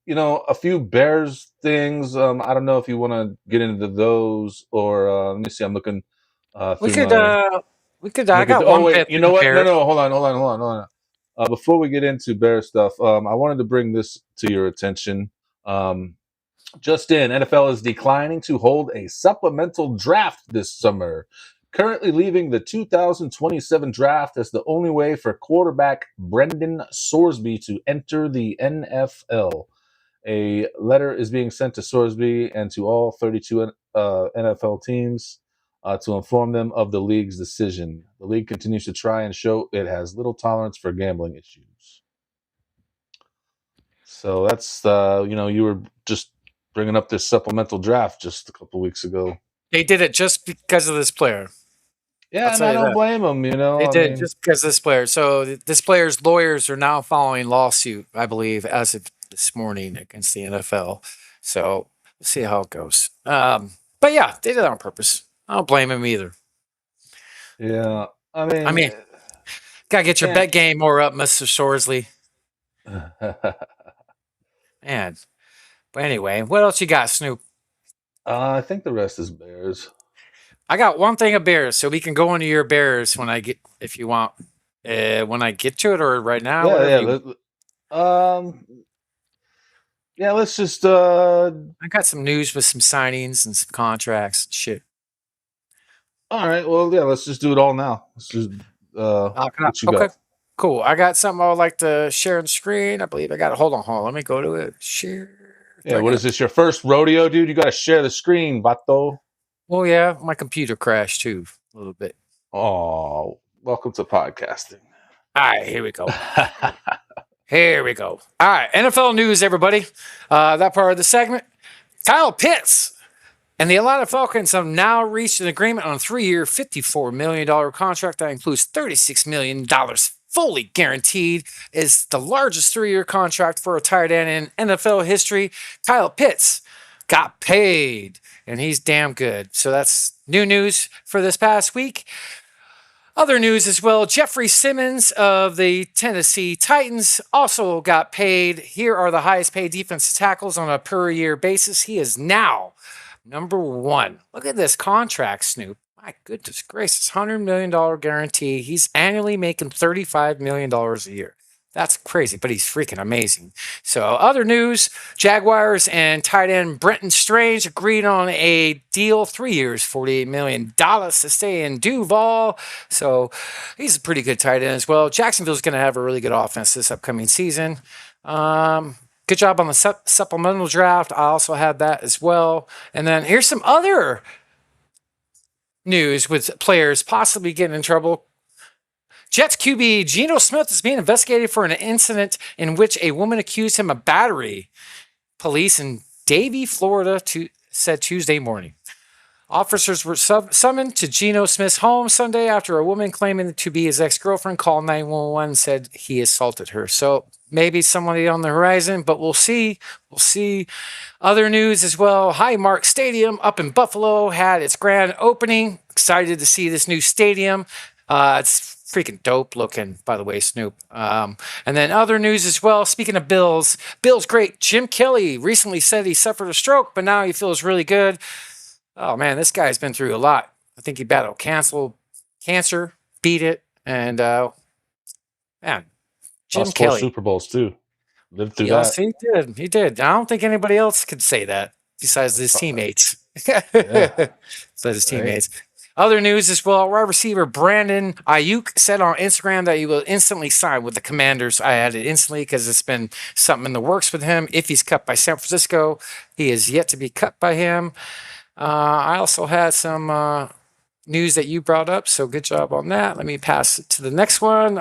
a few Bears things. I don't know if you want to get into those or let me see. I'm looking. We could. I got one. Wait, you know what? No. Hold on. Before we get into Bear stuff, I wanted to bring this to your attention. Just in, NFL is declining to hold a supplemental draft this summer, currently leaving the 2027 draft as the only way for quarterback Brendan Sorsby to enter the NFL. A letter is being sent to Sorsby and to all 32 NFL teams to inform them of the league's decision. The league continues to try and show it has little tolerance for gambling issues. So that's, you were just bringing up this supplemental draft just a couple weeks ago. They did it just because of this player. Yeah, and I don't blame them, They did just because of this player. So this player's lawyers are now filing lawsuit, I believe, as of this morning against the NFL. So we'll see how it goes. But yeah, they did it on purpose. I don't blame him either. Yeah, I mean, gotta get your bet game more up, Mr. Sorsley. Man. But anyway, what else you got, Snoop? I think the rest is Bears. I got one thing of Bears, so we can go into your Bears when I get, if you want When I get to it, or right now, Yeah, whatever yeah. you. Yeah. Let's just. I got some news with some signings and some contracts and shit. All right. Well, yeah. Let's just do it all now. Let's just. What you Okay, got? cool. I got something I would like to share on the screen. I believe I got it. Hold on. Let me go to it. Share. Yeah. What is this? Your first rodeo, dude? You got to share the screen, vato. Oh yeah, my computer crashed too a little bit. Oh, welcome to podcasting. All right, here we go. Here we go. All right, NFL news, everybody. That part of the segment. Kyle Pitts and the Atlanta Falcons have now reached an agreement on a 3-year, $54 million contract that includes $36 million fully guaranteed. Is the largest 3-year contract for a tight end in NFL history. Kyle Pitts got paid, and he's damn good. So that's new news for this past week. Other news as well, Jeffrey Simmons of the Tennessee Titans also got paid. Here are the highest paid defensive tackles on a per year basis. He is now number 1. Look at this contract, Snoop. My goodness gracious, $100 million guarantee. He's annually making $35 million a year. That's crazy, but he's freaking amazing. So other news, Jaguars and tight end Brenton Strange agreed on a deal, 3 years, $48 million to stay in Duval. So he's a pretty good tight end as well. Jacksonville's going to have a really good offense this upcoming season. Good job on the supplemental draft. I also had that as well. And then here's some other news with players possibly getting in trouble. Jets QB Geno Smith is being investigated for an incident in which a woman accused him of battery. Police in Davie, Florida, said Tuesday morning. Officers were summoned to Geno Smith's home Sunday after a woman claiming to be his ex-girlfriend called 911 and said he assaulted her. So maybe somebody on the horizon, but we'll see. We'll see. Other news as well. Highmark Stadium up in Buffalo had its grand opening. Excited to see this new stadium. It's freaking dope looking, by the way, Snoop. And then other news as well. Speaking of Bills great. Jim Kelly recently said he suffered a stroke, but now he feels really good. Oh man, this guy's been through a lot. I think he battled cancer, beat it, and man, Jim Lost Kelly. 4 Super Bowls too. Lived through Yes, that. he did. He did. I don't think anybody else could say that besides his teammates. Yeah. Besides his teammates. Other news as well, wide receiver Brandon Ayuk said on Instagram that he will instantly sign with the Commanders. I added instantly because it's been something in the works with him. If he's cut by San Francisco, he is yet to be cut by him. I also had some news that you brought up, so good job on that. Let me pass it to the next one.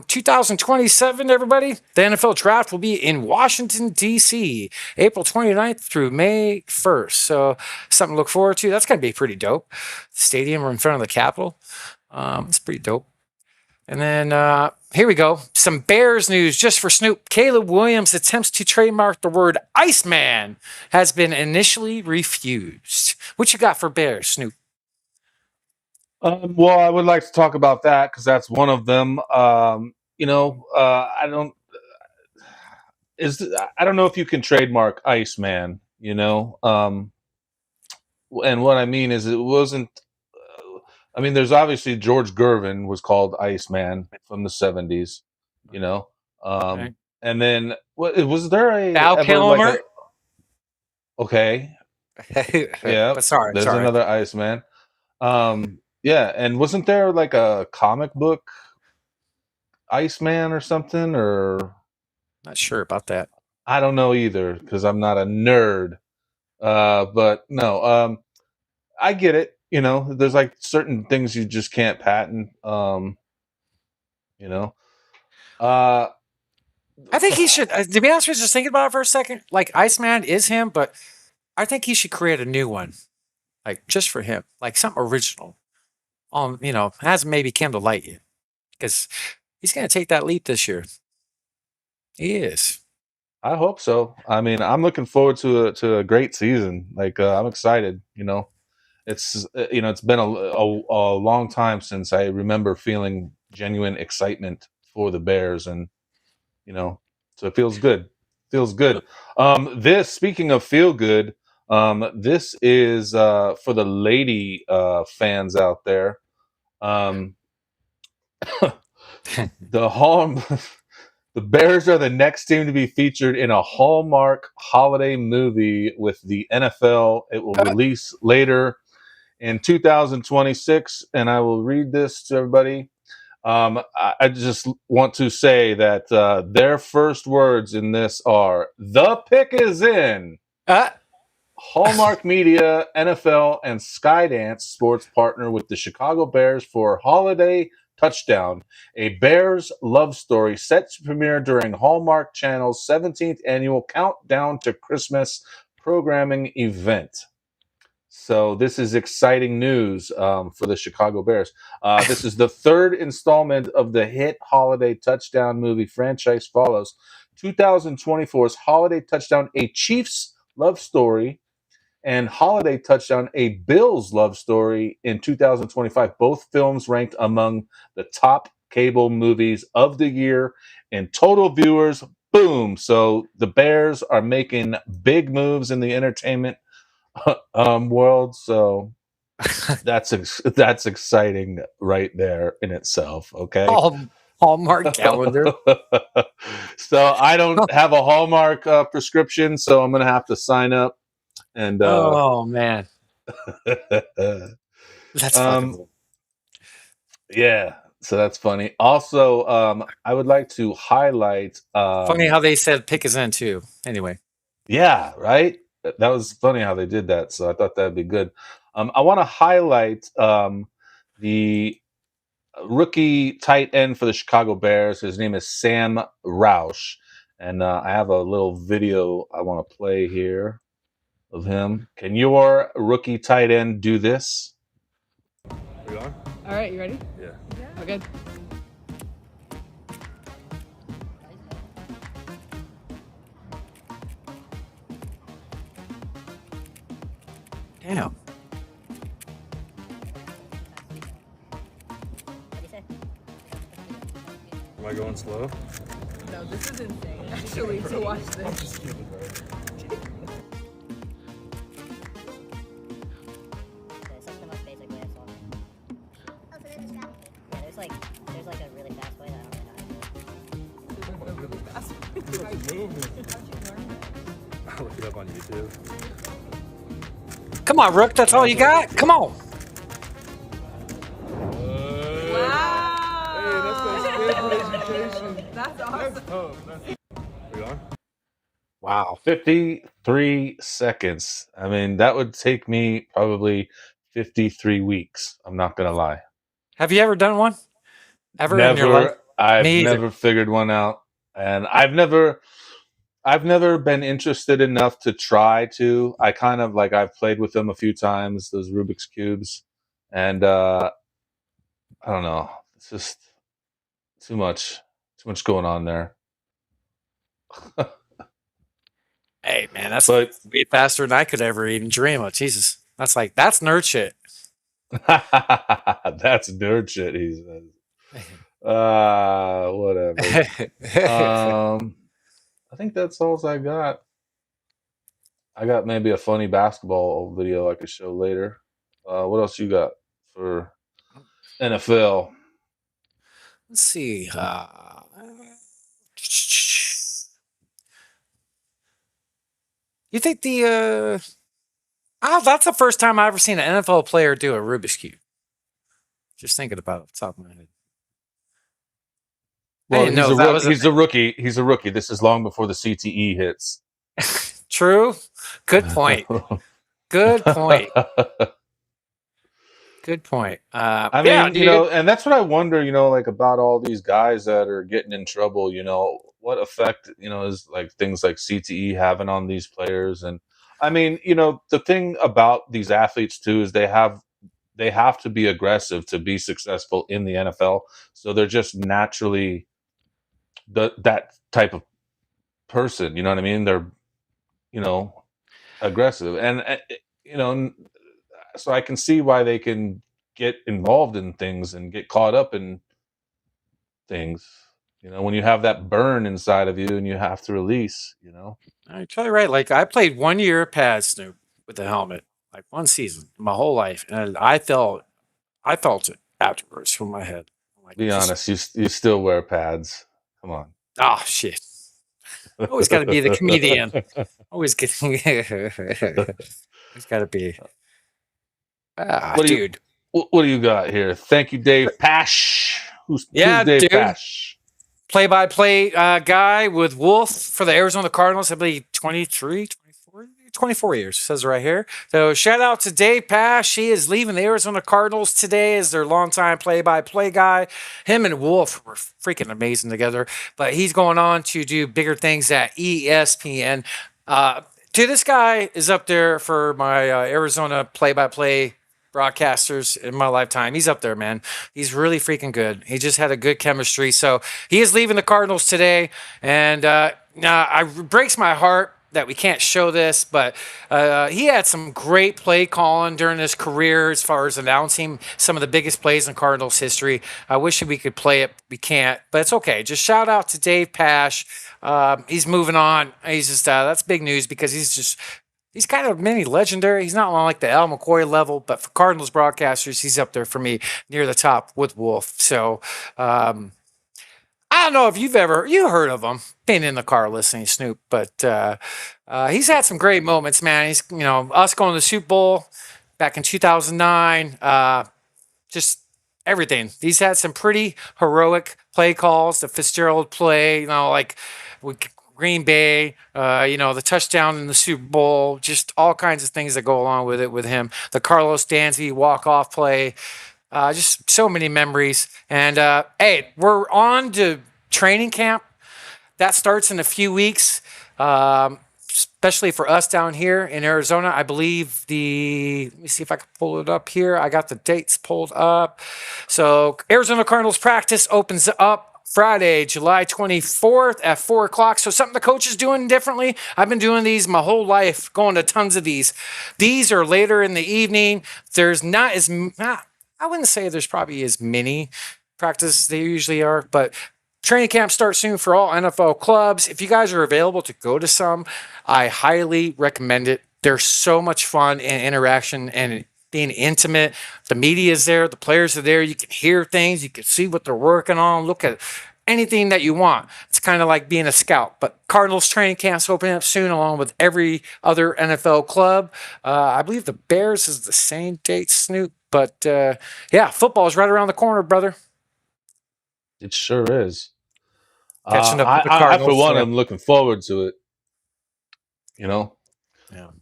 2027, everybody. The NFL draft will be in Washington, D.C., April 29th through May 1st. So something to look forward to. That's going to be pretty dope. The stadium in front of the Capitol. It's pretty dope. And then here we go. Some Bears news just for Snoop. Caleb Williams' attempts to trademark the word Iceman has been initially refused. What you got for Bears, Snoop? Well, I would like to talk about that because that's one of them. I don't know if you can trademark Iceman. And what I mean is it wasn't. There's obviously George Gervin was called Iceman from the '70s. Okay. And then what was there a Val ever Kilmer? Okay, yeah, But sorry. there's another Iceman. Yeah, and wasn't there like a comic book Iceman or something? Or Not sure about that. I don't know either because I'm not a nerd. But no, I get it. There's like certain things you just can't patent. I think he should, to be honest with you, just thinking about it for a second, like Iceman is him, but I think he should create a new one, like just for him, like something original. Hasn't maybe come to light yet, because he's going to take that leap this year. He is. I hope so. I'm looking forward to a great season. Like I'm excited. It's been a long time since I remember feeling genuine excitement for the Bears, and so it feels good. Feels good. Speaking of feel good, this is for the lady fans out there. The Bears are the next team to be featured in a Hallmark holiday movie with the NFL. It will release later in 2026, and I will read this to everybody. I just want to say that their first words in this are, "The pick is in." Hallmark Media, NFL, and Skydance Sports partner with the Chicago Bears for Holiday Touchdown, a Bears love story set to premiere during Hallmark Channel's 17th annual Countdown to Christmas programming event. So this is exciting news for the Chicago Bears. This is the third installment of the hit Holiday Touchdown movie franchise. Follows 2024's Holiday Touchdown, a Chiefs love story, and Holiday Touchdown, a Bills love story in 2025. Both films ranked among the top cable movies of the year in total viewers. Boom. So the Bears are making big moves in the entertainment world. So that's exciting right there in itself. Okay. Hallmark calendar. So I don't have a Hallmark prescription, so I'm going to have to sign up. And oh man, that's fucking cool. Yeah, so that's funny. Also, I would like to highlight. Funny how they said pick is in too. Anyway, yeah, right. That was funny how they did that. So I thought that'd be good. I want to highlight the rookie tight end for the Chicago Bears. His name is Sam Roush, and I have a little video I want to play here of him. Can your rookie tight end do this? We on? All right, you ready? Yeah. Oh, good. Damn. Am I going slow? No, this is insane. Actually, to watch this. I'm just kidding, bro. There's like a really fast way that I don't really know how to do it. How'd you learn it? I looked it up on YouTube. Come on, Rook. That's all you got. Come on. That's awesome. We on? Wow, 53 seconds. I mean, that would take me probably 53 weeks. I'm not gonna lie. Have you ever done one? Ever Never. in your life? I've Me either. never figured one out, and I've never been interested enough to try to. I kind of like I've played with them a few times, those Rubik's cubes, and I don't know. It's just too much going on there. Hey man, that's But way faster than I could ever even dream of. Jesus, that's nerd shit. that's nerd shit. He says. Whatever. I think that's all I got. I got maybe a funny basketball video I could show later. What else you got for NFL? Let's see. You think that's the first time I ever seen an NFL player do a Rubik's Cube. Just thinking about it off the top of my head. Well, he's a rookie. He's a rookie. This is long before the CTE hits. True. Good point. Good point. Good point. I mean, and that's what I wonder, like about all these guys that are getting in trouble, what effect, is like things like CTE having on these players. And I mean, the thing about these athletes too is they have to be aggressive to be successful in the NFL. So they're just naturally that type of person, you know what I mean? They're, aggressive. And, so I can see why they can get involved in things and get caught up in things. When you have that burn inside of you and you have to release, You're totally right. Like I played 1 year pad Snoop with the helmet, like one season, my whole life, and I felt it afterwards from my head. I'm Be honest, you still wear pads. Come on. Oh shit! Always got to be the comedian. Always get. Always got to be. What do you Dude. what do you got here? Thank you, Dave Pash. Who's Dave Dude. Pash? Play-by-play guy with Wolf for the Arizona Cardinals. I believe 24 years, says right here. So shout out to Dave Pash. He is leaving the Arizona Cardinals today as their longtime play-by-play guy. Him and Wolf were freaking amazing together. But he's going on to do bigger things at ESPN. This guy is up there for my Arizona play-by-play broadcasters in my lifetime. He's up there, man. He's really freaking good. He just had a good chemistry. So he is leaving the Cardinals today. And it breaks my heart that we can't show this, but he had some great play calling during his career as far as announcing some of the biggest plays in Cardinals history. I wish we could play it. We can't, but it's okay. Just shout out to Dave Pash. He's moving on. He's just that's big news because he's kind of mini legendary. He's not on like the Al McCoy level, but for Cardinals broadcasters, he's up there for me near the top with Wolf. So I don't know if you heard of him being in the car listening to Snoop, but he's had some great moments, man. He's, us going to the Super Bowl back in 2009, just everything. He's had some pretty heroic play calls, the Fitzgerald play, like with Green Bay, the touchdown in the Super Bowl, just all kinds of things that go along with it with him. The Carlos Dansby walk-off play, just so many memories. And hey, we're on to training camp. That starts in a few weeks, especially for us down here in Arizona. I believe let me see if I can pull it up here. I got the dates pulled up. So Arizona Cardinals practice opens up Friday, July 24th at 4 o'clock. So something the coach is doing differently. I've been doing these my whole life, going to tons of these. These are later in the evening. There's not as, I wouldn't say there's probably as many practices they usually are, but training camp starts soon for all NFL clubs. If you guys are available to go to some, I highly recommend it. They're so much fun and interaction and being intimate. The media is there. The players are there. You can hear things. You can see what they're working on. Look at anything that you want. It's kind of like being a scout. But Cardinals training camps opening up soon along with every other NFL club. I believe the Bears is the same date, Snoop. But football is right around the corner, brother. It sure is. Catching up with the I, Cardinals. for one, am looking forward to it. Yeah.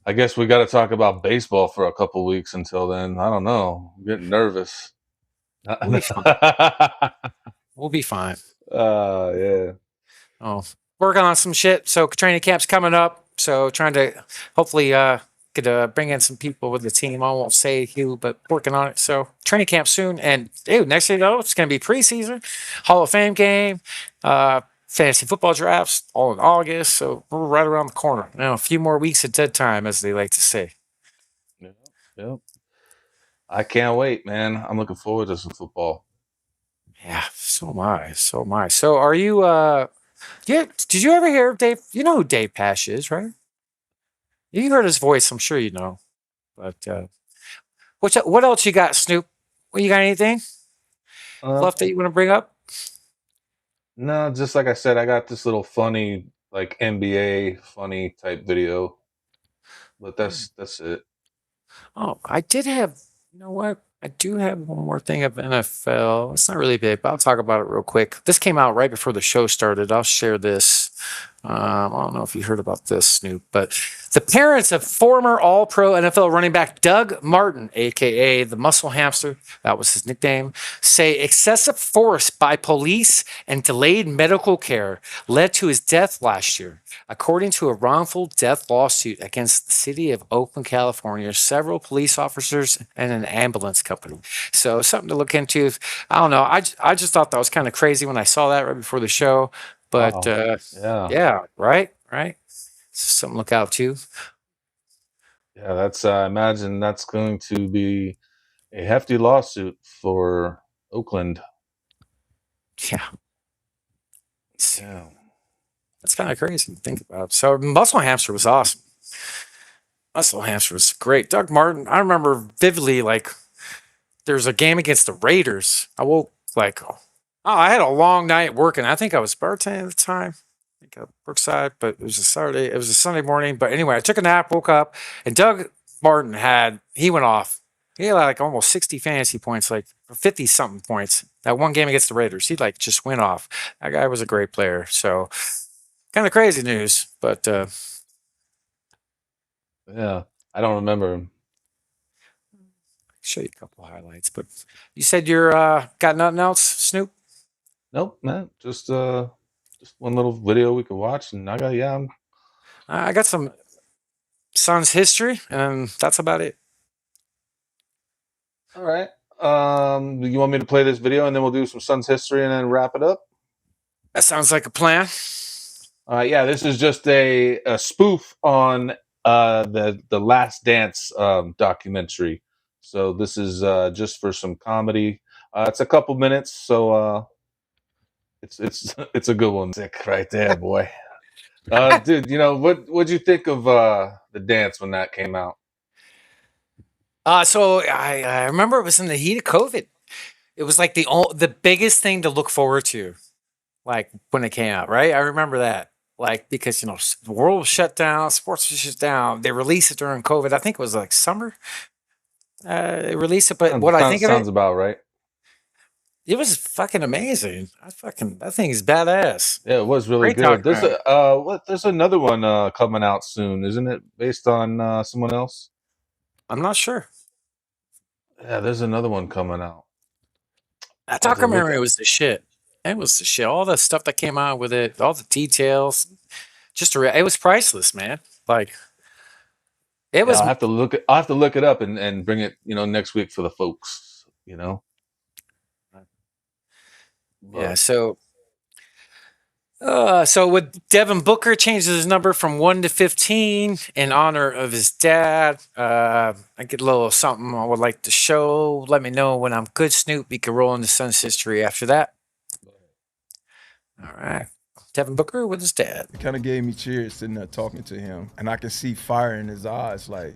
I guess we got to talk about baseball for a couple weeks until then. I don't know. I'm getting nervous. We'll be fine. We'll be fine. Yeah. Oh, working on some shit. So training camp's coming up. So trying to hopefully could bring in some people with the team. I won't say who, but working on it. So training camp soon. And next thing you know, it's going to be preseason, Hall of Fame game, fantasy football drafts all in August. So we're right around the corner. Now, a few more weeks of dead time, as they like to say. Yep. I can't wait, man. I'm looking forward to some football. Yeah, so am I. So are you, did you ever hear of Dave? You know who Dave Pash is, right? You heard his voice, I'm sure you know. But what else you got, Snoop? You got anything left that you want to bring up? No, just like I said, I got this little funny, like NBA funny type video, but that's it. Oh, I did have. You know what? I do have one more thing of NFL. It's not really big, but I'll talk about it real quick. This came out right before the show started. I'll share this. I don't know if you heard about this, Snoop, but the parents of former All-Pro NFL running back Doug Martin, aka the Muscle Hamster, that was his nickname, say excessive force by police and delayed medical care led to his death last year. According to a wrongful death lawsuit against the city of Oakland, California, several police officers and an ambulance company. So something to look into. I don't know. I just thought that was kind of crazy when I saw that right before the show. But yeah, right. Something to look out to. Yeah, that's. I imagine that's going to be a hefty lawsuit for Oakland. Yeah. That's kind of crazy to think about. So Muscle Hamster was awesome. Muscle Hamster was great. Doug Martin, I remember vividly, like, there's a game against the Raiders. I woke like Oh, I had a long night working. I think I was bartending at the time. I think at Brookside, but it was a Saturday. It was a Sunday morning. But anyway, I took a nap, woke up, and Doug Martin he went off. He had like almost 60 fantasy points, like 50 something points. That one game against the Raiders, he like just went off. That guy was a great player. So kind of crazy news, but Yeah, I don't remember him. show you a couple highlights. But you said you're got nothing else, Snoop? Nope, man. Just one little video we could watch, and I got some Suns history, and that's about it. All right. You want me to play this video, and then we'll do some Suns history, and then wrap it up? That sounds like a plan. Yeah, this is just a spoof on the Last Dance documentary. So this is just for some comedy. It's a couple minutes, so it's a good one. Sick right there, boy. Dude, what'd you think of the dance when that came out? So I remember it was in the heat of COVID. It was like the biggest thing to look forward to, like when it came out, right? I remember that, like because the world was shut down, sports was shut down. They released it during COVID. I think it was like summer. They released it, but what I think of sounds it, about right. it was fucking amazing. That thing is badass. Yeah, it was really Great good. There's documentary. there's another one coming out soon, isn't it? Based on someone else. I'm not sure. Yeah, there's another one coming out. That I have to look documentary was the shit. It was the shit. All the stuff that came out with it, all the details, it was priceless, man. Like it Yeah, was. I'll have to look it up and bring it, next week for the folks, Yeah. But So with Devin Booker changes his number from 1 to 15 in honor of his dad. I get a little something I would like to show. Let me know when I'm good, Snoop. We can roll into Sun's history after that. All right. Devin Booker with his dad. It kind of gave me cheers sitting there talking to him. And I can see fire in his eyes, like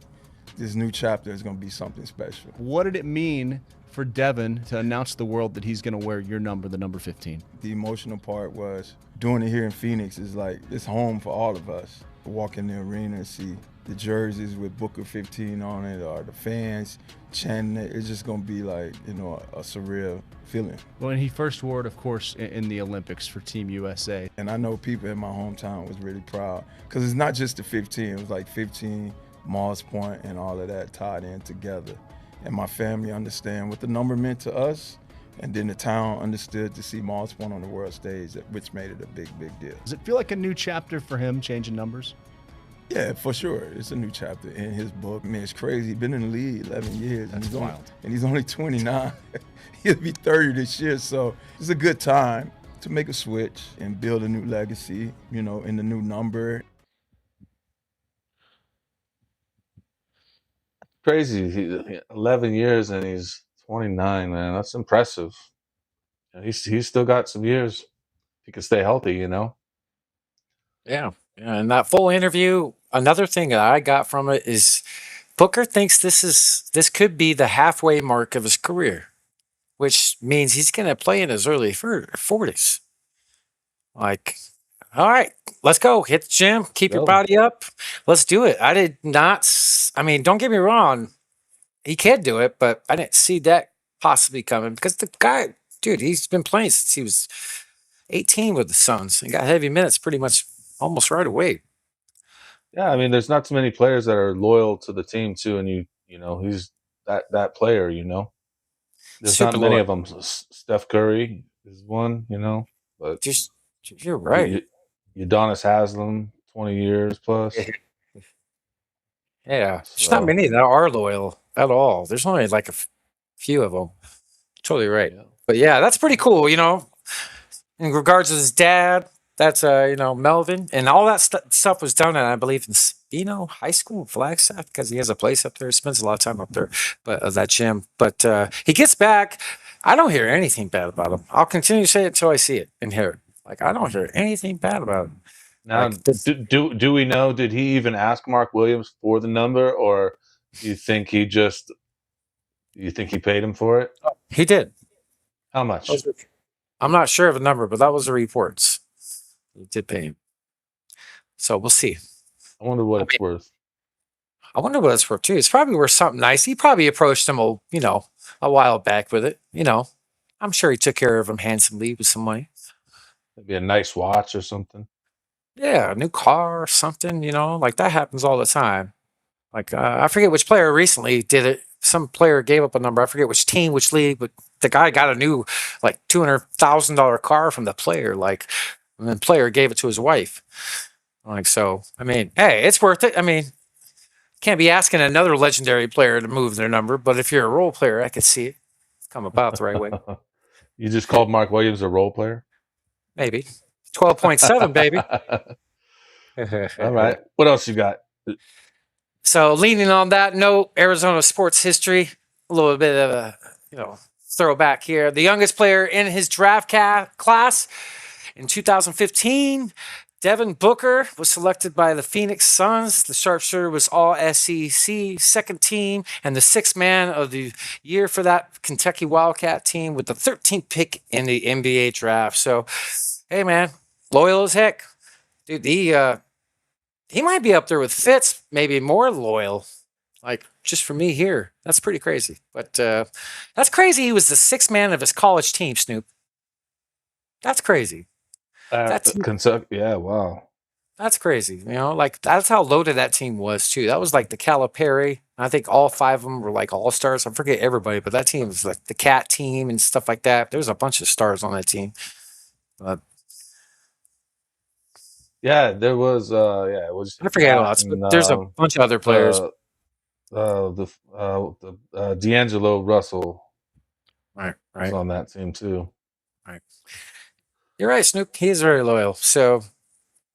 this new chapter is going to be something special. What did it mean for Devin to announce to the world that he's going to wear your number, the number 15? The emotional part was doing it here in Phoenix is like, it's home for all of us. Walk in the arena and see the jerseys with Booker 15 on it, or the fans chanting it. It's just going to be like, a surreal feeling. Well, and he first wore it, of course, in the Olympics for Team USA. And I know people in my hometown was really proud because it's not just the 15. It was like 15, Mars Point, and all of that tied in together. And my family understand what the number meant to us, and then the town understood to see Mars Point on the world stage, which made it a big, big deal. Does it feel like a new chapter for him, changing numbers? Yeah, for sure. It's a new chapter in his book. I mean, it's crazy. He's been in the league 11 years. That's wild. And he's only 29. He'll be 30 this year, so it's a good time to make a switch and build a new legacy, in the new number. crazy. 11 years and he's 29, man. That's impressive. And he's still got some years. He can stay healthy, Yeah. And that full interview, another thing that I got from it is Booker thinks this could be the halfway mark of his career, which means he's going to play in his early 40s. Like, all right, let's go. Hit the gym, keep your body up. Let's do it. I did not, don't get me wrong. He can do it, but I didn't see that possibly coming because the guy, dude, he's been playing since he was 18 with the Suns and got heavy minutes pretty much almost right away. Yeah, there's not too many players that are loyal to the team too, and he's that player. There's Super not many loyal. of them. Steph Curry is one, but You're right. Udonis Haslam, 20 years plus. Yeah, there's not many that are loyal at all. There's only like a few of them. Totally right. Yeah. But yeah, that's pretty cool. In regards to his dad, that's Melvin, and all that stuff was done at, I believe, in Spino High School, Flagstaff, because he has a place up there. He spends a lot of time up there, but that gym. But he gets back. I don't hear anything bad about him. I'll continue to say it until I see it and hear it. Like, I don't hear anything bad about him. Now, do we know? Did he even ask Mark Williams for the number, or do you think he paid him for it? He did. How much? I'm not sure of the number, but that was the reports. He did pay him. So we'll see. I wonder what it's worth. I wonder what it's worth too. It's probably worth something nice. He probably approached him, a while back with it. I'm sure he took care of him handsomely with some money. Maybe a nice watch or something. Yeah, a new car or something. Like that happens all the time. Like I forget which player recently did it. Some player gave up a number. I forget which team, which league, but the guy got a new like $200,000 car from the player. Like, and the player gave it to his wife. Like so. I mean, hey, it's worth it. I mean, can't be asking another legendary player to move their number, but if you're a role player, I could see it come about the right way. You just called Mark Williams a role player? Maybe 12.7, baby. All right. What else you got? So, leaning on that note, Arizona sports history, a little bit of a throwback here. The youngest player in his draft class in 2015, Devin Booker, was selected by the Phoenix Suns. The sharpshooter was all SEC second team and the sixth man of the year for that Kentucky Wildcat team with the 13th pick in the NBA draft. So, hey, man, loyal as heck. Dude, he might be up there with Fitz, maybe more loyal. Like, just for me here. That's pretty crazy. But that's crazy. He was the sixth man of his college team, Snoop. That's crazy. That's Kentucky. Yeah, wow. That's crazy. Like that's how loaded that team was too. That was like the Calipari. I think all five of them were like all stars. I forget everybody, but that team was like the Cat team and stuff like that. There was a bunch of stars on that team. But yeah, there was. Yeah, it was. I forget lots, but there's a bunch of other players. D'Angelo Russell, right, was on that team too. Right. You're right, Snoop. He is very loyal. So,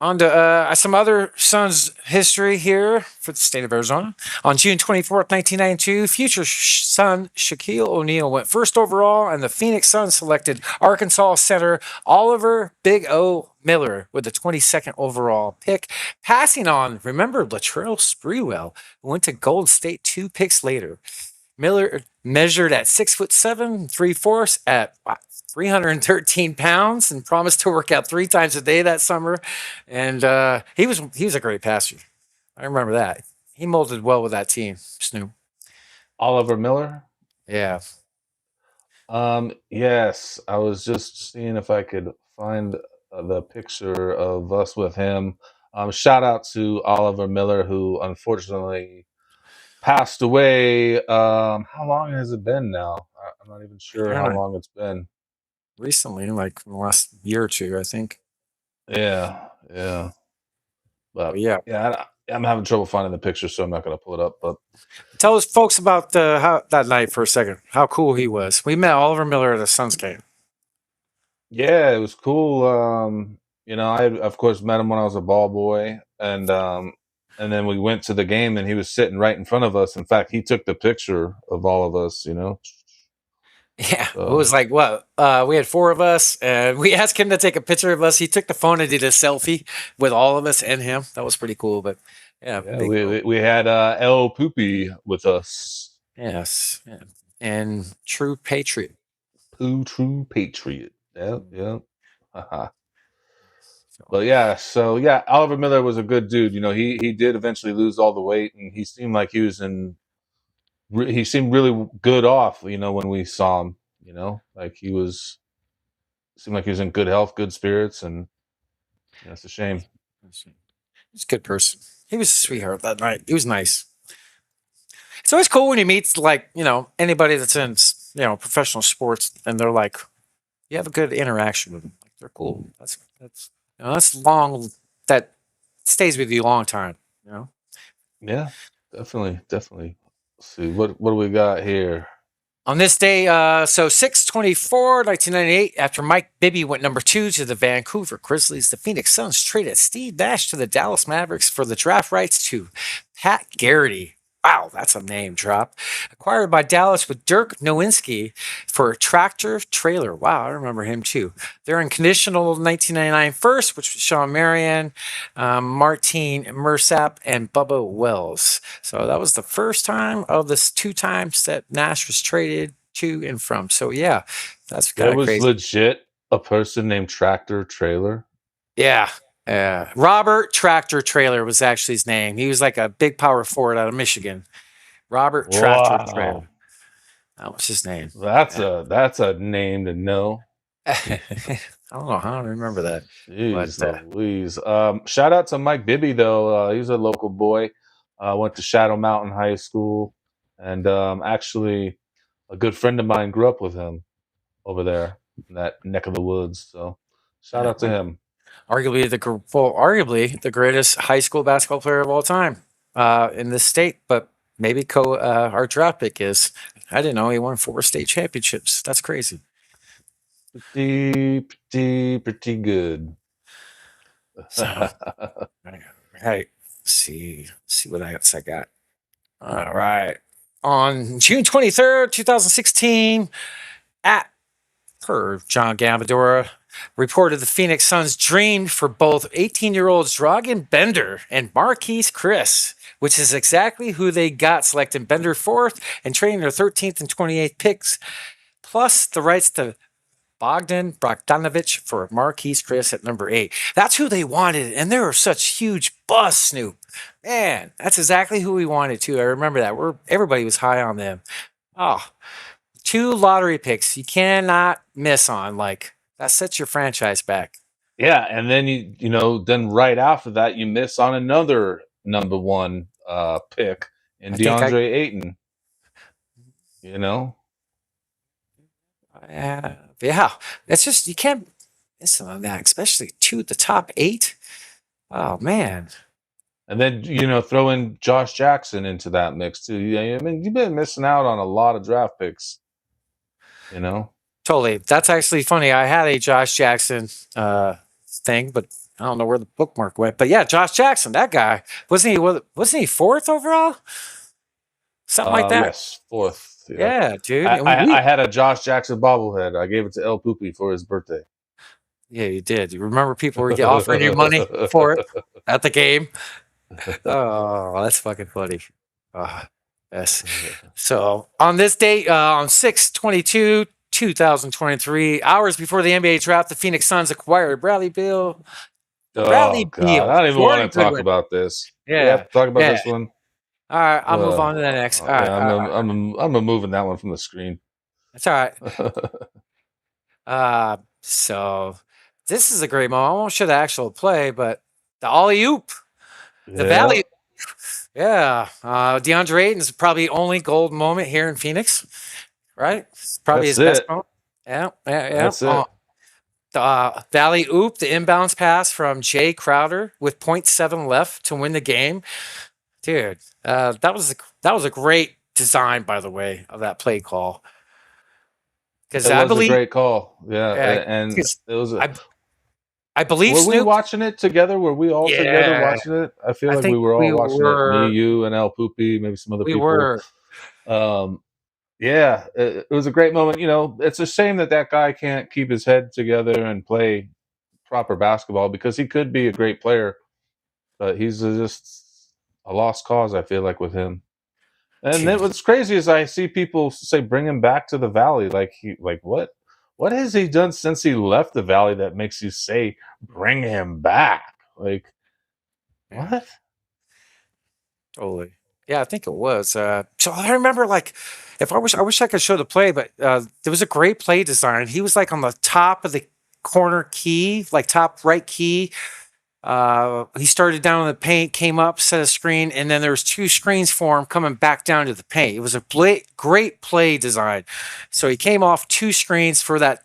on to some other Suns history here for the state of Arizona. On June 24th, 1992, future Sun Shaquille O'Neal went first overall, and the Phoenix Suns selected Arkansas center Oliver Big O Miller with the 22nd overall pick, passing on, remember, Latrell Sprewell, who went to Golden State 2 picks later. Miller measured at 6'7", 3/4 at 313 pounds, and promised to work out 3 times a day that summer. And he was a great passer. I remember that. He molded well with that team, Snoop. Oliver Miller? Yeah. Yes, I was just seeing if I could find the picture of us with him. Shout out to Oliver Miller, who unfortunately passed away. How long has it been now? I'm not even sure how long it's been. Recently, like in the last year or two, I think. Yeah. But I'm having trouble finding the picture, so I'm not going to pull it up. But tell us, folks, about how that night for a second. How cool he was. We met Oliver Miller at a Suns game. Yeah, it was cool. I of course met him when I was a ball boy, and then we went to the game, and he was sitting right in front of us. In fact, he took the picture of all of us. Yeah, it was like what? We had 4 of us, and we asked him to take a picture of us. He took the phone and did a selfie with all of us and him. That was pretty cool. But we had El Poopy with us. Yes, and true patriot. True patriot. Yep. But yeah, Oliver Miller was a good dude. He did eventually lose all the weight, and he seemed like he was he seemed really good off, when we saw him, like seemed like he was in good health, good spirits, and it's a shame. He's a good person. He was a sweetheart that night. He was nice. It's always cool when you meet anybody that's in professional sports, and they're like, you have a good interaction with them. Like, they're cool. That's long. That stays with you a long time. Yeah, definitely. Let's see what do we got here. On this day, so 6/24/1998, after Mike Bibby went number 2 to the Vancouver Grizzlies, the Phoenix Suns traded Steve Nash to the Dallas Mavericks for the draft rights to Pat Garrity. Wow, that's a name drop. Acquired by Dallas with Dirk Nowinski for a tractor trailer. Wow, I remember him too. They're in conditional 1999 first, which was Sean Marion, Martin Mersap, and Bubba Wells. So that was the first time of this 2 times that Nash was traded to and from. So yeah, that's kind of crazy. Legit. a person named Tractor Trailer? Yeah. Robert Tractor Trailer was actually his name. He was like a big power forward out of Michigan. Robert Tractor Wow, Trailer. That was his name. that's Yeah. a name to know. I don't know how I remember that. Jeez But Louise. Shout out to Mike Bibby though. He's a local boy. Went to Shadow Mountain High School, and actually, a good friend of mine grew up with him over there in that neck of the woods. So, shout out to him. arguably the greatest high school basketball player of all time in this state. But maybe our draft pick is. I didn't know he won 4 state championships. That's crazy. Pretty good. So, right. See what else I got. All right. On June 23rd, 2016, at per John Gambadora, reported the Phoenix Suns dreamed for both 18-year-olds Dragan Bender and Marquise Chris, which is exactly who they got, selecting Bender 4th and trading their 13th and 28th picks, plus the rights to Bogdan Bogdanovic for Marquise Chris at number 8. That's who they wanted, and they were such huge busts, Snoop. Man, that's exactly who we wanted too. I remember that. Everybody was high on them. Oh, 2 lottery picks you cannot miss on. Like, that sets your franchise back. Yeah, and then then right after that, you miss on another number 1 pick in DeAndre Ayton. Yeah, it's just you can't miss on that, especially the top 8. Oh man. And then throw in Josh Jackson into that mix too. Yeah, I mean, you've been missing out on a lot of draft picks. Totally. That's actually funny. I had a Josh Jackson thing, but I don't know where the bookmark went. But yeah, Josh Jackson, that guy wasn't he 4th overall? Something like that. Yes, 4th. Yeah, dude. I had a Josh Jackson bobblehead. I gave it to El Poopy for his birthday. Yeah, you did. You remember people were offering you money for it at the game? Oh, that's fucking funny. Yes. So on this date, on 6/22/2023, hours before the NBA draft, the Phoenix Suns acquired Bradley Beal. Oh God, I don't even want to talk about this. Yeah, we have to talk about this one. All right, I'll move on to the next. All right, I'm moving that one from the screen. That's all right. So this is a great moment. I won't show the actual play, but the alley oop, the valley. Yeah, DeAndre Ayton's probably only gold moment here in Phoenix, right? It's probably his best moment. Yeah. That's it. Valley oop, the inbounds pass from Jay Crowder with 0.7 left to win the game. Dude, that was a great design, by the way, of that play call. Because I believe a great call. Yeah, and it was. I believe. Were Snoop, we watching it together? Were we all together watching it? I feel like we were all watching it. Me, you, and El Poopy, maybe some other people. We were. Yeah, it was a great moment. It's a shame that guy can't keep his head together and play proper basketball, because he could be a great player, but he's just a lost cause, I feel like, with him. And then what's crazy is I see people say bring him back to the Valley. Like what has he done since he left the Valley that makes you say bring him back? Like what? Totally. Yeah, I think it was. So I remember, like, I wish I could show the play, but there was a great play design. He was like on the top of the corner key, like top right key. He started down in the paint, came up, set a screen, and then there was 2 screens for him coming back down to the paint. It was a great play design. So he came off 2 screens for that,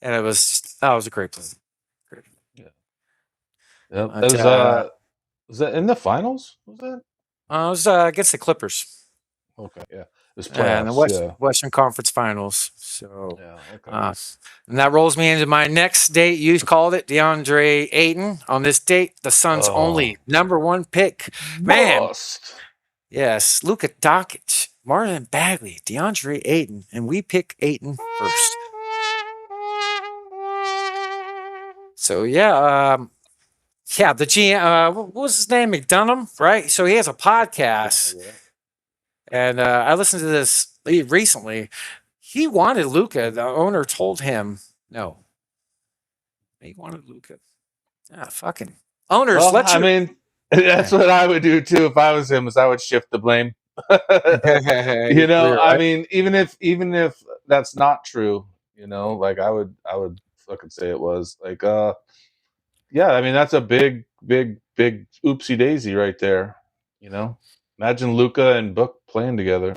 and that was a great play. Great. Yeah. Yep. Was that in the finals? Was that? It was against the Clippers. Okay, yeah. It was And the playoffs, Western Conference Finals. So, yeah. Okay. and that rolls me into my next date. You called it, DeAndre Ayton. On this date, the Suns' only number 1 pick. Man. Lost. Yes, Luka Doncic, Marvin Bagley, DeAndre Ayton, and we pick Ayton first. So the GM, what was his name? McDonough, right? So he has a podcast, and I listened to this recently. He wanted Luka. The owner told him no. They wanted Luka. Ah, fucking owners. Well, Let I your mean, that's what I would do too if I was him. Is I would shift the blame. You know, I right? mean, even if that's not true, you know, like I would fucking say it was like, yeah. I mean, that's a big oopsie daisy right there. You know, imagine Luca and Book playing together.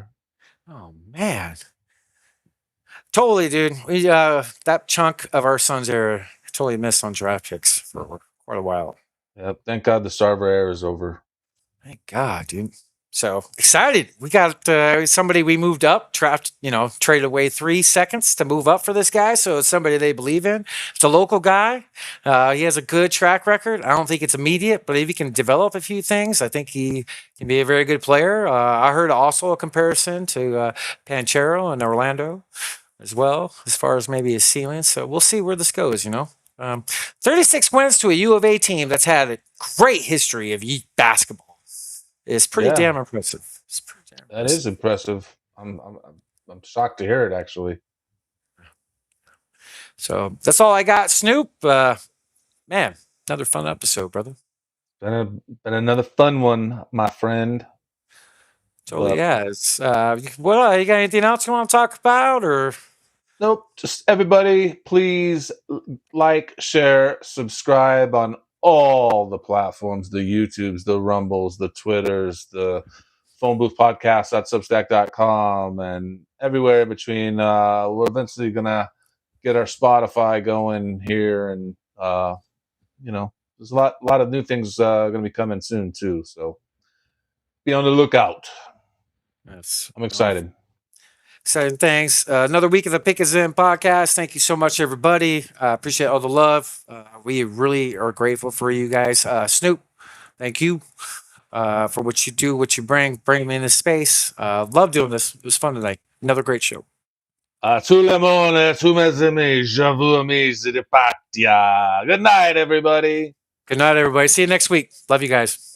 Oh man, totally, dude. We that chunk of our Suns era totally missed on draft picks for quite a while. Yep. Thank God the Sarver era is over. Thank God, dude. So excited. We got somebody we moved up, traded away 3 seconds to move up for this guy. So it's somebody they believe in. It's a local guy. He has a good track record. I don't think it's immediate, but if he can develop a few things, I think he can be a very good player. I heard also a comparison to Panchero in Orlando as well, as far as maybe his ceiling. So we'll see where this goes, 36 wins to a U of A team that's had a great history of basketball. It's pretty Yeah. damn impressive. It's pretty damn That is impressive. I'm shocked to hear it actually. So that's all I got, Snoop. Man, another fun episode, brother. Been another fun one, my friend. Totally, But- yeah. It's, what you got anything else you want to talk about, or Nope. Just everybody, please like, share, subscribe on all the platforms, the YouTubes, the Rumbles, the Twitters, the phone booth podcast.substack.com, and everywhere in between. We're eventually gonna get our Spotify going here, and there's a lot of new things gonna be coming soon too. So be on the lookout. Yes, I'm excited. Exciting things. Another week of the Pick Is In podcast. Thank you so much, everybody. Appreciate all the love. We really are grateful for you guys. Snoop, thank you for what you do, what you bring me in this space. Love doing this. It was fun tonight. Another great show. Tout le monde, tous mes amis, je vous remercie de partir. Good night, everybody. Good night, everybody. See you next week. Love you guys.